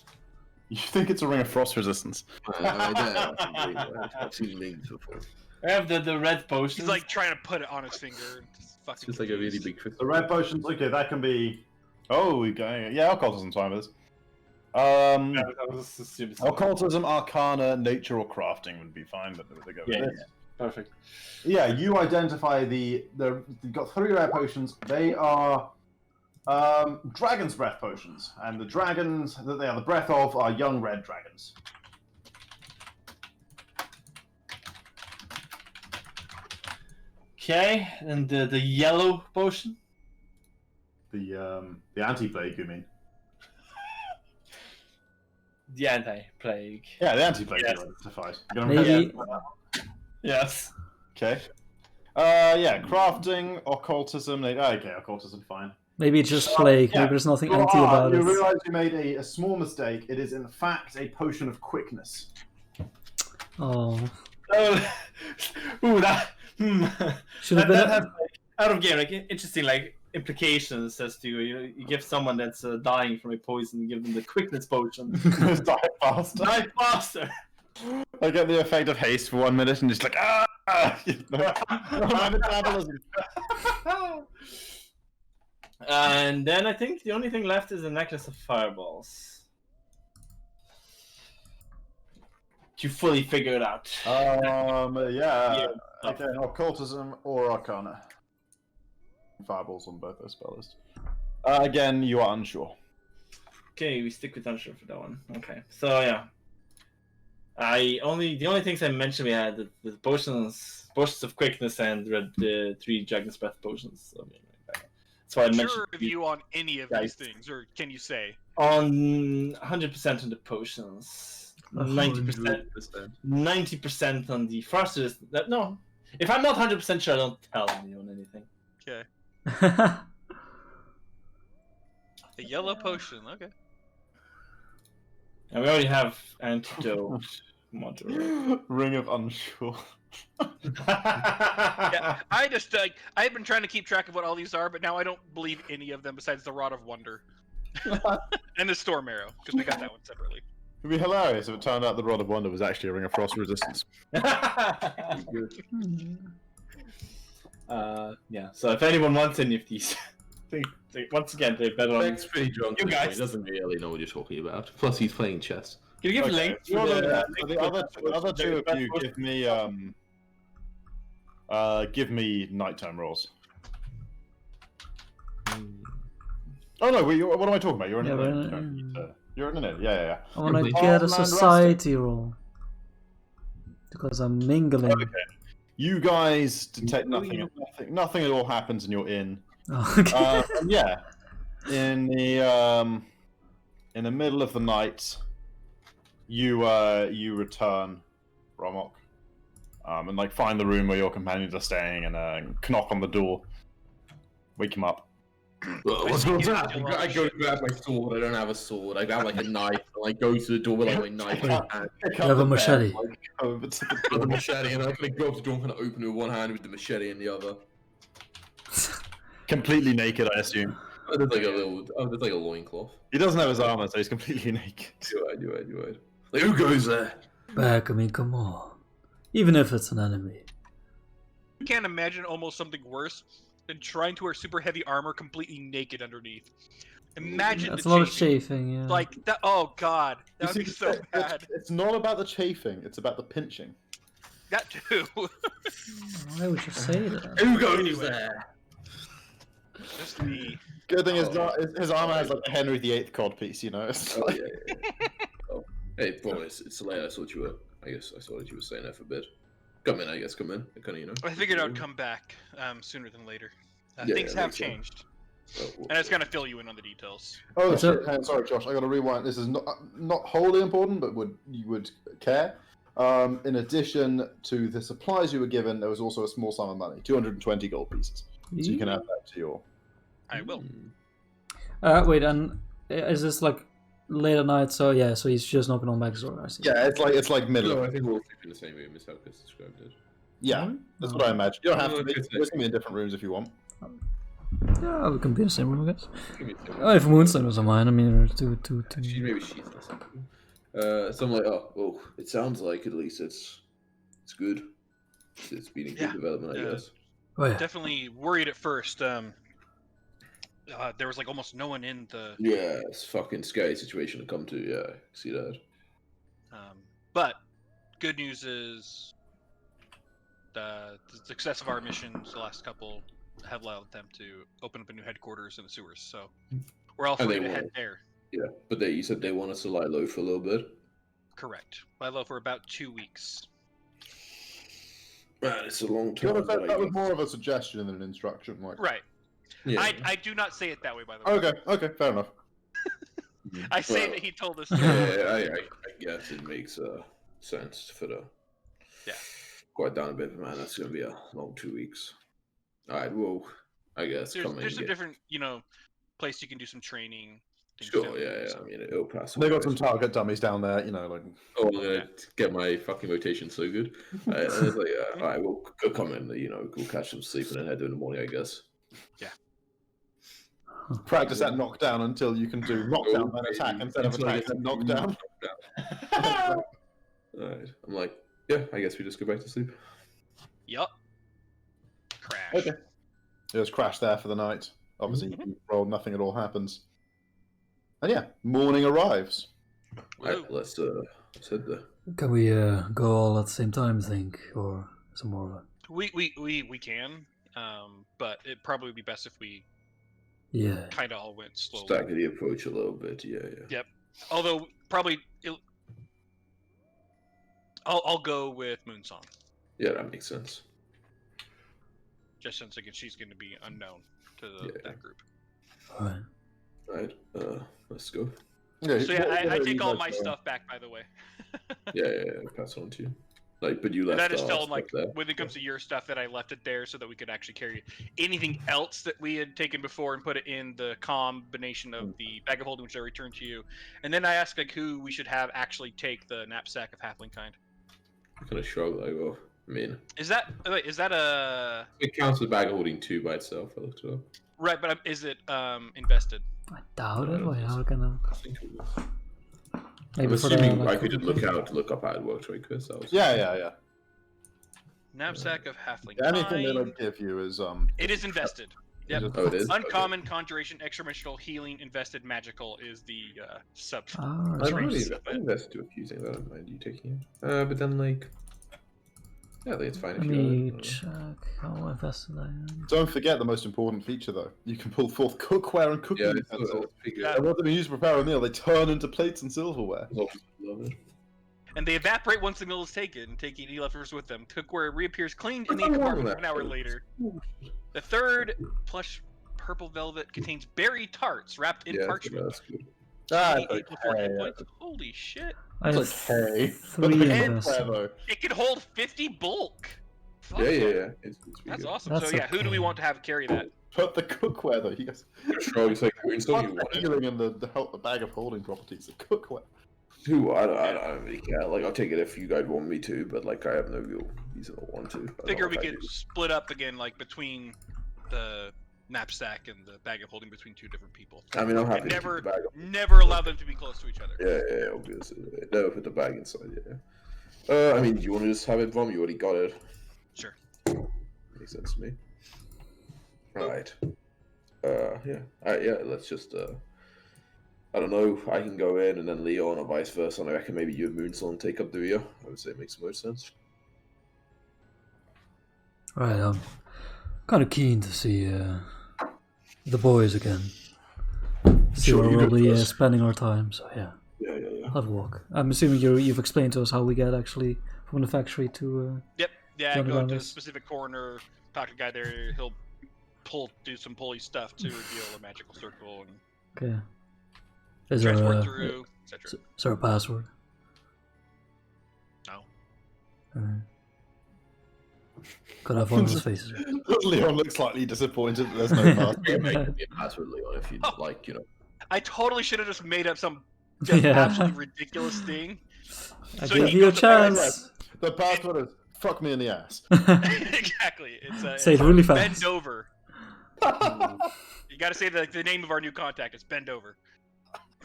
You think it's a ring of frost resistance? I've seen links before. I have the red potion. He's like trying to put it on his finger. And just It's fucking just like a really confused. big crystal. The red potions, okay, that can be. Oh, we're going. Yeah, occultism time with this. Occultism, arcana, nature, or crafting would be fine, but they go with Yeah, this. perfect. Yeah, you identify you've got 3 rare potions. They are dragon's breath potions, and the dragons that they are the breath of are young red dragons. Okay, and the yellow potion. The anti-plague, you mean? The anti-plague. Yeah, the anti-plague Yes. you identified. You gonna maybe remember that? Yes. Okay. Yeah, crafting, occultism. Okay, occultism, fine. maybe it's just plague. Yeah. Maybe there's nothing You anti about you it. realize you made a small mistake. It is in fact a potion of quickness. Oh, Oh, ooh, Should have that been. has like, out of game, like interesting like implications as to you give someone that's dying from a poison, you give them the quickness potion. Die faster. Die faster. I get the effect of haste for 1 minute and just like my metabolism. And then I think the only thing left is a necklace of fireballs. You fully figure it out. Yeah. Okay, occultism or arcana. Fireballs on both those spells. Again, you are unsure. Okay, we stick with unsure for that one. Okay, so yeah. The only things I mentioned we had the potions of quickness and the 3 dragon's breath potions. So, I mean, that's why I mentioned. Sure of you on any of these things, or can you say? On 100% on the potions, 90%, 90% on the fastest. No, if I'm not 100% sure, don't tell me on anything. Okay. A yellow potion. Okay. And we already have antidote module. Ring of unsure. Yeah, I just I've been trying to keep track of what all these are, but now I don't believe any of them besides the Rod of Wonder and the Storm Arrow because we got that one separately. It'd be hilarious if it turned out the Rod of Wonder was actually a Ring of Frost resistance. Yeah. So if anyone wants any of these, once again, they better on. Beck's pretty drunk. You guys. He doesn't really know what you're talking about. Plus, he's playing chess. Can you give Okay, links? so the other two of you give me nighttime rolls. Oh no, what am I talking about? You're in Yeah, an You're in an Yeah. I want to Complete. get a Oh, man, society roll because I'm mingling. Okay. You guys detect nothing at all happens, and you're in. Oh, okay. And yeah, in the middle of the night, you return, Romok, and like find the room where your companions are staying, and knock on the door, wake him up. What's going on? I go to grab my sword. I don't have a sword. I grab like a knife. And I go to the door with like my knife in my hand. Pick You up have a the machete. bed, like, over to the Got the door. machete, and I'm gonna go up the door and kind of open it with one hand with the machete in the other. Completely naked, I assume. I did like a little. I did like a loincloth. He doesn't have his armor, so he's completely naked. Do I? Like, who goes there? Back, I mean, come on. Even if it's an enemy. I can't imagine almost something worse than trying to wear super heavy armor completely naked underneath. Imagine That's the a lot of chafing. chafing, yeah. Like that. Oh god, that You would be see, so bad. It's not about the chafing; it's about the pinching. That too. Why would you say that? Who goes Anyway. there? Just me. Good thing is, Oh. his armor has like a Henry VIII cod piece, you know. It's Oh like- yeah. Oh, hey, boys, it's late. I thought you were. I guess I saw that you were staying there for a bit. Come in, I guess. Come in. Kind of, you know. I figured I would come back sooner than later. Yeah, Things yeah, have makes sense. changed, Oh, well, and it's gonna fill you in on the details. Oh, So- shit. Hey, sorry, Josh. I got to rewind. This is not wholly important, but you would care. In addition to the supplies you were given, there was also a small sum of money, 220 gold pieces. So you can add that to your. I will. Wait, and is this like late at night? So yeah, so he's just knocking on Meg's door. I see. Yeah, it's like middle. No, Of, I think we're all sleeping in the same room. Is how Chris described it. yeah, that's what I imagine. You don't have Oh, to be. okay. We can be in different rooms if you want. Yeah, we can be in the same room, I guess. Give me a second. Oh, if Moonstone was on mine, I mean, two. Maybe she's not something. So I'm like, oh, it sounds like at least it's good. It's been a good Yeah, development, I yeah. guess. Oh yeah. Definitely worried at first. There was like almost no one in the. Yeah, it's a fucking scary situation to come to. Yeah, I see that. But good news is the success of our missions, the last couple, have allowed them to open up a new headquarters in the sewers. So we're all And free they to head will. there. Yeah, but you said they want us to lie low for a little bit. Correct. Lie low for about 2 weeks. Man, it's a long To be time. honest, that was waiting. more of a suggestion than an instruction. Like, Right. Yeah. I do not say it that way, by the way. okay, fair enough. I say Well, that he told us. Yeah, I guess it makes sense for the. Yeah. Quiet down a bit, man. That's gonna be a long 2 weeks. All right, well, I guess There's come in. some and different, place you can do some training. things Sure, down yeah, there, yeah. so- I mean, it'll pass. They got some anyway. target dummies down there, you know, like. Oh, I'm gonna get my fucking rotation so good. And it's like, all right, we'll come in, you know, we'll catch some sleep and then head in the morning, I guess. Practice that knockdown until you can do knockdown then attack instead of Until I attack get then to knockdown. All right, I'm like, yeah, I guess we just go back to sleep. Yup. Crash. Okay. Just crash there for the night. Obviously, you roll, nothing at all happens. And yeah, morning arrives. All right, let's head there. Can we go all at the same time, think, or some more of a... We can, but it'd probably be best if we Yeah. kind of all went slowly. Stagger the approach a little bit, yeah. Yep. Although probably I'll go with Moonsong, Yeah, that makes sense. just since again she's going to be unknown to that group. All right. All right, let's go. Okay, So yeah, what I are take you all guys my doing? stuff back, by the way. Yeah, pass on to you. Like, but you left. And I just tell our them, like, stuff there. when it comes to your stuff, that I left it there so that we could actually carry anything else that we had taken before and put it in the combination of the bag of holding, which I returned to you. And then I asked, like, who we should have actually take the knapsack of halfling kind. I kind of shrug. Like, well, I mean, Is that a it counts as bag holding 2 by itself. I looked it up. right? But is it invested? I doubt I it. don't Why, think how so. can I... I think it was. Maybe I'm for the, assuming like, I could just look up how it works, right, Chris? That was... Yeah. Knapsack of halfling Anything they kind. don't give you is It is invested. Yep. just- Oh, it is? Uncommon, conjuration, extra-dimensional, healing, invested, magical is the sub. Ah, I right. really invest to a few things. I don't mind you taking it. But then, like, yeah, I think it's fine Let if you me have it. check how invested I am. Don't forget the most important feature, though. You can pull forth cookware and cooking Yeah, utensils. Yeah. And what they use to prepare a meal, they turn into plates and silverware. Love it. And they evaporate once the meal is taken, taking any leftovers with them. Cookware reappears cleaned in the I love compartment that. an hour later. The third plush purple velvet contains berry tarts wrapped in Yeah, parchment. that's good. Ah, Eat it's before hit okay. points. Holy shit! I have It's okay. But 3 the invested. cookware, though. It can hold 50 bulk. Fuck Yeah. yeah. It's pretty That's good. awesome. That's so yeah, who do we okay. want to have carry that? But the cookware, though, you guys. Shrug, it's like, it's all you What's the wanted. healing and the help, the bag of holding properties, the cookware. Who? I don't really care. Like, I'll take it if you guys want me to, but like, I have no real reason to want to. I don't Figure know we if I could do. split up again, like between the knapsack and the bag of holding between 2 different people. I mean, I'm happy And to keep never, the bag. never allow them to be close to each other. Yeah, obviously. Never put the bag inside, yeah. I mean, do you want to just have it, Vom? You already got it. Sure. Makes sense to me. Right. Yeah. Let's just, I don't know, I can go in and then Leon or vice versa, and I reckon maybe you and Moonsong take up the rear. I would say it makes the most sense. Right, I'm kind of keen to see the boys again. See Sure, where you we'll go be first. spending our time, so yeah. Yeah. I'll have a walk. I'm assuming you've explained to us how we get actually from the factory to... Yep. Yeah, Johnny go to a Ramos. specific corner, talk to a guy there. He'll do some pulley stuff to reveal a magical circle and Okay. Is there, transport a, through, etc. is there a password? No. Alright. Could have one of those faces. Leon looks slightly disappointed that there's no path. Yeah, make it a password, Leon, if you'd like, you know. I totally should have just made up some Yeah. absolutely ridiculous thing. I So gave he you a goes to all chance. The password is fuck me in the ass. Exactly. It's Say it really fast. Bend over. You got to say the name of our new contact. It's Bend over,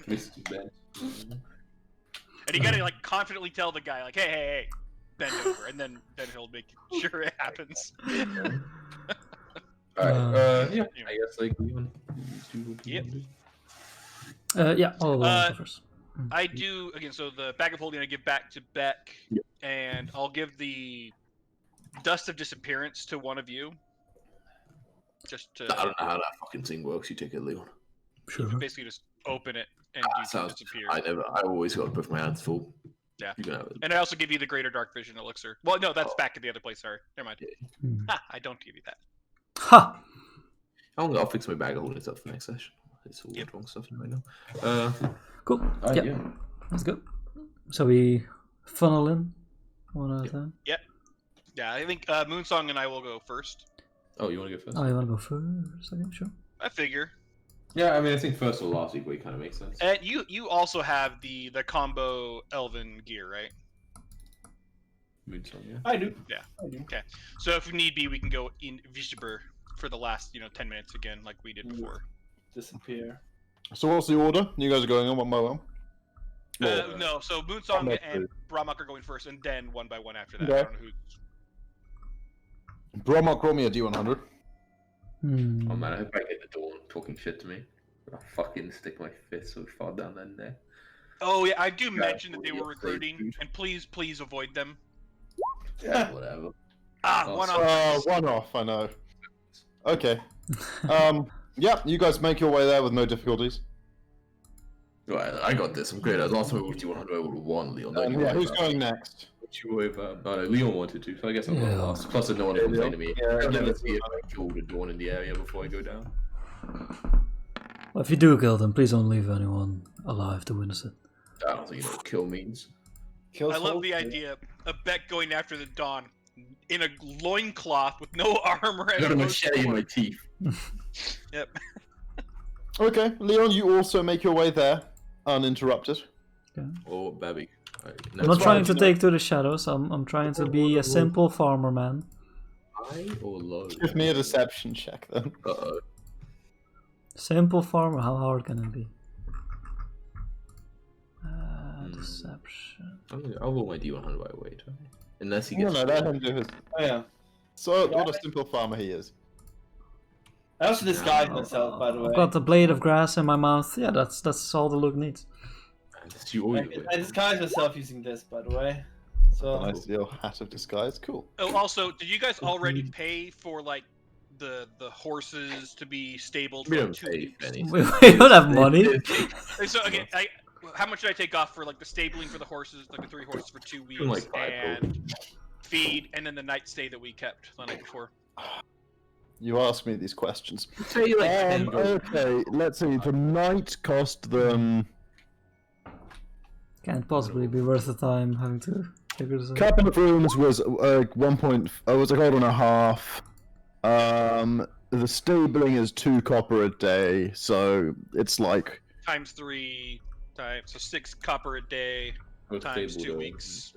Mr. Ben. and you got to like confidently tell the guy like, hey, bend over, and then he'll make sure it happens. Alright, yeah, I guess, like, Leon, you do what you Yep. want to do. Yeah, I'll go first. I do again. So the bag of holding I give back to Beck, Yep. and I'll give the dust of disappearance to one of you. Just to I don't know how that fucking thing works. You take it, Leon. Sure. basically just open it and you can Sounds. disappear. I always got both my hands full. Yeah. You can have it. And I also give you the greater dark vision elixir. Well, no, that's back at the other place. Sorry, never mind. Hmm. Ha, I don't give you that. Ha! I'll fix my bag of holding stuff for next session. It's all Yep. wrong stuff right now. Cool. Alright, Yeah, let's go. So we funnel in one at a time. Yeah, I think Moonsong and I will go first. Oh, you want to go first? Oh, you want to go first? Okay, sure. I figure. Yeah, I mean, I think first or last equally kind of makes sense. And you also have the combo elven gear, right? Moonsong, yeah. I do. Yeah. I do. Okay. So if need be, we can go invisible for the last 10 minutes again, like we did before. Disappear. So what's the order? You guys are going on one by one? No, so Moonsong not and Brahmak are going first, and then one by one after that. Okay. I don't know who's... Bromok, roll me a D100. Oh man, I hope I get the Dawn talking shit to me. I'll fucking stick my fist so far down their neck. Oh yeah, I do Yeah, mention that they yeah, were recruiting, dude. and please avoid them. Yeah, whatever. Ah, Oh, one off. One off, I know. Okay. Yeah, you guys make your way there with no difficulties. Right, I got this. I'm great. Last time we moved you 100, I would have won, Leon. Don't you Yeah, worry who's about going it. next? You worry about. No, Leon wanted to, so I guess I'm going Yeah. last. Plus, no one complained to me. Yeah, I'll never yeah. see if I killed a Dawn in the area before I go down. Well, if you do kill them, please don't leave anyone alive to witness it. I don't think you know what kill means. Kills I love whole the thing. idea of Beck going after the Dawn in a loincloth with no armor I and got a no machete in my sword. teeth. Yep. Okay, Leon, you also make your way there, uninterrupted. Oh, baby. I'm not trying to take to the shadows. I'm trying to be a simple farmer man. High or low? Give me a deception check then. Uh-oh. Simple farmer. How hard can it be? Deception. I'll roll my D100 by weight. Okay? Unless he No, gets. no, let him do his. Oh yeah. So, what a simple farmer he is. I also disguised myself, by the way. I've got the blade of grass in my mouth. Yeah, that's all the look needs. It's you always I disguised myself using this, by the way. So A nice little hat of disguise. Cool. Oh, also, did you guys already pay for like the horses to be stabled We for don't 2 pay weeks? anything. We don't have money. So okay, how much did I take off for like the stabling for the horses, like the 3 horses for 2 weeks, Like 5 and feed, and then the night stay that we kept the night before? You ask me these questions. Say like 10 gold. Okay, let's see. The night cost them. Can't possibly be worth the time having to figure this out. Couple of rooms was 1 point. Was a gold and a half. The stabling is 2 copper a day, so it's like Times 3 times, so 6 copper a day times 2 weeks.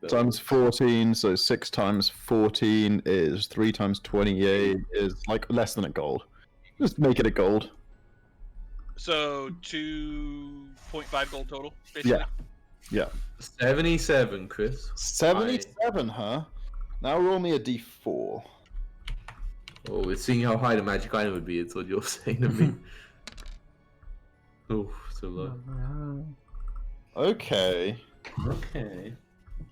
times 14. So 6 times 14 is 3 times 28 is like less than a gold. Just make it a gold. So 2.5 gold total, basically. Yeah. Yeah. 77, Chris. 77, huh? Now roll me a d4. Oh, we're seeing how high the magic item would be. It's what you're saying to me. Oh, so low. Okay. Okay.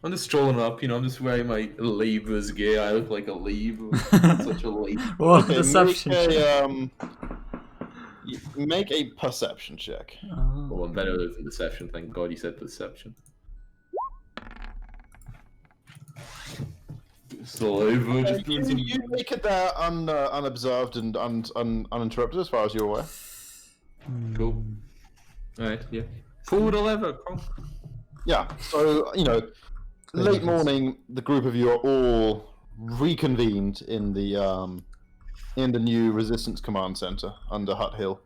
I'm just strolling up, I'm just wearing my labor's gear. I look like a labor. Such a labor. Roll a Okay, deception check. Make a perception check. Oh, I'm better than deception. Thank God you said perception. Still over. Just means You make it there unobserved and uninterrupted as far as you're aware. Cool. Alright, yeah. Pull the lever, come. Yeah, so, late morning, the group of you are all reconvened in the new Resistance Command Center under Hut Hill.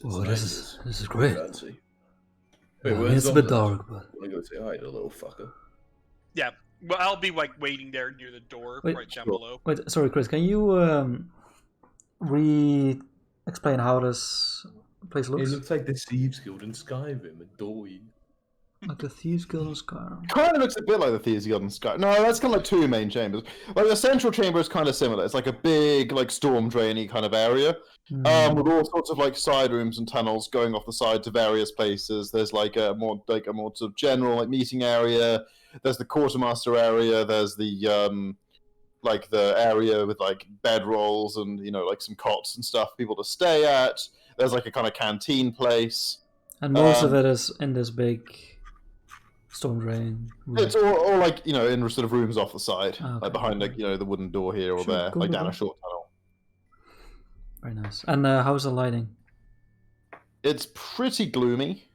Oh, this is great. Fancy. I Wait, mean, where's it's a bit Zombie? dark, but I wanna go say hi to the little fucker. Yeah. Well, I'll be like waiting there near the door, Wait, right down sure. below. wait. Sorry, Chris. Can you explain how this place It looks? looks like the Thieves Guild in Skyrim, adoring. Like the Thieves Guild of Skyrim. Kind of looks a bit like the Thieves Guild in Sky. No, that's kind of like 2 main chambers. Like the central chamber is kind of similar. It's like a big, like storm drainy kind of area, with all sorts of like side rooms and tunnels going off the side to various places. There's like a more sort of general like meeting area. There's the quartermaster area. There's the like the area with like bedrolls and like some cots and stuff, people to stay at. There's like a kind of canteen place. And most of it is in this big storm drain. It's all like in sort of rooms off the side, Okay. like behind like the wooden door here or Sure, there, cool, like down cool. a short tunnel. Very nice. And how's the lighting? It's pretty gloomy.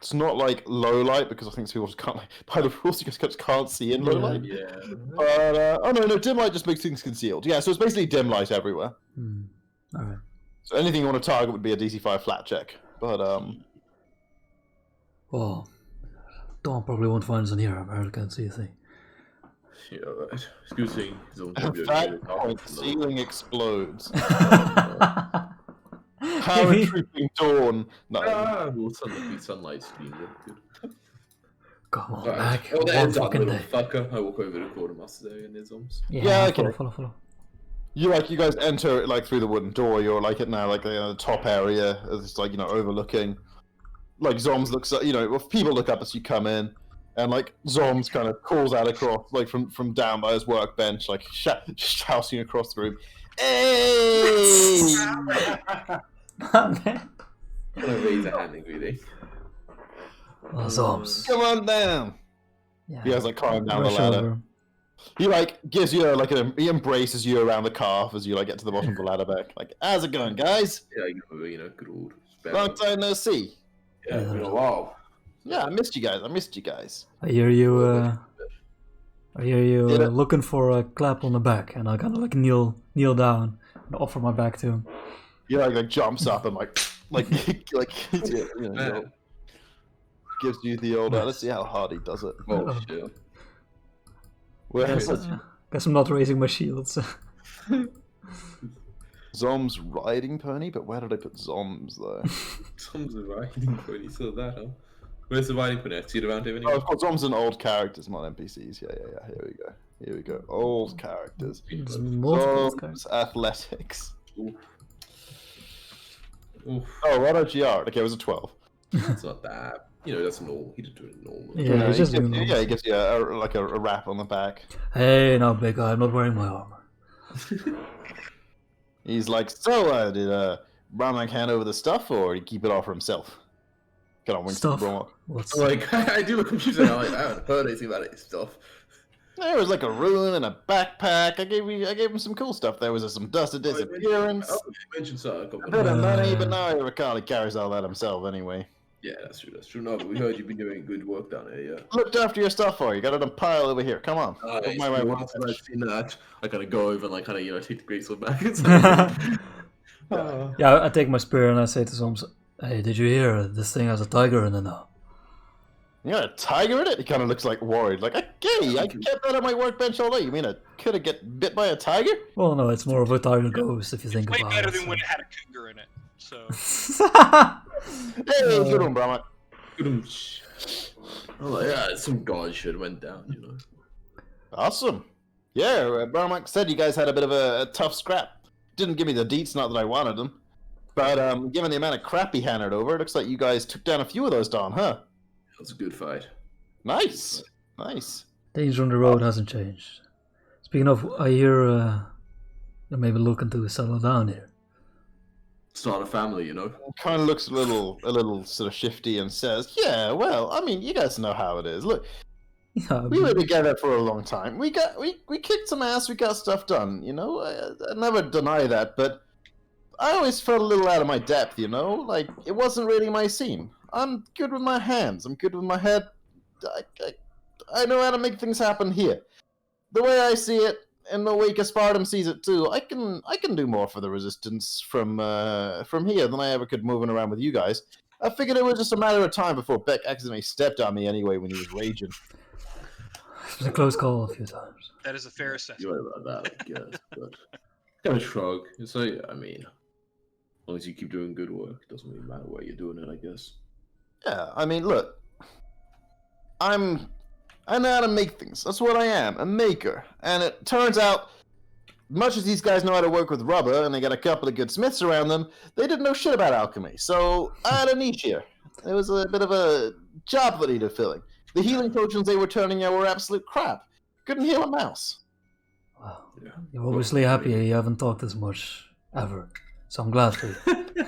It's not like low light because I think people just can't. By the rules, you just can't see in low Yeah. light. Yeah. But no, dim light just makes things concealed. Yeah, so it's basically dim light everywhere. All right. So anything you want to target would be a DC-5 flat check. But Well, Dawn probably won't find us in here. I can't see a thing. Yeah, right. Excuse me. at that point, the ceiling explodes. Well, Paratrooping Dawn. No. Well, sunlight's being good. Come on, Right. back. Oh, One there's that fucking little day. fucker. I walk over to Quartermaster there and his arms. Yeah, okay. follow. You guys enter like through the wooden door. You're like at now like the top area. It's like overlooking. Like Zoms looks, if people look up as you come in, and like Zoms kind of calls out across, like from down by his workbench, like shouting across the room, "Hey!" Man. Can I raise a hand in greeting? Well, Zoms. Come on down. Yeah. You guys like climb down the Rush ladder. over. He like gives you he embraces you around the calf as you like get to the bottom of the ladder back. Like, how's it going, guys? Yeah, good old. Long time no see. Yeah, it's been a while. Yeah, I missed you guys. I hear you. Yeah. Looking for a clap on the back, and I kind of like kneel down and offer my back to him. He like jumps up and like gives you the old. Let's see how hard he does it. Oh shit. Where's Guess I'm not raising my shields. Zom's riding pony? But where did I put Zom's though? Tom's a riding pony, so that, huh? Where's the riding pony? See it around here Oh, anymore? of course, Zom's an old character, it's not NPCs. Yeah. Here we go. Old characters. There's multiple Zom's athletics. Oof. Oh, what a GR. Okay, it was a 12. That's not that. That's normal. He did do it normal. Yeah, he's just doing he normal. gives you a rap on the back. Hey, no, big guy, I'm not wearing my armor. He's like, so, did Brahmak hand over the stuff, or did he keep it all for himself? Kind of winks to Stuff? Brahmak. What's Like, I do look confused now. Like, I haven't heard anything about it stuff. There was like a rune and a backpack. I gave him some cool stuff. There was some dust of disappearance, Oh, you mentioned something. a bit of money, but now I recall he carries all that himself anyway. Yeah, that's true. No, but we heard you've been doing good work down here, yeah. Looked after your stuff for you. Got it on pile over here. Come on. Nice. My way, Once I've seen that, I kind of go over and like kind of take the greatsword back. Yeah, I take my spear and I say to Zoms, hey, did you hear? This thing has a tiger in it now. You got a tiger in it? He kind of looks like worried. Like, okay, I kept that on my workbench all day. You mean I could have get bit by a tiger? Well, no, it's more of a tiger ghost if you think Way about better it. than when it had a cougar in it. So Hey, good one, Brahma. Oh yeah, some god shit went down, Awesome. Yeah, Brahmak said you guys had a bit of a tough scrap. Didn't give me the deets, not that I wanted them. But given the amount of crap he handed over, it looks like you guys took down a few of those Dawn, huh? That was a good fight. Nice. Danger on the road hasn't changed. Speaking of, I hear they're maybe looking to settle down here. Start a family, Kind of looks a little sort of shifty and says, "Yeah, well, I mean, you guys know how it is. Look, Yeah, we were together for a long time. We kicked some ass. We got stuff done. I never deny that, but I always felt a little out of my depth. Like it wasn't really my scene. I'm good with my hands. I'm good with my head. I know how to make things happen here. The way I see it, and the way Gaspartum sees it too, I can do more for the Resistance from here than I ever could moving around with you guys. I figured it was just a matter of time before Beck accidentally stepped on me anyway when he was raging. it was a close call a few times. that is a fair assessment. You're right about that, I guess. But kind of shrug. It's like, I mean, as long as you keep doing good work, it doesn't really matter where you're doing it, I guess. Yeah, I mean, look, I know how to make things. That's what I am, a maker. And it turns out, much as these guys know how to work with rubber, and they got a couple of good smiths around them, they didn't know shit about alchemy. So I had a niche here. It was a bit of a job that needed filling. The healing potions they were turning out were absolute crap. Couldn't heal a mouse. Wow. Yeah. You're obviously happy you haven't talked as much ever. So I'm glad for you.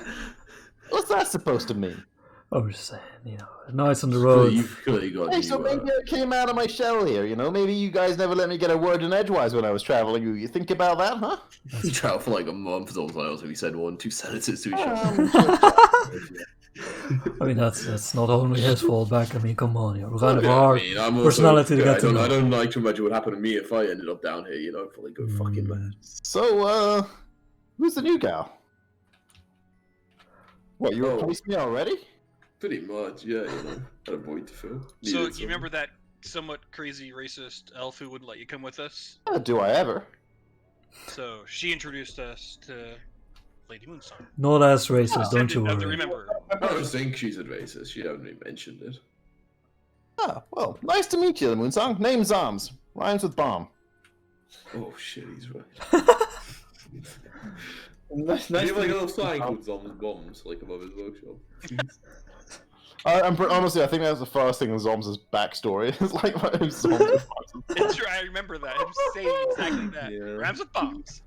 What's that supposed to mean? I was just saying, nights on the road. You've clearly got Hey, so maybe I came out of my shell here, Maybe you guys never let me get a word in edgewise when I was traveling. You think about that, huh? You travel for like a month, so we said 1-2 sentences to each Um, other. I mean, that's not only his fault back. I mean, come on, you're kind of Yeah, hard I mean, I'm also, personality to get to know. I don't like to imagine what happened to me if I ended up down here, probably go fucking mad. So, who's the new gal? What, you Oh. replaced me already? Pretty much, yeah, had a void to fill. So Needed you remember that somewhat crazy racist elf who wouldn't let you come with us? Do I ever? So she introduced us to Lady Moonsong. Not as racist, don't you Descendant of the worry. Remember. I don't think she's a racist. She hasn't really mentioned it. Ah, well, nice to meet you, Moonsong. Name's Zoms. Rhymes with bomb. Oh shit, he's right. Nice Do you have like a to little meet you. sign called Zom's Bombs, like above his workshop? Honestly, I think that's the first thing in Zoms' backstory. It's like Zoms. It's true, I remember that. Him saying exactly that. Yeah. Rhymes with bombs.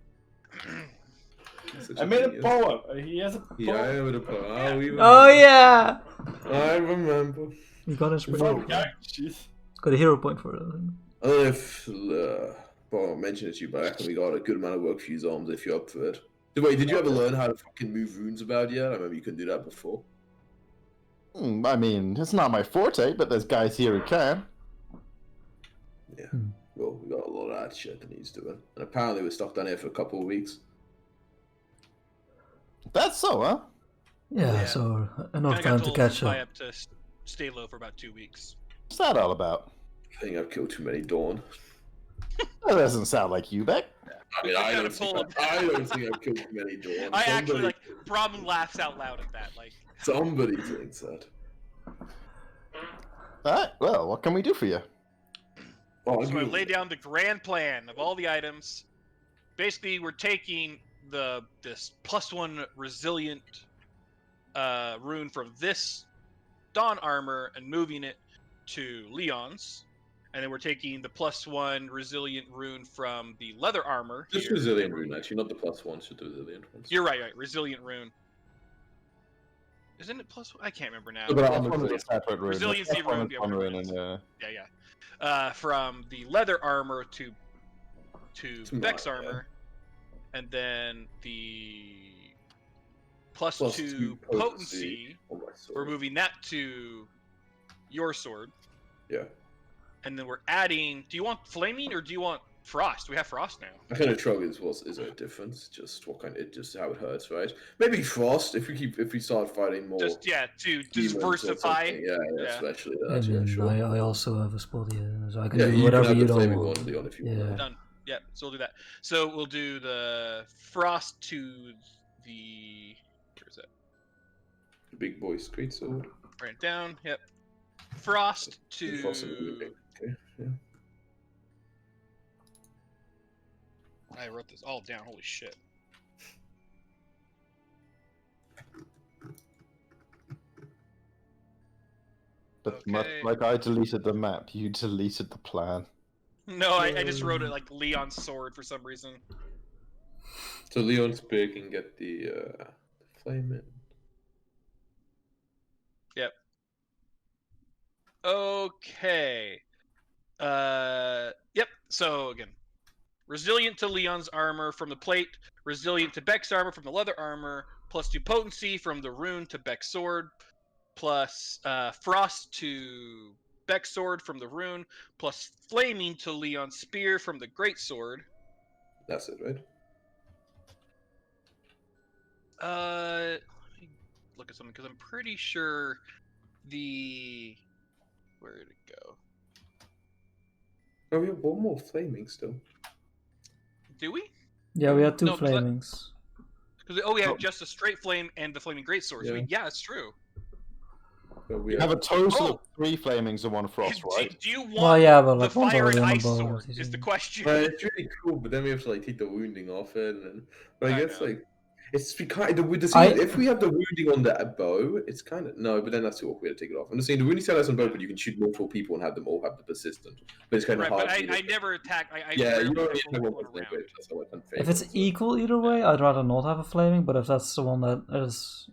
Such I made a genius. poem. He has a poem. Yeah, I would have put. Oh, we Oh yeah! I remember. You got a Oh, yeah, jeez. got a hero point for it. I don't know if Paul mentioned it to you back when we got a good amount of work for you, Zoms, if you're up for it. Wait, did you ever learn how to fucking move runes about yet? I remember you couldn't do that before. I mean, it's not my forte, but there's guys here who can. Yeah. Well, we got a lot of that shit that needs doing. And apparently we're stuck down here for a couple of weeks. That's so, huh? Yeah, Yeah. so I enough got time to told catch from up. Spy up to stay low for about 2 weeks. What's that all about? I think I've killed too many Dawn. That doesn't sound like you, Beck. I mean, I I gotta don't, think pull I don't think I've killed too many Dawn. I actually Somebody- Brom laughs out loud at that. Like, Somebody thinks that. Alright, well, what can we do for you? Oh, so I lay down the grand plan of all the items. Basically, we're taking this +1 resilient rune from this Dawn armor and moving it to Leon's, and then we're taking the +1 resilient rune from the leather armor. Just here. resilient rune, actually, not the +1s, just the resilient ones. You're right. Resilient rune. Isn't it +1? I can't remember now. No, but That one is a separate rune. Resiliency That one rune, is yeah, one whatever rune, it is. and, Yeah. From the leather armor to It's Beck's not, yeah. armor, and then the +2 +2 potency. on my sword. We're moving that to your sword, Yeah. and then we're adding. Do you want flaming or do you want frost? We have frost now. I kind of shrug is there a difference? Just what kind just how it hurts, right? Maybe frost if we start fighting more. Just to demons or diversify. something. Yeah, Yeah. especially that. And Yeah, sure. I also have a spot here, so I can Yeah, do you whatever can have you the don't flaming want. one, Leon, if you Yeah. want. Done. Yeah, so we'll do that. So we'll do the frost to the. Where's that? The big boy straight sword. Write it down. Yep. Frost Frost and to. Ruby. Okay. Yeah. I wrote this all down. Holy shit. but much Okay. like I deleted the map, you deleted the plan. No, I just wrote it like Leon's sword for some reason. So Leon Spear can get the flame in. Yep. Okay. Yep. So again, resilient to Leon's armor from the plate, resilient to Beck's armor from the leather armor, +2 potency from the rune to Beck's sword, plus frost to Beck's sword from the rune, plus flaming to Leon's spear from the great sword. That's it, right? Let me look at something because I'm pretty sure where did it go? Oh, we have one more flaming still. Do we? Yeah, we had two No, 'cause I- flamings. Because we have just a straight flame and the flaming greatsword. So Yeah. yeah, it's true. So we You have a total Oh! of 3 flamings and 1 frost, right? Do you want Well, yeah, but the like one's fire and already on ice the boat. sword? Is the question. It's really cool, but then we have to like take the wounding off it, and but I I guess know. like it's we kind of I- if we have the wounding on the bow, it's kind of no, but then that's too awkward. We have to take it off. I'm just saying the wounding still has on bow, but you can shoot multiple people and have them all have the persistent. But it's kind of Right, hard. but to do I that. never attack. I Yeah, rarely you don't attack really have people one around. language. That's how I can If it's favor it. equal either way, I'd rather not have a flaming, but if that's the one that is...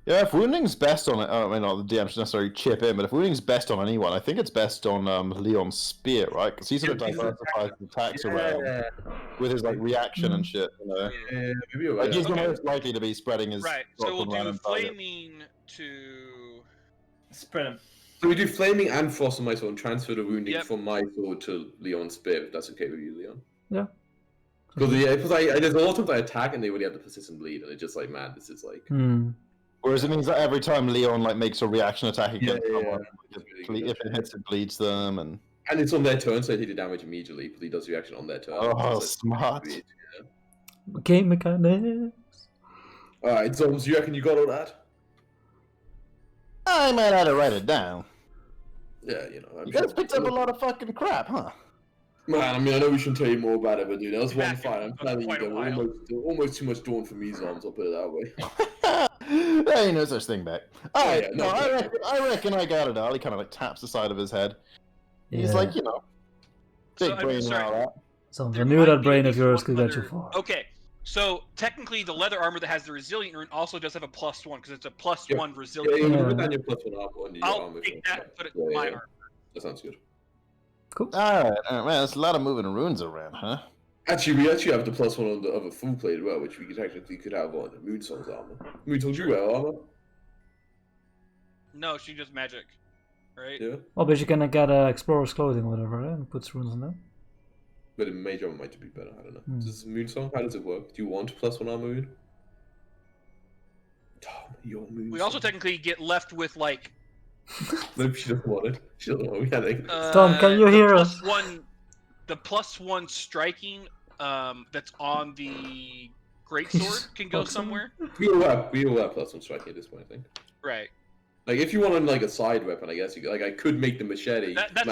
Yeah, if wounding's best on it, I mean, not the DM should necessarily chip in, but if wounding's best on anyone, I think it's best on Leon's spear, right? Because he sort of Yeah, he's diversifies his attacks around with his like reaction and shit. You know, Yeah, maybe you're like right. he's the Okay. most likely to be spreading his. Right. shots So we'll on do random targets. flaming to. Spread him. So we do flaming and frost on my sword and transfer the wounding Yep. from my sword to Leon's spear, if that's okay with you, Leon. Yeah. Because there's a lot of times I attack and they already have the persistent bleed, and it's just like, man, this is like. Hmm. Whereas it means that every time Leon like makes a reaction attack against Yeah, someone, really if it hits, it bleeds them, and it's on their turn, so they do damage immediately, but he does the reaction on their turn. oh, So it's smart. weird. Game mechanics. Alright, Zoms, you reckon you got all that? I might have to write it down. Yeah, you know. You guys picked up a lot of fucking crap, huh? Man, I mean, I know we shouldn't tell you more about it, but dude, that was one Back fight. in I'm telling you, quite a there were while. almost too much dawn for me, Zoms, I'll put it that way. There ain't no such thing back. Alright, yeah, no, no, I reckon I got it all. He kind of like taps the side of his head. He's Yeah. like, you know, big So, I'm brain and sorry. all that. So I There knew might that be brain at of least yours one could get you other- far. Okay, so technically the leather armor that has the resilient rune also does have a +1 because it's a +1 Yeah, resilient. you Yeah. put down your +1 armor on your I'll armor. take that and put it Yeah, in my yeah. armor. That sounds good. Cool. Alright, man, there's a lot of moving runes around, huh? Actually, we actually have the +1 on the other full plate as well, which we could technically have on Moonsong's armor. Moonsong, do you wear armor? No, she does magic, right? Yeah. Well, but you can get explorer's clothing or whatever, and put runes on that. But in mage armor might be better, I don't know. Hmm. Does Moonsong, how does it work? Do you want +1 armor, Moon? Oh, your Moonsong. We also technically get left with like. No, she doesn't want it. She doesn't want it. Tom, can you the hear us? the +1 striking that's on the greatsword can go Fuck's sake. somewhere. We all have +1 striking at this point, I think. Right. Like, if you want like a side weapon, I guess you could, like I could make the machete. That's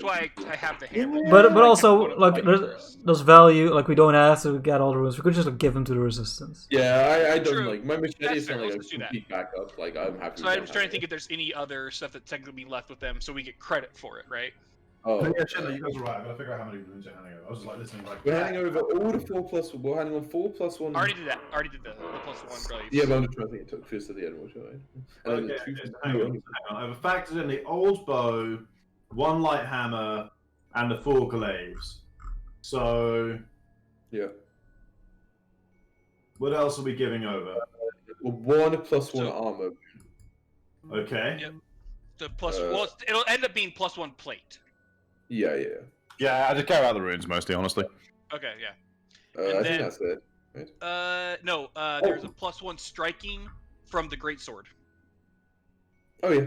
why I have the hammer. But I kept also one of like the there's fighters. value. Like we don't have to get all the runes. We could just like, give them to the resistance. Yeah, I don't True. like my machete That's is fair, kind of let's like just a do that. complete backup. Like I'm happy. So I was trying to think if there's any other stuff that technically be left with them, so we get credit for it, right? Oh, Yeah, Chandler, you guys are right. I gotta figure out how many runes you're handing over. I was just like listening, like. we're handing over all the 4+1. We're handing on 4+1. I already did that. I already did the +1 glaives. Yeah, but I'm just trying to think it took first to the end, which right? And then Okay, two- hang on. I've factored in the old bow, 1 light hammer, and the 4 glaives. So, Yeah. what else are we giving over? Well, 1+1 So- armor. Okay. Yep. The well, it'll end up being +1 plate. Yeah. Yeah, I just care about the runes mostly, honestly. Okay, yeah. I And think then- that's it. No. There's a +1 striking from the greatsword. Oh yeah.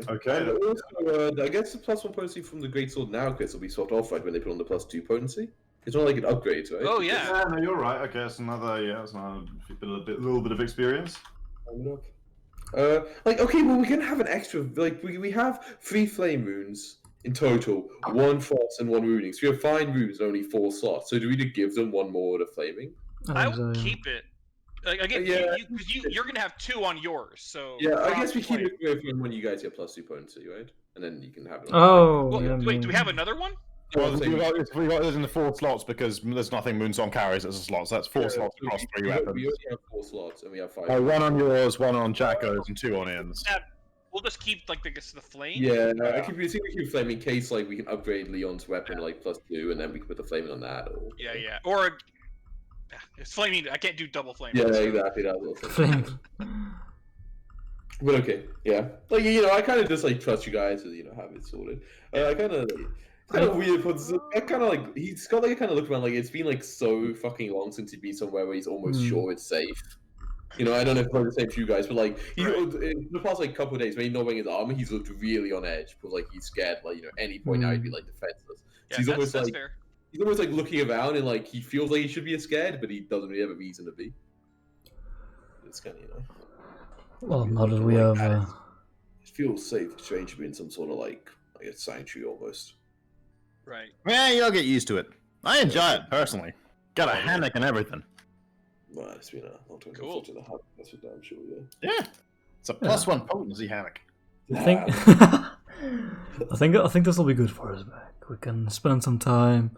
Okay. And also, I guess the +1 potency from the greatsword now Chris will be swapped off right when they put on the +2 potency. It's not like it upgrades, right? Oh yeah. Yeah, no, you're right. Okay, that's another. Yeah, that's another little bit of experience. Like okay, well we can have an extra. Like we have 3 flame runes in total, 1 frost and 1 ruining. So we have 5 runes and only 4 slots. So do we just give them 1 more to flaming? I think so, would yeah. keep it. Like, again, Yeah. you're gonna have 2 on yours, so. Yeah, I guess we keep Flame. it with when you guys get +2 potency, right? And then you can have it. Oh, Well, yeah, wait, do we maybe. have another one? Well, we got this in the 4 slots because there's nothing Moonsong carries as a slot. So that's 4 slots across 3 We weapons. only have 4 slots and we have 5. 1 on yours, 1 on Jacko's, and 2 on Ian's. We'll just keep like the flame. Yeah, I think we keep flame in case like we can upgrade Leon's weapon like +2, and then we can put the flaming on that. Or Yeah. Or it's flaming. I can't do double flame. yeah, so- exactly. That's also. Flame. But okay, yeah, like I kind of just like trust you guys to have it sorted. I kind of. Kind of weird, but I kind of like he's got like a kind of look around like it's been like so fucking long since he's been somewhere where he's almost sure it's safe. I don't know if it's the same for you guys, but like in the past like couple of days when he's not wearing his armor, he's looked really on edge because like he's scared like any point now he'd be like defenseless. Yeah, So he's almost that's like fair. he's almost like looking around and like he feels like he should be scared, but he doesn't really have a reason to be. It's kind of Well, now that we have. it feels safe, strange to be in some sort of like I guess sanctuary almost. Right. Yeah, you'll get used to it. I enjoy it personally. Got a hammock and everything. Well, it's been a long time Cool. to the hub, that's for damn sure. Yeah, it's a +1 potency hammock. I think. I think this will be good for us back. We can spend some time,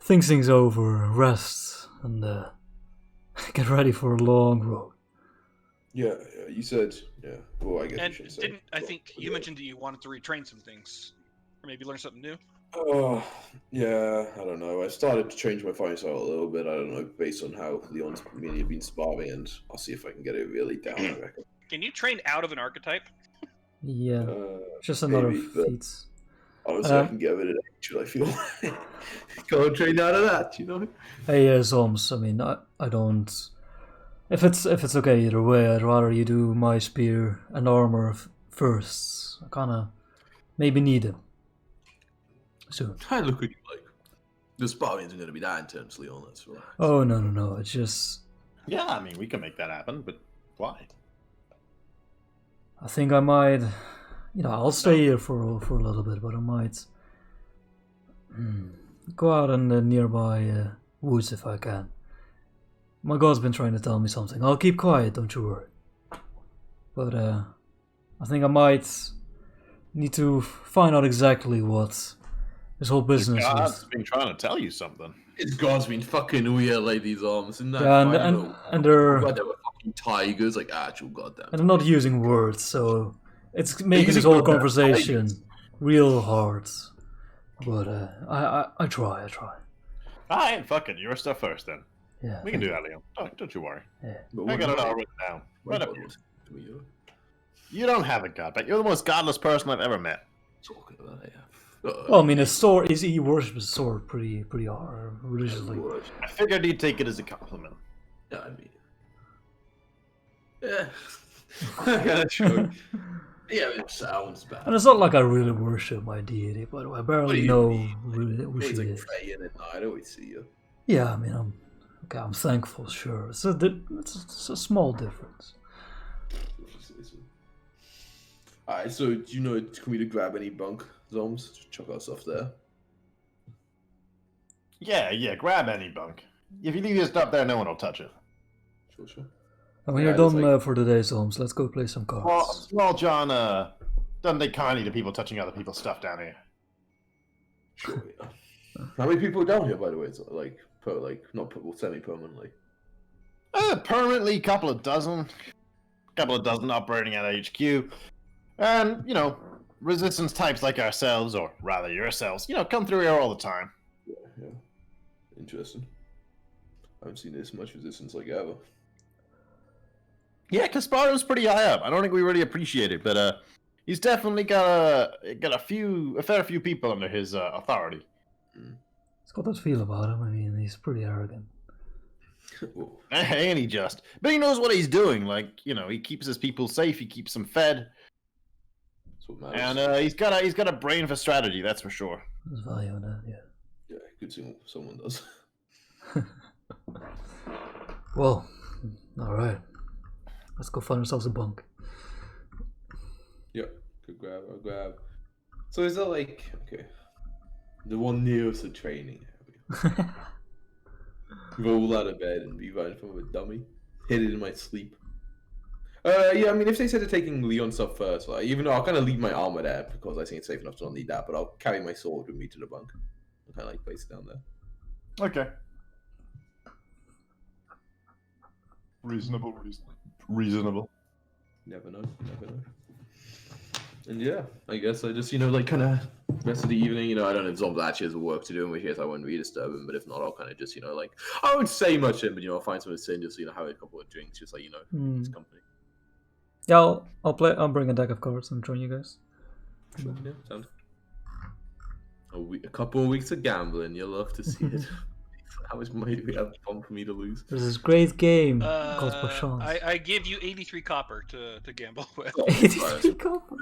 think things over, rest, and get ready for a long road. Yeah, you said, yeah. Well, I guess And you should say. didn't I think you mentioned that you wanted to retrain some things, or maybe learn something new? Oh, yeah, I don't know. I started to change my fighting style a little bit. I don't know, based on how Leon's really been sparring, and I'll see if I can get it really down, I reckon. Can you train out of an archetype? Yeah, just another maybe, but- feat. Honestly, I can get rid of it, should I feel go and train out of that, Hey, Zoms, I mean, I don't If it's okay either way, I'd rather you do my spear and armor first. I kinda maybe need them soon. I look at you like the sparring isn't going to be that intense, Leon. That's right. Oh no! It's just Yeah, I mean, we can make that happen, but why? I think I might. I'll stay here for a little bit, but I might go out in the nearby woods if I can. My god's been trying to tell me something. I'll keep quiet, don't you worry. But I think I might need to find out exactly what this whole business God's is. been trying to tell you something. It's God's been fucking weird like these arms, isn't that? Yeah, and they're God, they were fucking tigers, like actual goddamn. and they're not using words, so it's making this using whole goddamn conversation tigers. real hard. But I try. Alright, fuck it. Your stuff first then. Yeah. We can do that, Leon. Don't you worry. But I got it all written down. Right up here. You don't have a god, but you're the most godless person I've ever met. Talking about it, yeah. Well, I mean, his sword he worships his sword pretty hard religiously. I figured he'd take it as a compliment. Yeah, I mean, yeah. Yeah, sure. Yeah, it sounds bad. And it's not like I really worship my deity, but I What do barely you know mean? really who she It's like is. praying at night. I always see you. Yeah, I mean, I'm thankful, sure. It's a small difference. Alright, so do you know, can we grab any bunk zones? Just chuck our stuff there. Yeah, grab any bunk. If you leave your stuff there, no one will touch it. Sure. And when Yeah, you're it's done like- for the day, Holmes, let's go play some cards. Small John doesn't take kindly to people touching other people's stuff down here. Sure, yeah. How many people are down here, by the way? It's not semi-permanently. Permanently, couple of dozen operating at HQ. And, resistance types like ourselves, or rather yourselves, come through here all the time. Yeah. Interesting. I haven't seen this much resistance like ever. Yeah, Kasparov's pretty high up. I don't think we really appreciate it, but he's definitely got a fair few people under his authority. It's got that feel about him. I mean, he's pretty arrogant. Ain't he just? But he knows what he's doing. Like, he keeps his people safe. He keeps them fed, That's what matters. and he's got a brain for strategy. That's for sure. There's value in that, yeah. Yeah, good thing someone does. Well, alright. Let's go find ourselves a bunk. Yeah, good grab. I'll grab. So is that like the one nearest to training area? Roll out of bed and be right in front of a dummy. Hit it in my sleep. Yeah, I mean, if they said they're taking Leon stuff first, like, even though I'll kind of leave my armor there because I think it's safe enough to not need that, but I'll carry my sword with me to the bunk. I'll kind of like place it down there. Okay. Reasonable. Never know. And yeah, I guess I just, kind of rest of the evening, I don't know if Zombie actually has work to do, in which case I won't really disturb him, but if not, I'll kind of just, I won't say much in, but, I'll find something to say and just, have a couple of drinks, just like, his company. Yeah, I'll bring a deck of cards and join you guys. Sure, yeah, sounds good. A couple of weeks of gambling, you'll love to see it. How much money do we have fun for me to lose? There's this great game called Pachance. I give you 83 copper to gamble with. 83 copper.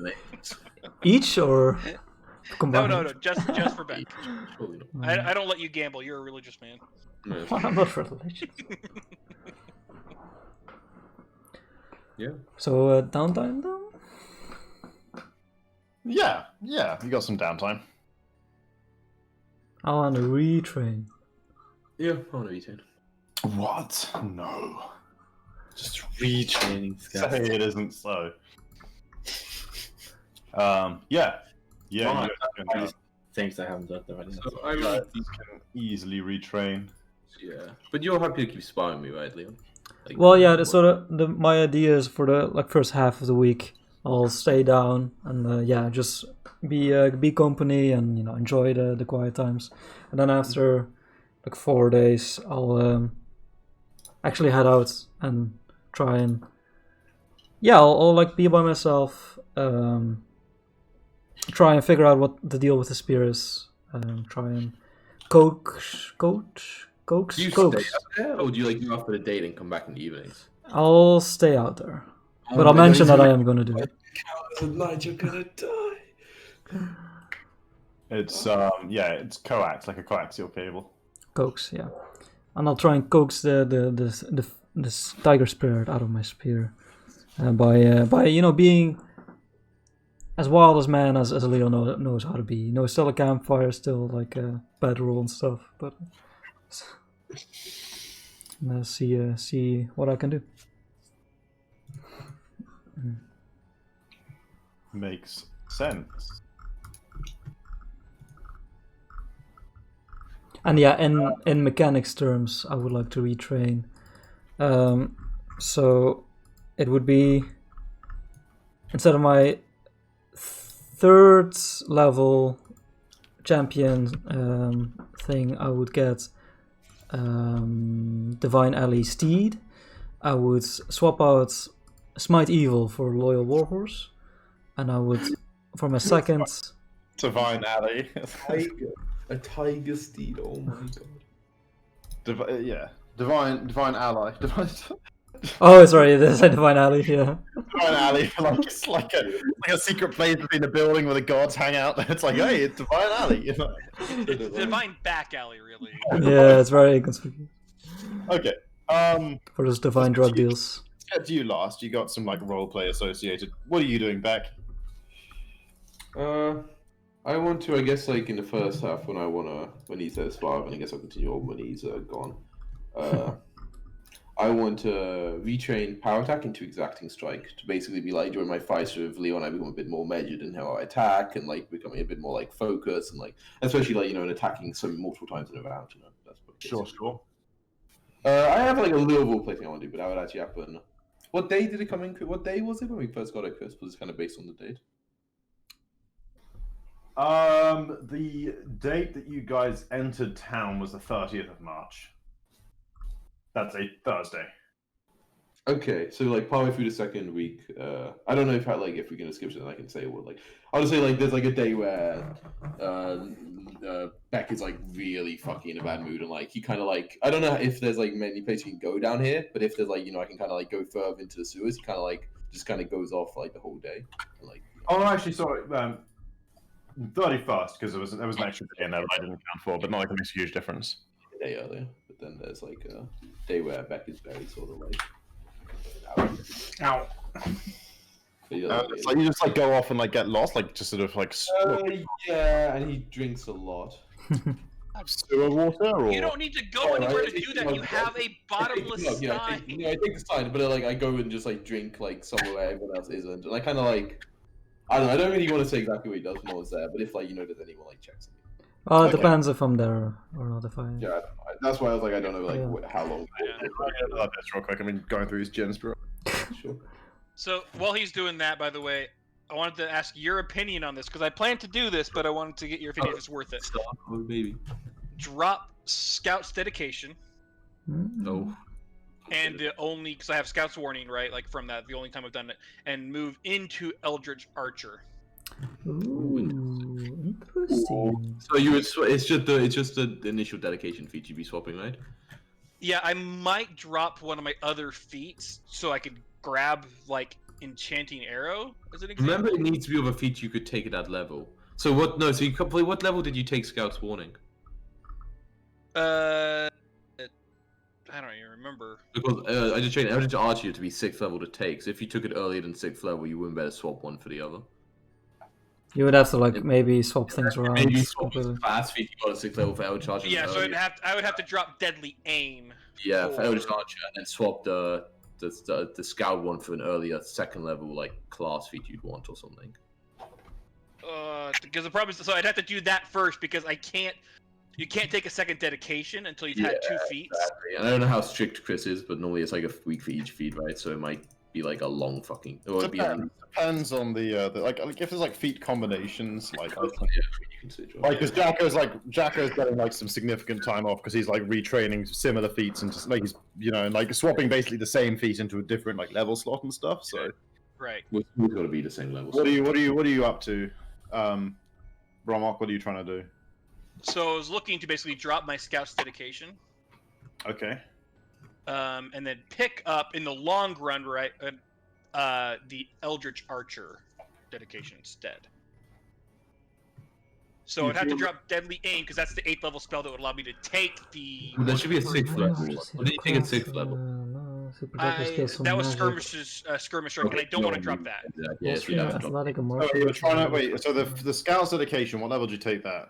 Each or No, combined? just for bet. Surely not. I don't let you gamble. You're a religious man. No. I'm not religious. Yeah. So downtime though? Yeah. You got some downtime. I want to retrain. Yeah, I want to retain. What? No. Just retraining stuff. Say it isn't so. Yeah. Well, You I can, just things I haven't done already. So I really, you can easily retrain. yeah. But you're happy to keep sparring me, right, Leon? Like, Well, yeah. So my idea is for the first half of the week, I'll stay down and just be company and enjoy the quiet times, and then after 4 days, I'll actually head out and try and I'll be by myself. Try and figure out what the deal with the spear is. Try and coax. Do you stay up there, or do you go out for the date and come back in the evenings? I'll stay out there, but I'll mention that I am going to do it. Tonight you're gonna die. It's it's coax, like a coaxial cable. Coax, yeah, and I'll try and coax this tiger spirit out of my spear by being as wild as man as Leo knows how to be. Still a campfire, still like a bedroll and stuff, but see what I can do. Makes sense. And yeah, in mechanics terms, I would like to retrain. So it would be, instead of my 3rd level champion thing, I would get Divine Ally Steed. I would swap out Smite Evil for Loyal Warhorse, and I would, for my 2nd, Divine Alley. A tiger steed. Oh my god. Divine Ally. Oh, sorry, there's a Divine Ally, yeah. Divine Alley, like it's like a secret place between the building where the gods hang out. It's like, hey, it's Divine Alley. It's divine back alley, really. Yeah, it's very inconspicuous. Okay. For those divine drug deals. Get to you last. You got some like roleplay associated. What are you doing, Beck? I want to, I guess, like in the first half when he says 5, and I guess I'll continue on when he's gone. I want to retrain Power Attack into Exacting Strike to basically be like, during my fights with Leon, I become a bit more measured in how I attack, and like becoming a bit more like focused, and like especially like in attacking so multiple times in a round. That's what Sure. I have like a little roleplay thing I want to do, but that would actually happen. What day did it come in? What day was it when we first got it, Chris? Was it kind of based on the date? The date that you guys entered town was the 30th of March. That's a Thursday. Okay, so like partway through the 2nd week, I don't know if if we're gonna skip something, I can say what like I'll just say like there's like a day where Beck is like really fucking in a bad mood, and like he kind of like, I don't know if there's like many places you can go down here, but if there's like I can kind of like go further into the sewers, he kind of like just kind of goes off like the whole day, and, like. Oh, actually, sorry. 31st, because there was an extra day in there that I didn't account for, but not like it makes a huge difference. A day earlier, but then there's like a day where Beck is very sort of like. Ow. Like, so you just like go off and like get lost, like just sort of like yeah, and he drinks a lot. sewer water, or You don't need to go anywhere to do that. You have a bottomless stein. I take the stein, but like I go and just like drink like somewhere where everyone else isn't, and I kind of like. I don't know. I don't really want to say exactly what he does when I was there, but if like there's anyone like checks me. Oh, it depends if I'm there or not. If I. Yeah, that's why I was like, I don't know like how long. That's real quick. I mean, going through his gens, bro. Sure. So while he's doing that, by the way, I wanted to ask your opinion on this because I planned to do this, but I wanted to get your opinion if it's worth it. Oh baby. Drop Scout's dedication. No. And only because I have Scout's warning, right? Like from that, the only time I've done it, and move into Eldritch Archer. Ooh, interesting. So you would it's just the initial dedication feat you'd be swapping, right? Yeah, I might drop one of my other feats so I could grab like Enchanting Arrow as an example. Remember, it needs to be of a feat you could take at that level. So what? No, so you could play. What level did you take Scout's warning? I don't even remember. Because I just trained Eldritch Archer to be 6th level to take. So if you took it earlier than 6th level, you wouldn't better swap one for the other. You would have to like maybe swap things around. Maybe swap the fast feat you got a 6th level for Eldritch Archer. Yeah, so I would have to drop Deadly Aim. Yeah, for Eldritch Archer, and then swap the Scout one for an earlier 2nd level like class feat you'd want or something. Because the problem is, so I'd have to do that first because I can't. You can't take a second dedication until you've had 2 feats. Exactly. And I don't know how strict Chris is, but normally it's like a week for each feed, right? So it might be like a long fucking. Depends on the like if there's like feat combinations, like you can switch. like because Jacko's getting like some significant time off because he's like retraining similar feats into like he's like swapping basically the same feat into a different like level slot and stuff. So right, we've got to be the same level. What are you up to, Bromok? What are you trying to do? So I was looking to basically drop my Scout's dedication. Okay. and then pick up in the long run, right? The Eldritch Archer dedication instead. So I'd have to drop Deadly Aim because that's the 8th level spell that would allow me to take the. Well, that should be a 6th level. What What do you think at 6th level? That was skirmish, right? And I don't want to drop that. Yeah, so you'd have to drop Athletic and Oh, martial. you were trying to wait. So the Scout's dedication. What level did you take that?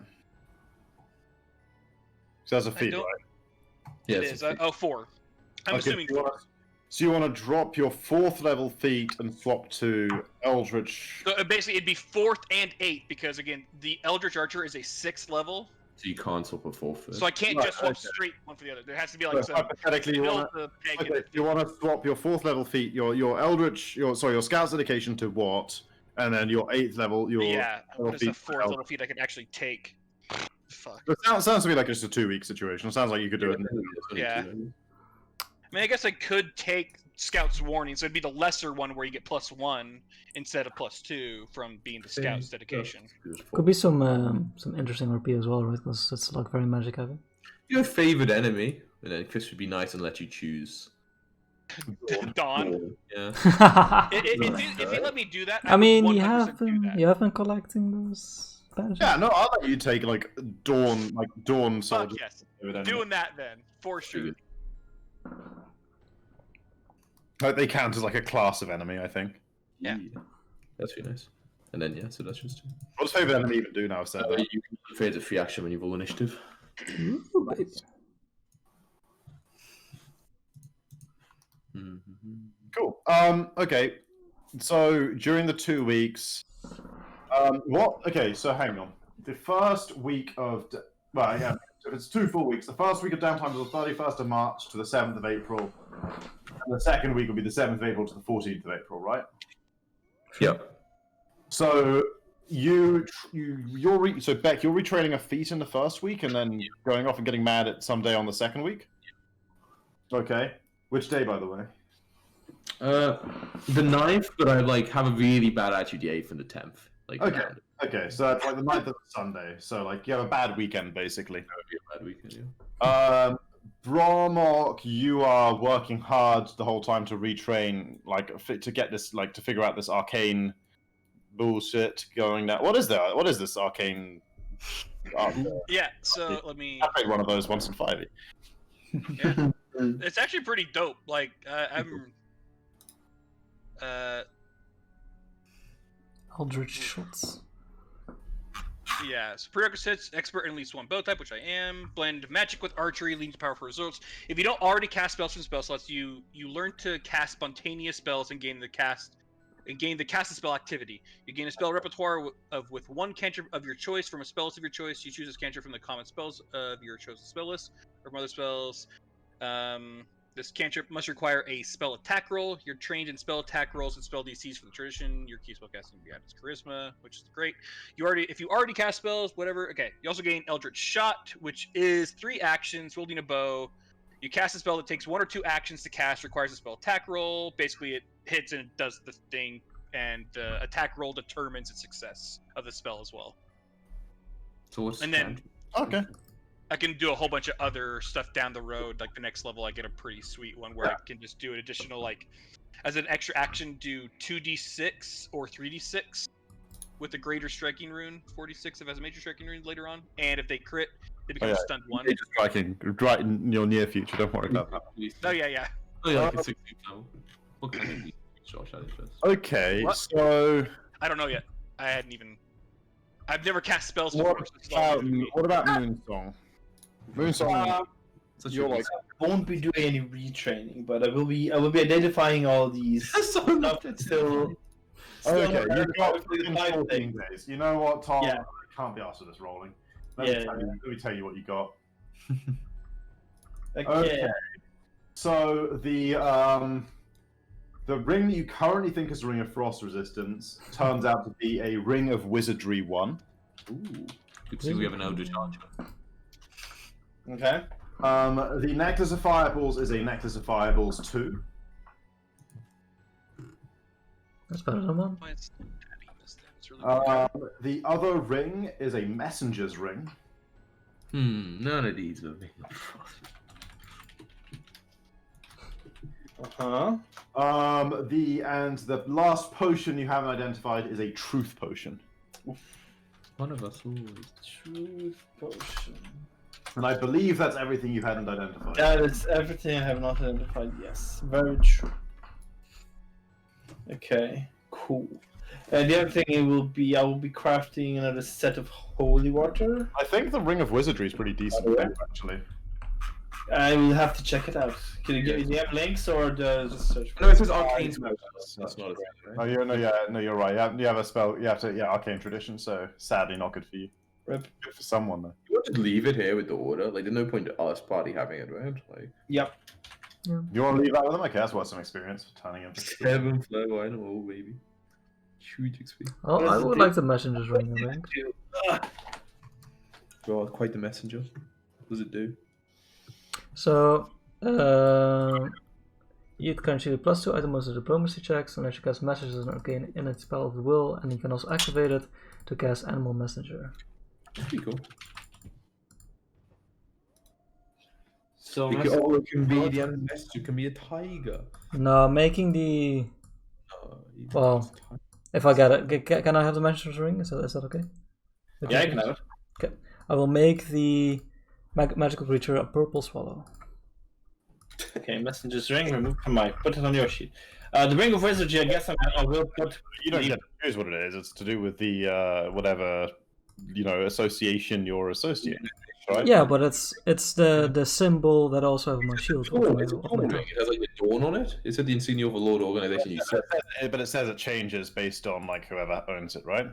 So that's a feat, don't- right? Yeah, It it's is. a feat. Oh, 4. I'm assuming 4. So you want to drop your 4th level feat and swap to Eldritch. So basically, it'd be 4th and 8th because again, the Eldritch Archer is a 6th level, So you can't swap a 4th. so I can't Right, just swap okay. straight one for the other. There has to be So like some. hypothetically, you build want the peg to in it. you want to swap your 4th level feat, your Eldritch, your Scout's dedication to what, and then your 8th level, your Yeah, level there's a feat. 4th level feat I can actually take. Fuck. It sounds to me like it's a 2-week situation. It sounds like you could do it. Yeah. I mean, I guess I could take Scout's Warning, so it'd be the lesser one where you get +1 instead of +2 from being the Scout's dedication. Could be some interesting RP as well, right? Because it's like very magic heavy. Your favorite enemy, and then Chris would be nice and let you choose. Dawn. Yeah. If you let me do that, I mean, would you 100% have do been that. collecting those badges. Yeah, no, I'll let you take Dawn Fuck soldier. yes. Doing that then, for sure. Like they count as like a class of enemy, I think. Yeah. That's really nice. And then yeah, so that's just. What does favorite enemy even do now? I've said that. You can create a free action when you roll initiative. Ooh, baby. Cool. Okay. So during the 2 weeks, what? Okay. So hang on. The first week of well, yeah, if it's 2 full weeks, the first week of downtime is the 31st of March to the 7th of April, and the second week will be the 7th of April to the 14th of April, right? Yep. So so Beck, you're retraining a feat in the first week, and then going off and getting mad at some day on the second week. Okay. Which day, by the way? The 9th, but I have a really bad attitude the 8th and the 10th. Okay. Okay, so it's like the 9th of Sunday. So like you have a bad weekend, basically. That would be a bad weekend, yeah. Bromok, you are working hard the whole time to retrain, to get this, to figure out this arcane bullshit going down. What is that? What is this arcane? Yeah, so let me. I played one of those once in 5e. Yeah. It's actually pretty dope. I'm. Eldritch shots. Yeah, so prerequisites: expert in at least one bow type, which I am. Blend magic with archery, leads to powerful results. If you don't already cast spells from spell slots, you learn to cast spontaneous spells and gain the cast spell activity. You gain a spell repertoire with one cantrip of your choice from a spell list of your choice. You choose this cantrip from the common spells of your chosen spell list, or from other spells. This cantrip must require a spell attack roll. You're trained in spell attack rolls and spell DCs for the tradition. Your key spell casting behind is charisma, which is great. If you already cast spells, whatever. Okay. You also gain Eldritch Shot, which is 3 actions, wielding a bow. You cast a spell that takes 1 or 2 actions to cast, requires a spell attack roll. Basically, it hits and it does the thing, and attack roll determines its success of the spell as well. So what's And then Okay. I can do a whole bunch of other stuff down the road. Like the next level, I get a pretty sweet one where I can just do an additional, as an extra action, do 2d6 or 3d6 with a greater striking rune, 4d6 if it has a major striking rune later on. And if they crit, they become a stunned 1. Major striking right in your near future. Don't worry about that. Oh, yeah. Oh, yeah, like a 16th level. What kind of Josh had interest? Okay, What? so I don't know yet. I've never cast spells what before. So it's all about, new to me. what about Moonsong? Moonsong, Such you're a like, I won't be doing any retraining, but I will be identifying all these stuff that's still okay, not you've got for the freaking 5 14 things. days. You know what, Tom? Yeah. I can't be asked for this rolling. Yeah, Let me tell you what you got. Okay. So the ring that you currently think is a ring of frost resistance turns out to be a ring of wizardry 1. Ooh. Good to see we have an Eldritch Archer. Okay. The necklace of fireballs is a necklace of fireballs 2. That's better than one. Why it's adding this then? It's really weird. The other ring is a messenger's ring. None of these are ring of frost. Uh-huh. The last potion you haven't identified is a truth potion. One of us always. Truth potion. And I believe that's everything you hadn't identified. That is everything I have not identified. Yes, very true. Okay, cool. The other thing it will be, I will be crafting another set of holy water. I think the Ring of Wizardry is pretty decent, actually. I will have to check it out. Do you have links or just search? No, it says arcane spell. That's not a thing, right? No, you're right. You have a spell. You have to, arcane tradition. So sadly, not good for you. Rip. Good for someone though. You want to leave it here with the order? Like, there's no point to us party having it, right? Like, Yep. You want to leave that with them? Okay, that's worth some experience. Turning into 7 flow, I know, baby. Huge experience. Oh, I would like the messenger's ring, I think. God, quite the messenger. What does it do? So, you can choose +2 items of diplomacy checks, unless you cast messages and arcane in its spell of the will, and you can also activate it to cast Animal Messenger. That's pretty cool. So It can be the animal messenger, can be a tiger. No, making the... Well, if I get it, can I have the messenger's ring? Is that okay? yeah, I can have it. Okay, I will make the magical creature a purple swallow. Okay, messenger's ring. Remove from put it on your sheet. The ring of wizardry. I guess I will put. You don't get to choose what it is. It's to do with the whatever association you're associated with, right? Yeah, but it's the symbol that I also have on my shield. Oh, it's a dawn ring. It has like a dawn on it. It said the insignia of a lord organization you set. But it says it changes based on like whoever owns it, right?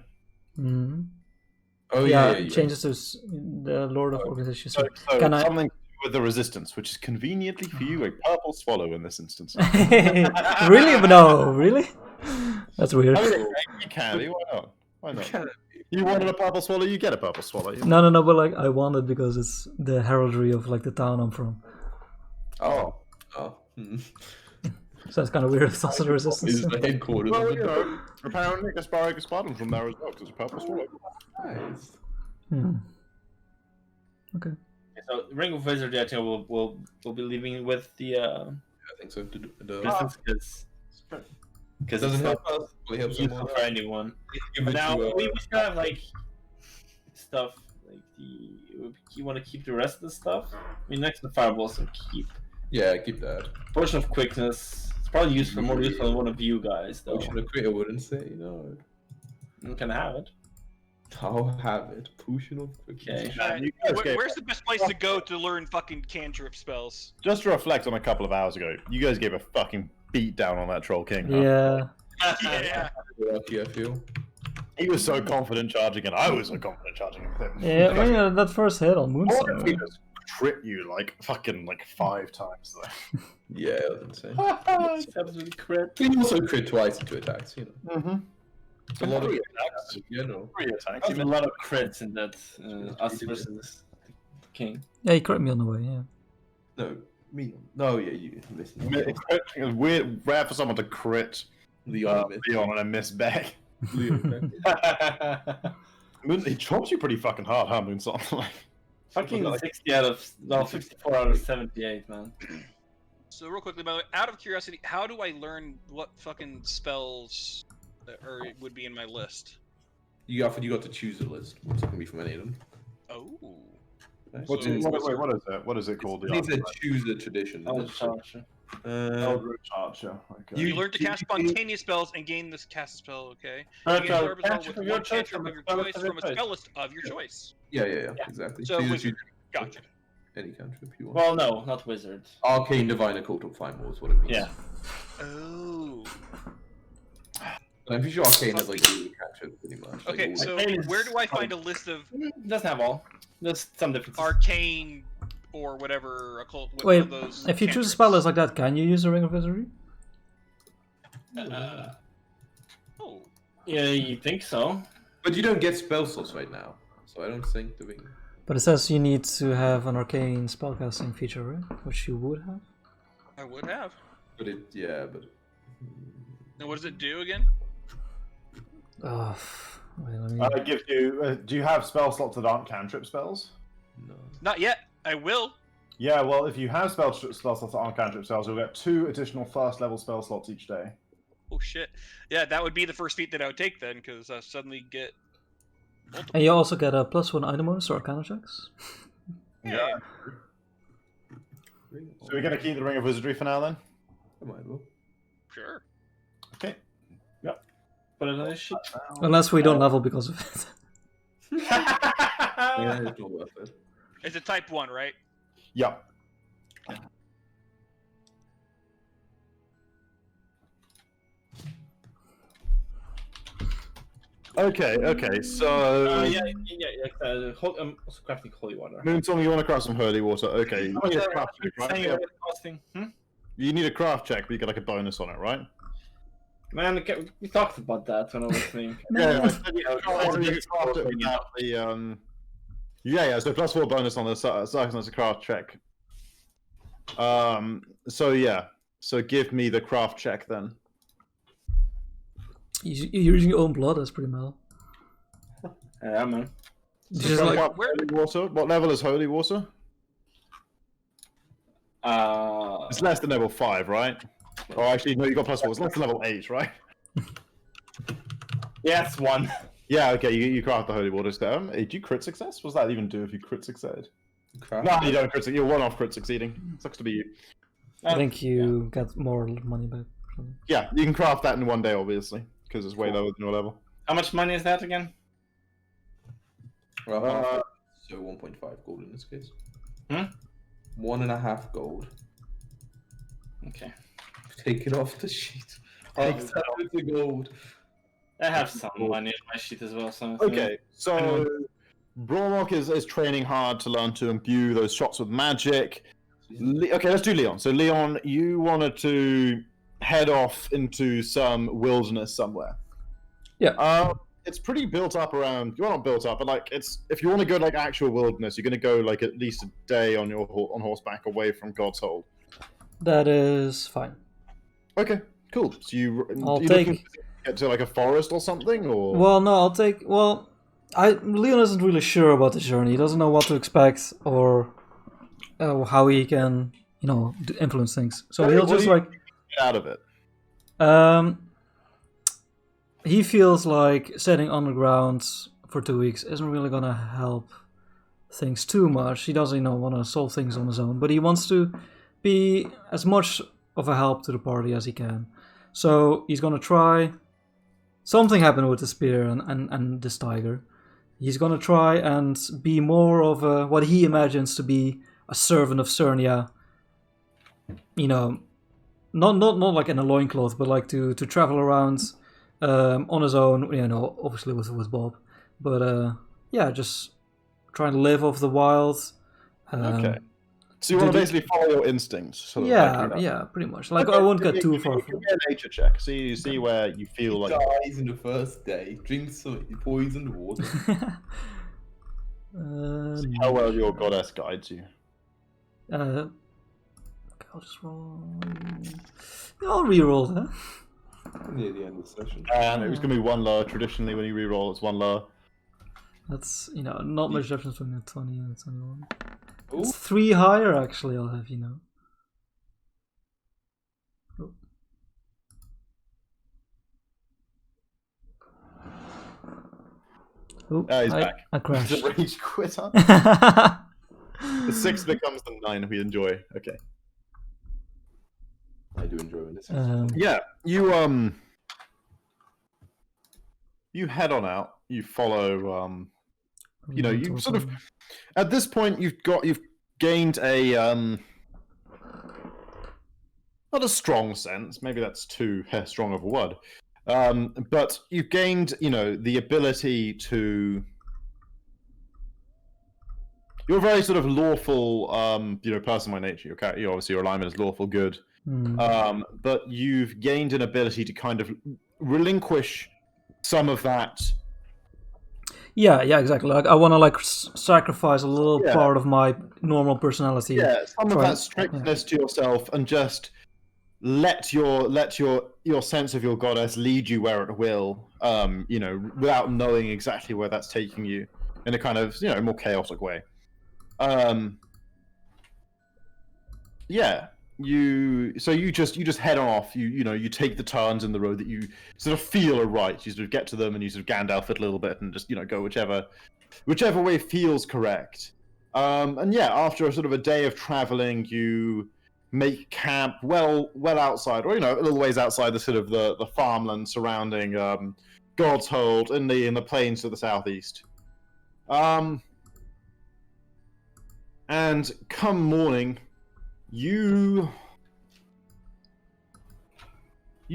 Mm-hmm. Oh Yeah, yeah. it changes to the Lord of Organization. So Can I- something to do with the resistance, which is conveniently for you a purple swallow in this instance. Really? No, really? That's weird. I mean, you can be. Why not? Why not? You wanted a purple swallow, you get a purple swallow. No, but like I want it because it's the heraldry of like the town I'm from. Oh. So it's kind of weird. It's also the resistance. Is the headquarters. Well, apparently Gasparin from there as well, because it's a purple swallow. Nice. Okay. So ring of wizardry. I think we'll be leaving with the I think so. distance because Doesn't it's not help us. It helps useful someone for anyone. But now we still have like stuff like you want to keep the rest of the stuff. I mean, next to the fireballs, and keep Yeah, keep that. potion of quickness. It's probably useful, more useful than one of you guys though. Potion of quick, I wouldn't say no. You can have it. I'll have it. Potion of quick. Okay. Where's the best place to go to learn fucking cantrip spells? Just to reflect on a couple of hours ago, you guys gave a fucking beat down on that Troll King. Huh? Yeah. Yeah. Lucky, I feel. He was so confident charging, and I was so confident charging with him. Yeah, I mean, that first hit on Moonstone. He just crit you like fucking 5 times though. Yeah, that was insane. It's absolutely correct. He also crit twice into attacks, Mm-hmm. It's a lot of 3 attacks in general. 3 attacks. There's a lot of crits in that us versus the king. Yeah, he crit me on the way. Yeah. No, me. No, yeah, you listen. It's weird, rare for someone to crit Leon, Leon on a miss back. Leon. He chops you pretty fucking hard, huh, Moonsong? Fucking 60 out of 54 out of 78, man. So real quickly, by the way, out of curiosity, how do I learn what fucking spells would be in my list? You got to choose a list. What's going to be from any of them? Oh. Nice. What is it? What is it called? You need to choose a tradition. Eldritch Archer. Okay. You learn to cast spontaneous spells and gain this cast spell, okay? Alright, You gain so wherewithal cantrip with of your one choice cantrip from of a your spell choice of your from a choice. spell list of your choice. Yeah, exactly. So you just wizard. choose Gotcha. any cantrip you want. Well, no, not wizard. Arcane, Divine, Occult, or Fine Wall is what it means. Yeah. Oh. And I'm pretty sure Arcane has like a cantrip pretty much. Okay, like, so Arcane is- where do I find a list of It doesn't have all. There's some differences. arcane or whatever occult? What Wait, of those if you choose a cantrips? spell list like that, can you use a Ring of Wizardry? Oh. Yeah, you think so? But you don't get spell slots right now, so I don't think the ring. But it says you need to have an arcane spellcasting feature, right? Which you would have. I would have. But but And what does it do again? Oh, wait, let me... Gives you. Do you have spell slots that aren't cantrip spells? no. Not yet. I will. Yeah, well, if you have spell slots on cantrip spells, you'll get 2 additional first level spell slots each day. Oh shit! Yeah, that would be the first feat that I would take then, because I suddenly get multiple. And you also get a +1 item bonus to Arcana checks. Yeah. So we're going to keep the Ring of Wizardry for now, then? I might as well. Sure. Okay. But another shit. Unless we don't level because of it. Yeah, it's not worth it. It's a type 1, right? Yeah. Okay, so... Yeah. Also crafting holy water. Moonsong, you want to craft some holy water? Okay, you need a craft check, right? Saying Yeah. costing. You need a craft check, but you get like a bonus on it, right? Man, we talked about that when I was playing. Yeah, I said, you craft it without the, yeah, so +4 bonus on the Sarkhan's craft check. So yeah, so give me the craft check then. You're using your own blood, that's pretty metal. Yeah, man. It's just like, Holy water. What level is holy water? It's less than level 5, right? Or actually, no, you got +4. It's less than level 8, right? Yeah, it's 1. Yeah, okay, you craft the holy water. Did you crit success? What does that even do if you crit succeed? Crap. No, you don't crit succeed. You're one-off crit succeeding. Sucks to be you. I think you get more money back. Yeah, you can craft that in one day, obviously, because it's way lower than your level. How much money is that again? Well, so 1.5 gold in this case. 1.5 gold. Okay. Take it off the sheet. Take Take that off. the gold. I have some money in my sheet as well. So Okay, so Brawlock is training hard to learn to imbue those shots with magic. Okay, let's do Leon. So Leon, you wanted to head off into some wilderness somewhere. Yeah. It's pretty built up around. You're not built up, but like it's if you want to go like actual wilderness, you're going to go like at least a day on your on horseback away from God's Hold. That is fine. Okay, cool. So you I'll you take- looking to get to like a forest or something, or Well, no, I'll take. Well, Leon isn't really sure about the journey. He doesn't know what to expect or how he can, influence things. So he'll What just do you like. get out of it? He feels like staying underground for 2 weeks isn't really gonna help things too much. He doesn't, want to solve things on his own, but he wants to be as much of a help to the party as he can. So he's gonna try. Something happened with the spear and this tiger. He's gonna try and be more of a what he imagines to be a servant of Cernia. Not like in a loincloth, but like to travel around on his own. Obviously with Bob, but just trying to live off the wild. Okay. So you want to basically follow your instincts. Sort of yeah, pretty much. Like I won't get too far. Give me a nature check. See where you feel like. Dies in the first day. Drinks some poisoned water. See how well your goddess guides you. Okay, I'll just roll. I'll re-roll that. Near the end of the session. And it was going to be one lower. Traditionally, when you re-roll, it's one lower. That's not much difference between the 20 and the 21. Ooh. It's 3 higher actually. I'll have you know. Oh, He's back. I crashed. Just rage quitter. The 6 becomes the 9 we enjoy. Okay. I do enjoy this. Yeah, you head on out. You follow. You sort of. At this point, you've gained a not a strong sense. Maybe that's too strong of a word. But you've gained, the ability to. You're a very sort of lawful, person by nature. You obviously your alignment is lawful good. But you've gained an ability to kind of relinquish some of that. Yeah, exactly. Like I want to sacrifice a little part of my normal personality. Yeah, some of that strictness to yourself, and just let your sense of your goddess lead you where it will. Without knowing exactly where that's taking you, in a kind of more chaotic way. yeah, you just head on off. You take the turns in the road that you sort of feel are right. You sort of get to them and you sort of Gandalf it a little bit and just go whichever way feels correct. And yeah, after a sort of a day of traveling, you make camp well outside, or a little ways outside the sort of the farmland surrounding God's Hold in the plains to the southeast. And come morning, you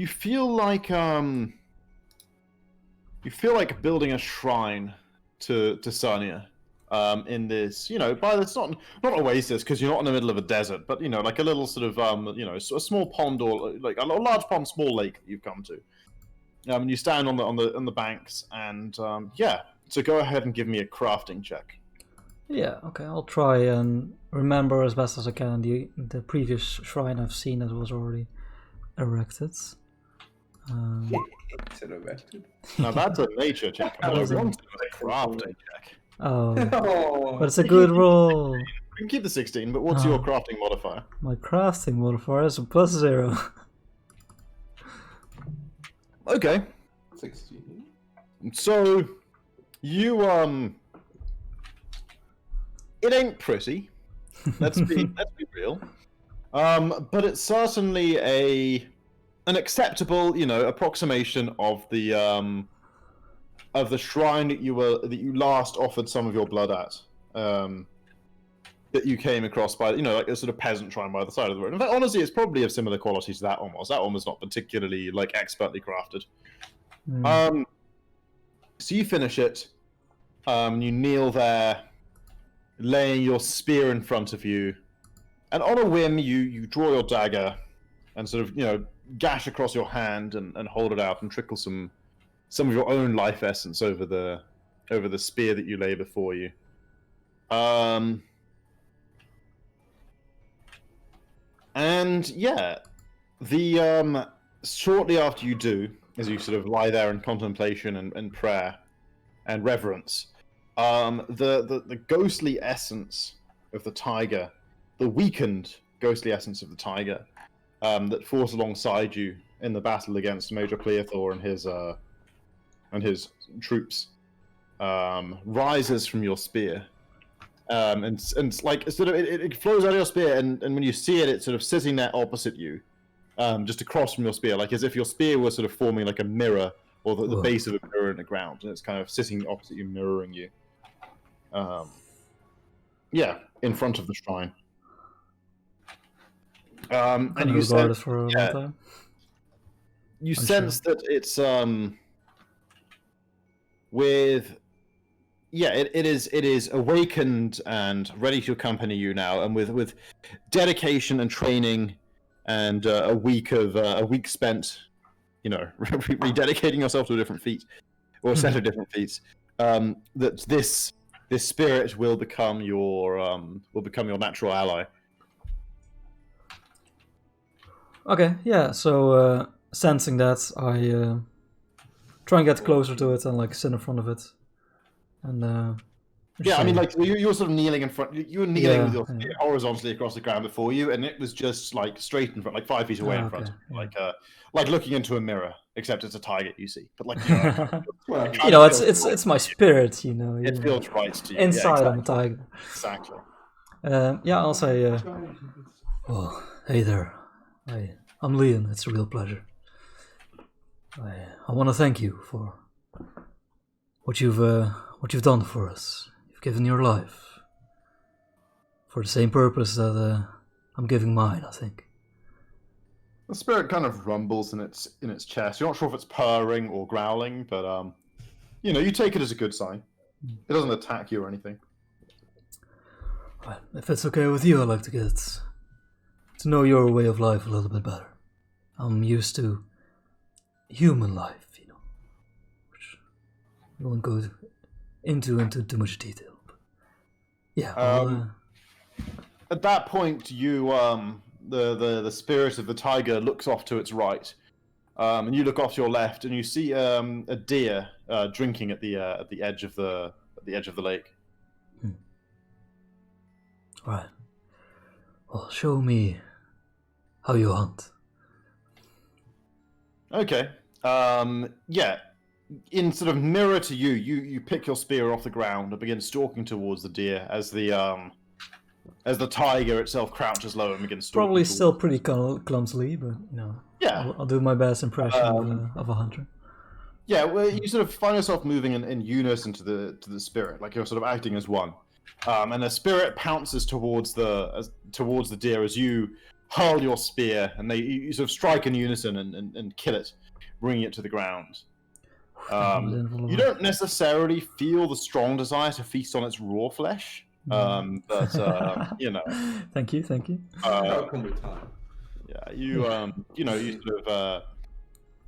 feel like building a shrine to Sarnia. In this, by this not oasis because you're not in the middle of a desert, but like a little sort of a small pond or like a large pond, small lake that you've come to. And you stand on the banks, and yeah. So go ahead and give me a crafting check. Yeah, okay, I'll try and remember as best as I can the previous shrine I've seen that was already erected. It's an erected. Now that's a nature check. I was wanted a crafting check. Oh, Oh, but it's a good roll. You can keep the 16, but what's your crafting modifier? My crafting modifier is a +0. Okay. 16. So you it ain't pretty. Let's be real. But it's certainly an acceptable, approximation of the shrine that you last offered some of your blood at. That you came across by, like a sort of peasant shrine by the side of the road. In fact, honestly, it's probably of similar quality to that one was. That one was not particularly like expertly crafted. So you finish it. You kneel there, laying your spear in front of you, and on a whim, you draw your dagger and sort of gash across your hand and hold it out and trickle some of your own life essence over the spear that you lay before you. And yeah, the shortly after you do, as you sort of lie there in contemplation and prayer and reverence, the ghostly essence of the tiger, the weakened ghostly essence of the tiger, that fought alongside you in the battle against Major Cleothor and his troops, rises from your spear. And like sort of it flows out of your spear, and when you see it, it's sort of sitting there opposite you, just across from your spear, like as if your spear was sort of forming like a mirror, or the base of a mirror in the ground, and it's kind of sitting opposite you, mirroring you. Yeah, in front of the shrine. And you sense, for a long time. You sense that it's with. Yeah, it is awakened and ready to accompany you now, and with dedication and training, and a week spent, rededicating yourself to a different feat, or a set of different feats. That this spirit will become your natural ally. Okay, yeah. So sensing that, I try and get closer to it and like sit in front of it. And I mean, like you were sort of kneeling in front. You were kneeling with your spear horizontally across the ground before you, and it was just like straight in front, like 5 feet away in front, like looking into a mirror. Except it's a tiger you see, but like it's my spirit, It feels right to you. Inside, I'm a tiger. Exactly. I'll say, well, hey there, I'm Leon. It's a real pleasure. I want to thank you for what you've done for us. You've given your life for the same purpose that I'm giving mine, I think. The spirit kind of rumbles in its chest. You're not sure if it's purring or growling, but you take it as a good sign. It doesn't attack you or anything. Well, if it's okay with you, I'd like to get to know your way of life a little bit better. I'm used to human life, which I won't go into too much detail. But yeah. At that point, you the spirit of the tiger looks off to its right, and you look off to your left, and you see a deer drinking at the edge of the lake. Right. Well, show me how you hunt. Okay. Yeah. In sort of mirror to you, you pick your spear off the ground and begin stalking towards the deer as the tiger itself crouches low and begins stalking. Probably towards... still pretty clumsily, but you know. Yeah. I'll do my best impression of a hunter. Yeah, well, you sort of find yourself moving in unison to the spirit, like you're sort of acting as one. And the spirit pounces towards the deer as you hurl your spear, and you sort of strike in unison and kill it, bringing it to the ground. You don't necessarily feel the strong desire to feast on its raw flesh, but you know. Thank you. That'll come with time. Yeah,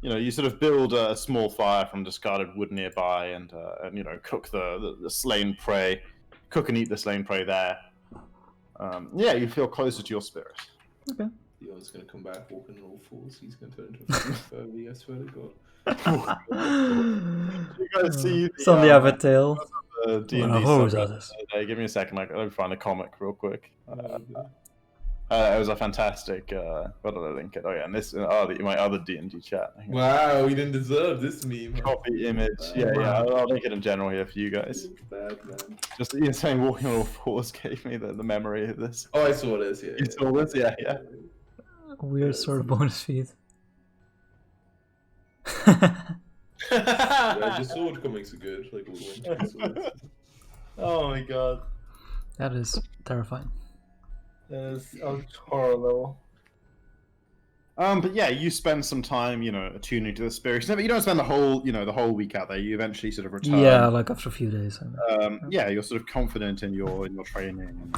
you sort of build a small fire from discarded wood nearby, and you know, cook the slain prey, cook and eat the slain prey there. Yeah, you feel closer to your spirit. Okay. Leon's gonna come back walking on all fours. He's gonna turn into a furry, I swear to God. You guys see it's on the avatar. Give me a second. Let me find a comic real quick. It was a fantastic. What did I link it? Oh yeah, and this my other D&D chat. Wow, we didn't deserve this meme. Copy image. Yeah. I'll link it in general here for you guys. Bad, man. Just you saying walking on all fours gave me the memory of this. Oh, I saw this. Yeah. You saw this? Yeah. Weird sort of bonus feed. Yeah, the sword comics are good. Like all the ones with swords. Oh my god. That is terrifying. That is horror level. But yeah, you spend some time, you know, attuning to the spirits. You don't spend the whole week out there. You eventually sort of return. Yeah, like after a few days. Yeah, you're sort of confident in your training.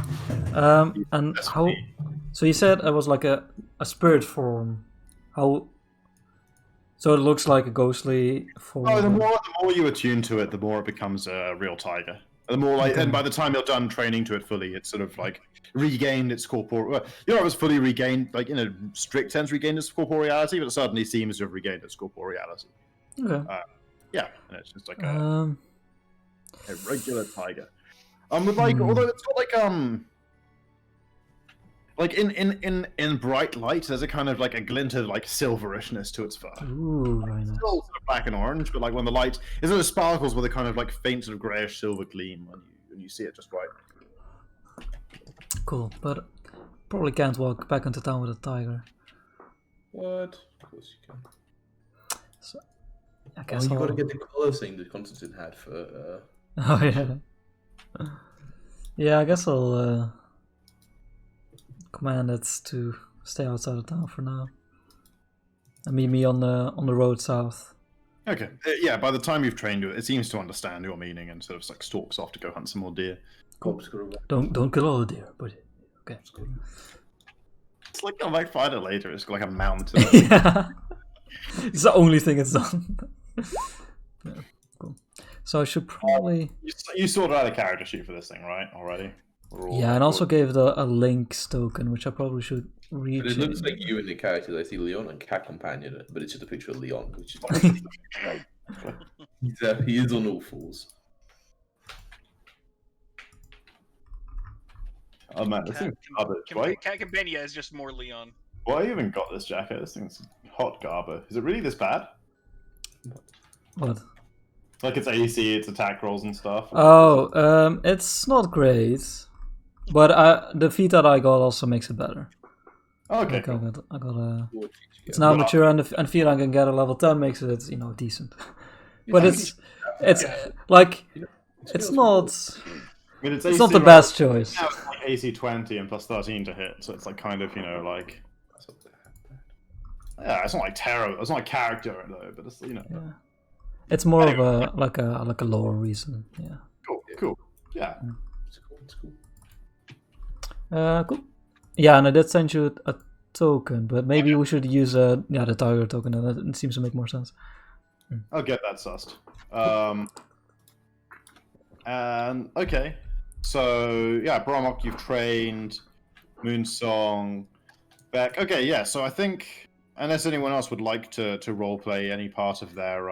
And how? So you said it was like a spirit form. How? So it looks like a ghostly form. Oh, the more you attune to it, the more it becomes a real tiger. The more like, and by the time you're done training to it fully, it's sort of like regained its corporeal. Well, you know, it was fully regained, like in a strict sense, regained its corporeality, but it suddenly seems to have regained its corporeality. Okay. Yeah, and it's just like a regular tiger. With like, although it's got like in bright light, there's a kind of like a glint of like silverishness to its fur. Ooh, very nice. Still sort of black and orange, but like when the light, it sort of sparkles with a kind of like faint sort of grayish silver gleam when you see it just right. Cool, but probably can't walk back into town with a tiger. What? Of course you can. So, I guess you gotta get the color thing that Constantine had for. Oh yeah. Yeah, I guess I'll command it to stay outside of town for now. And meet me on the road south. Okay. Yeah. By the time you've trained it, it seems to understand your meaning and sort of like stalks off to go hunt some more deer. Cool. Don't kill all the deer, but okay. It's like on Pathfinder later. It's like a mountain. Yeah. It's the only thing it's done. Yeah, cool. So I should probably. You sorted out a character sheet for this thing, right? Already. Yeah, and also gave it a links token, which I probably should read. But it looks like you and the characters. I see Leon and Cat Companion, but it's just a picture of Leon, which is he is on all fours. Oh man, this thing's garbage, right? Cat Compania is just more Leon. Why even got this jacket? This thing's hot garbage. Is it really this bad? What? Like its AC, its attack rolls and stuff? Oh, it's not great. But the feat that I got also makes it better. Okay. Like cool. I got a. It's now mature, and the feat I can get a level 10 makes it, decent. But it's like it's not. I mean, it's not the best choice. Now it's like AC 20 and plus 13 to hit, so it's like kind of like. Yeah, it's not like terror. It's not like character though, but it's Yeah. It's more of a like a lower reason. Yeah. Cool. Yeah. It's cool. Cool. Yeah, and I did send you a token, but maybe we should use the tiger token. And it seems to make more sense. I'll get that sussed. And okay, so yeah, Bromok, you've trained. Moonsong, Beck. Okay, yeah. So I think unless anyone else would like to roleplay any part of their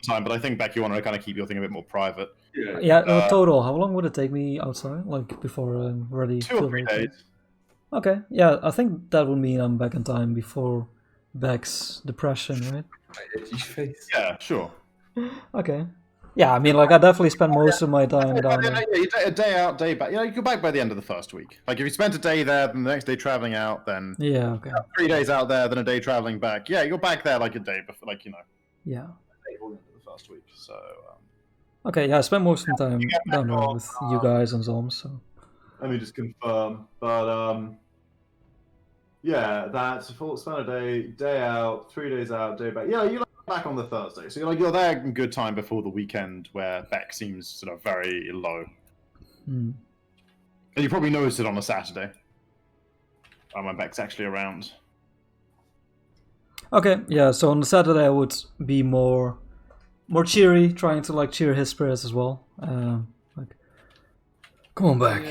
time, but I think Beck, you want to kind of keep your thing a bit more private. Yeah. Total. How long would it take me outside, like before I'm ready? 2 or 3 days. Okay, yeah, I think that would mean I'm back in time before Beck's depression, right? Edgy face. Yeah, sure. Okay. Yeah, I mean, like, I definitely spent most of my time down there. A day out, day back. You go back by the end of the first week. Like, if you spent a day there, then the next day traveling out, then Yeah, okay. 3 days out there, then a day traveling back. Yeah, you're back there like a day before, like, Yeah. the first week. So, Okay, yeah, I spent most of the time down there with you guys and Zom, so... let me just confirm. But, yeah, that's a full spend a day out, 3 days out, day back. Yeah, you're back on the Thursday. So you're there in good time before the weekend where Beck seems sort of very low. Hmm. And you probably noticed it on a Saturday. When Beck's actually around. Okay, yeah, so on the Saturday I would be more cheery, trying to like cheer his spirits as well. Like, come on back,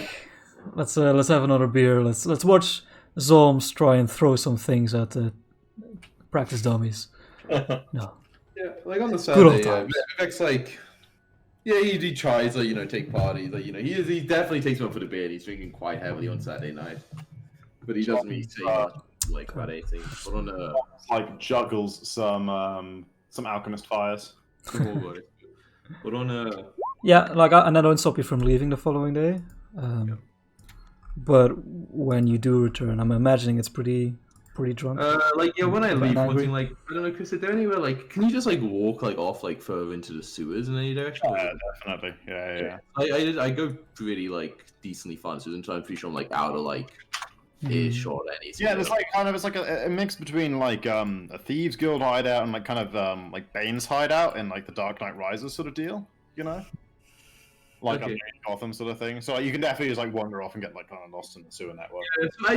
let's have another beer. Let's watch Zoms try and throw some things at the practice dummies. No, Yeah, like on the Good old Saturday, times. Vivek's like, yeah, he tries to take parties. Like, he definitely takes one for the beer. He's drinking quite heavily on Saturday night, but he doesn't really say much like about anything. But on a Like juggles some alchemist fires. but on a yeah, like and I don't stop you from leaving the following day. But when you do return, I'm imagining it's pretty drunk. when I Quite leave, one angry. thing, like, I don't know, Chris, is there anywhere like, can you just like walk like off like further into the sewers in any direction? Or is Yeah, it- definitely. Yeah. I go really like decently far into it, so I'm pretty sure I'm like out of like Hmm. earshot any. Yeah, there's like it's like a mix between like a thieves guild hideout and like kind of like Bane's hideout in like the Dark Knight Rises sort of deal, like Okay. up in Gotham sort of thing. So like, you can definitely just like wander off and get like kind of lost in the sewer network.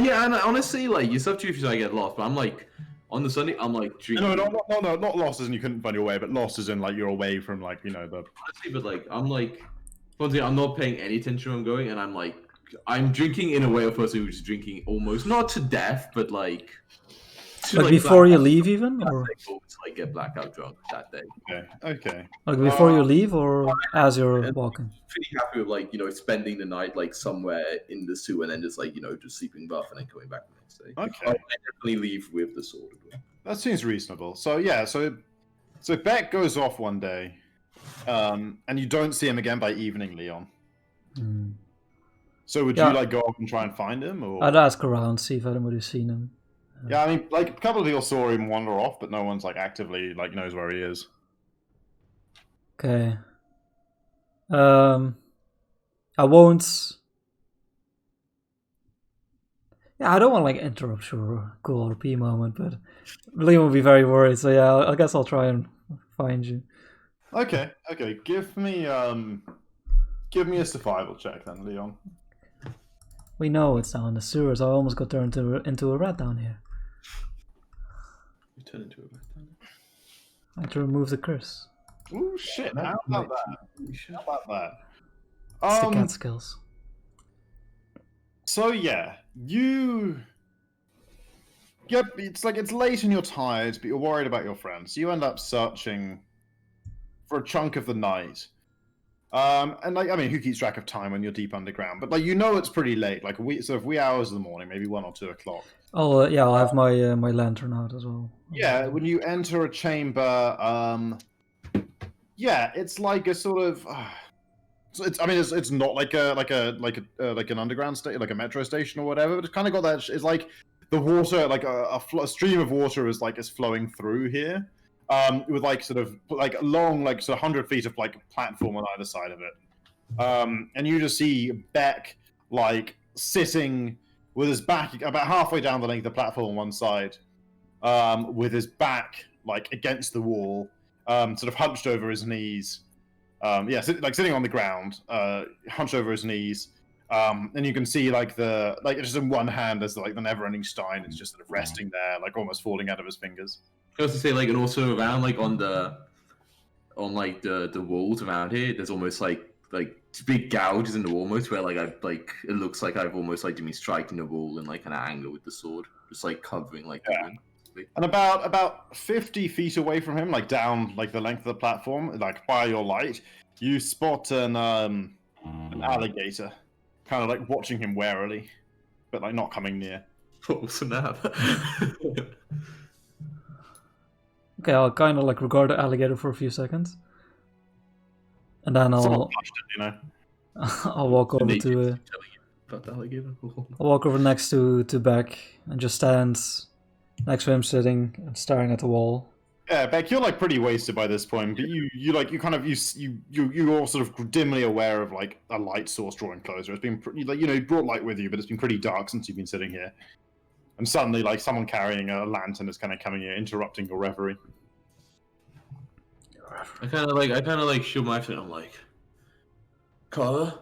Yeah, and honestly, like, it's up to you if I get lost, but I'm like, on the Sunday, I'm like drinking. No, not lost as in you couldn't find your way, but lost as in like you're away from like the. Honestly, but like, I'm like, one thing, I'm not paying any attention where I'm going, and I'm drinking in a way of a person who's drinking almost not to death, but like. To, Like before you blackout- leave, even, or to like get blackout drunk that day. Okay. like before you leave, or as you're walking. Pretty happy with like spending the night like somewhere in the sewer and then just like just sleeping buff and then coming back the next day. Okay. I definitely leave with the sword. That seems reasonable. So yeah, so Beck goes off one day, and you don't see him again by evening, Leon. Hmm. So would Yeah. you like go off and try and find him, or? I'd ask around, see if anybody's seen him. Yeah, I mean, like a couple of people saw him wander off, but no one's like actively like knows where he is. Okay. I won't. Yeah, I don't want to like interrupt your cool RP moment, but Liam will be very worried. So yeah, I guess I'll try and find you. Okay. Give me a survival check then, Leon. We know it's down in the sewers. I almost got turned into a rat down here. You turn into a rat. I had to remove the curse. Ooh shit! How about that? How about that? It's the cat skills. So yeah, Yep, it's like it's late and you're tired, but you're worried about your friends. So you end up searching for a chunk of the night. And like, I mean, who keeps track of time when you're deep underground? But like, it's pretty late, like wee hours of the morning, maybe 1 or 2 o'clock. Oh yeah, I'll have my my lantern out as well. Yeah, when you enter a chamber, yeah, it's like a sort of. It's not like an underground station, like a metro station or whatever. But it's kind of got that. It's like the water, like a stream of water is flowing through here, with like sort of like long, like sort of 100 feet of like platform on either side of it. And you just see Beck like sitting with his back about halfway down the length of the platform on one side, with his back like against the wall, sort of hunched over his knees. Sitting on the ground, hunched over his knees, and you can see just in one hand there's like the never-ending stein. It's just sort of resting there, like almost falling out of his fingers. I was to say, like, and also around like on the walls around here, there's almost like big gouges in the wall, almost where it looks like I've almost like been striking the wall in like an angle with the sword, just like covering like the wound. And about 50 feet away from him, like down like the length of the platform, like by your light, you spot an alligator, kind of like watching him warily. but like not coming near. Oh snap! Okay, I'll kind of like regard the alligator for a few seconds, and then Someone I'll flushed it, you know. I'll walk over Native to telling you about the alligator. I'll walk over next to Beck and just stand next to him, sitting and staring at the wall. Yeah, Beck, you're like pretty wasted by this point, but you're all sort of dimly aware of like a light source drawing closer. It's been pretty, like, you brought light with you, but it's been pretty dark since you've been sitting here. And suddenly, like, someone carrying a lantern is kind of coming in, interrupting your reverie. I kind of like shoot my foot. I'm like, Carla.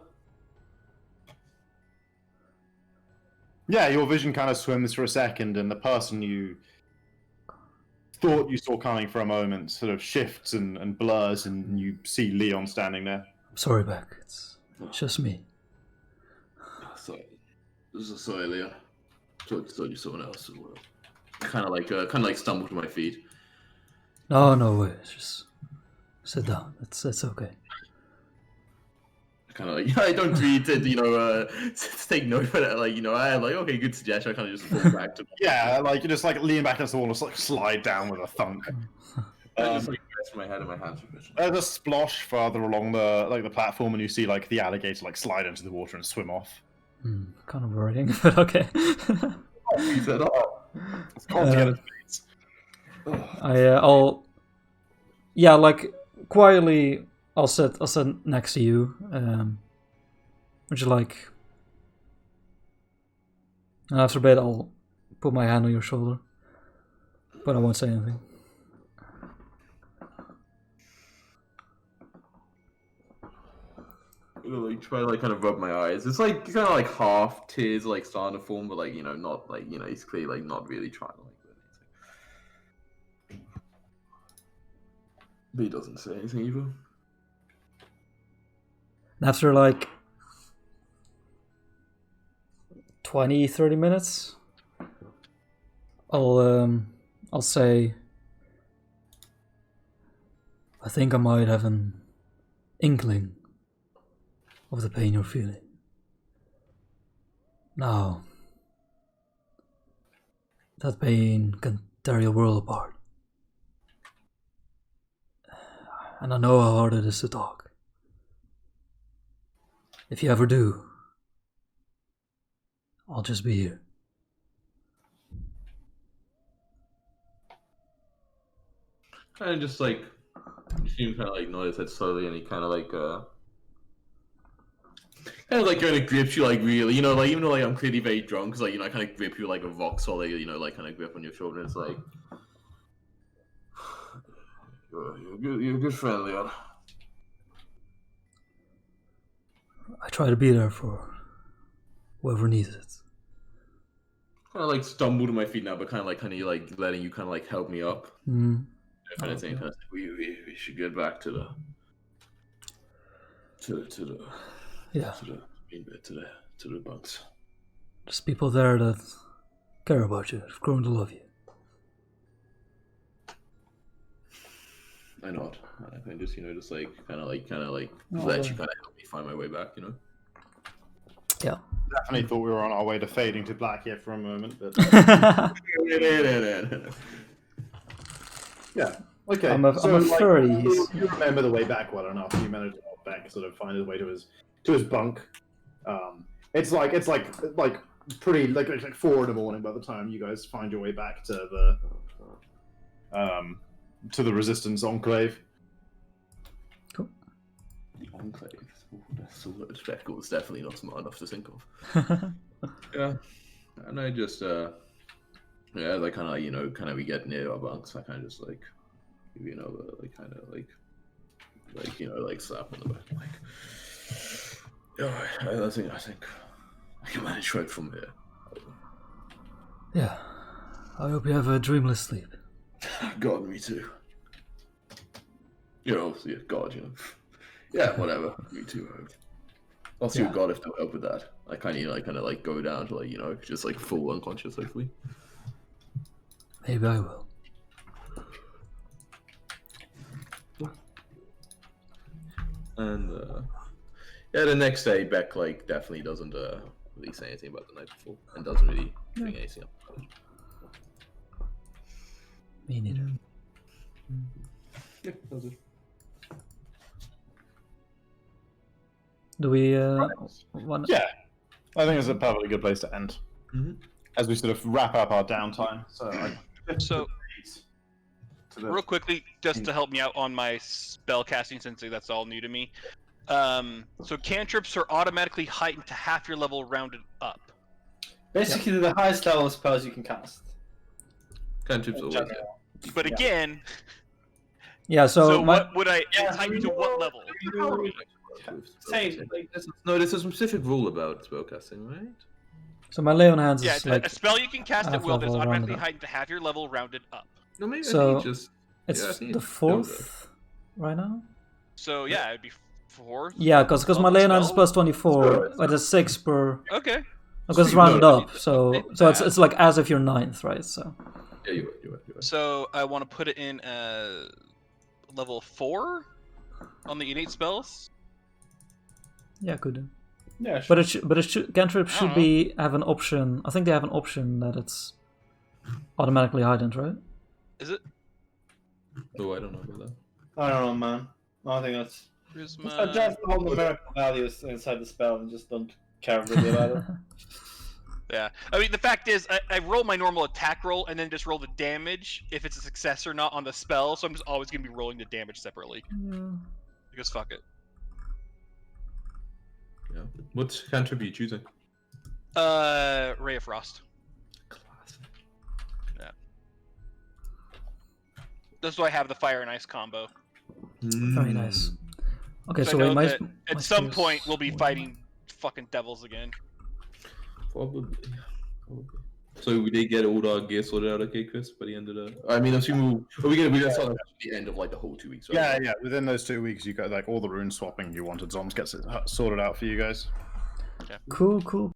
Yeah, your vision kind of swims for a second, and the person you thought you saw coming for a moment sort of shifts and blurs, and you see Leon standing there. I'm sorry, Beck. It's just me. Sorry, sorry, Leon. Told you someone else as well. Kind of like stumbled to my feet. No worries. Just sit down. It's okay. Kind of like, I don't read it, to take note of it. Like, I had like, okay, good suggestion. I kind of just fall back to. Yeah, like you just like lean back against the wall and just like slide down with a thunk. I just like rest my head in my hands for a bit. There's a splosh further along the platform, and you see like the alligator like slide into the water and swim off. Kind of worrying, but okay. He said, "Oh, it's cold to get its mates." I'll like quietly. I'll sit next to you. Would you like? And after a bit, I'll put my hand on your shoulder, but I won't say anything. Like try to like kind of rub my eyes. It's like kind of like half tears like starting to form, but like not like he's clearly like not really trying to like do anything. But he doesn't say anything either. After like 20-30 minutes, I'll say, I think I might have an inkling of the pain you're feeling. Now, that pain can tear your world apart. And I know how hard it is to talk. If you ever do, I'll just be here. Kind of just like, you kind of like notice that slowly, and he kind of like kind of grips you like really, like even though like I'm clearly very drunk, because like I kind of grip you like a rock solid, like kind of grip on your shoulder. And it's like, you're a good friend, Leon. I try to be there for whoever needs it. Kind of like stumble to my feet now, but kind of like letting you kind of like help me up. Mm. Kind of saying, we should get back to the main bit, to the bunks. There's people there that care about you, have grown to love you. I know it. I can just just like kind of let you kind of help me find my way back. Yeah. Definitely thought we were on our way to fading to black here for a moment, but yeah. Okay. I'm a furry. You remember the way back well enough. You managed to help Beck sort of find his way to his bunk. It's like pretty like 4 a.m. by the time you guys find your way back to the Resistance Enclave. Cool. The Enclave. That's a word Beck was definitely not smart enough to think of. Yeah, and I just like kind of we get near our bunks. I kind of just like like kind of like slap on the back, like, yeah, I think I can manage right from here. Yeah, I hope you have a dreamless sleep. God, me too. Yeah, God, yeah, whatever. Me too. I'll see God if they'll help with that. I kind of like go down to like just like full unconscious, hopefully. Maybe I will. And the next day Beck like definitely doesn't really say anything about the night before, and doesn't really bring anything up. Me neither. Yeah, that was it. Do we want? Yeah, I think it's a perfectly good place to end. Mhm. As we sort of wrap up our downtime. So, real quickly, just to help me out on my spell casting, since that's all new to me. So cantrips are automatically heightened to half your level rounded up. Basically, the highest level of spells you can cast. Cantrips always. But again, Yeah. So, my, what would I heighten to what level? Same. No, there's a specific rule about spellcasting, right? so my lay on hands Yeah, is like a spell you can cast at half will that is level automatically rounded up. heightened to half your level rounded up. No, maybe So, I think just. it's yeah, I think the it's fourth right now. So yeah, it'd be 4. Yeah, because my level lay on hands is spell. plus 24, but it's 6 per. Okay. Because it's So, rounded no, up, so it's like as if you're 9th, right? So Yeah, you're right. So I want to put it in level 4 on the innate spells. yeah, could do. Yeah, sure. But it should cantrip I should don't be have an option. I think they have an option that it's automatically heightened, right? Is it? Oh, I don't know about that. I don't know, man. I think that's. Charisma. Adjust the whole numerical values inside the spell and just don't care really about it. Yeah. I mean, the fact is, I roll my normal attack roll and then just roll the damage if it's a success or not on the spell. So I'm just always gonna be rolling the damage separately Yeah. because fuck it. Yeah. What cantrip are you choosing? Ray of Frost. Classic. That's why I have the fire and ice combo. Very nice. Okay, So so I know wait, my that my at some spear's point we'll be one. fighting fucking devils again. Probably. So we did get all our gear sorted out, okay, Chris? By the end of the, I mean, assuming we're gonna start at the end of like the whole 2 weeks, right? Yeah, yeah. Within those 2 weeks, you got like all the rune swapping you wanted. Zoms gets it sorted out for you guys. Cool.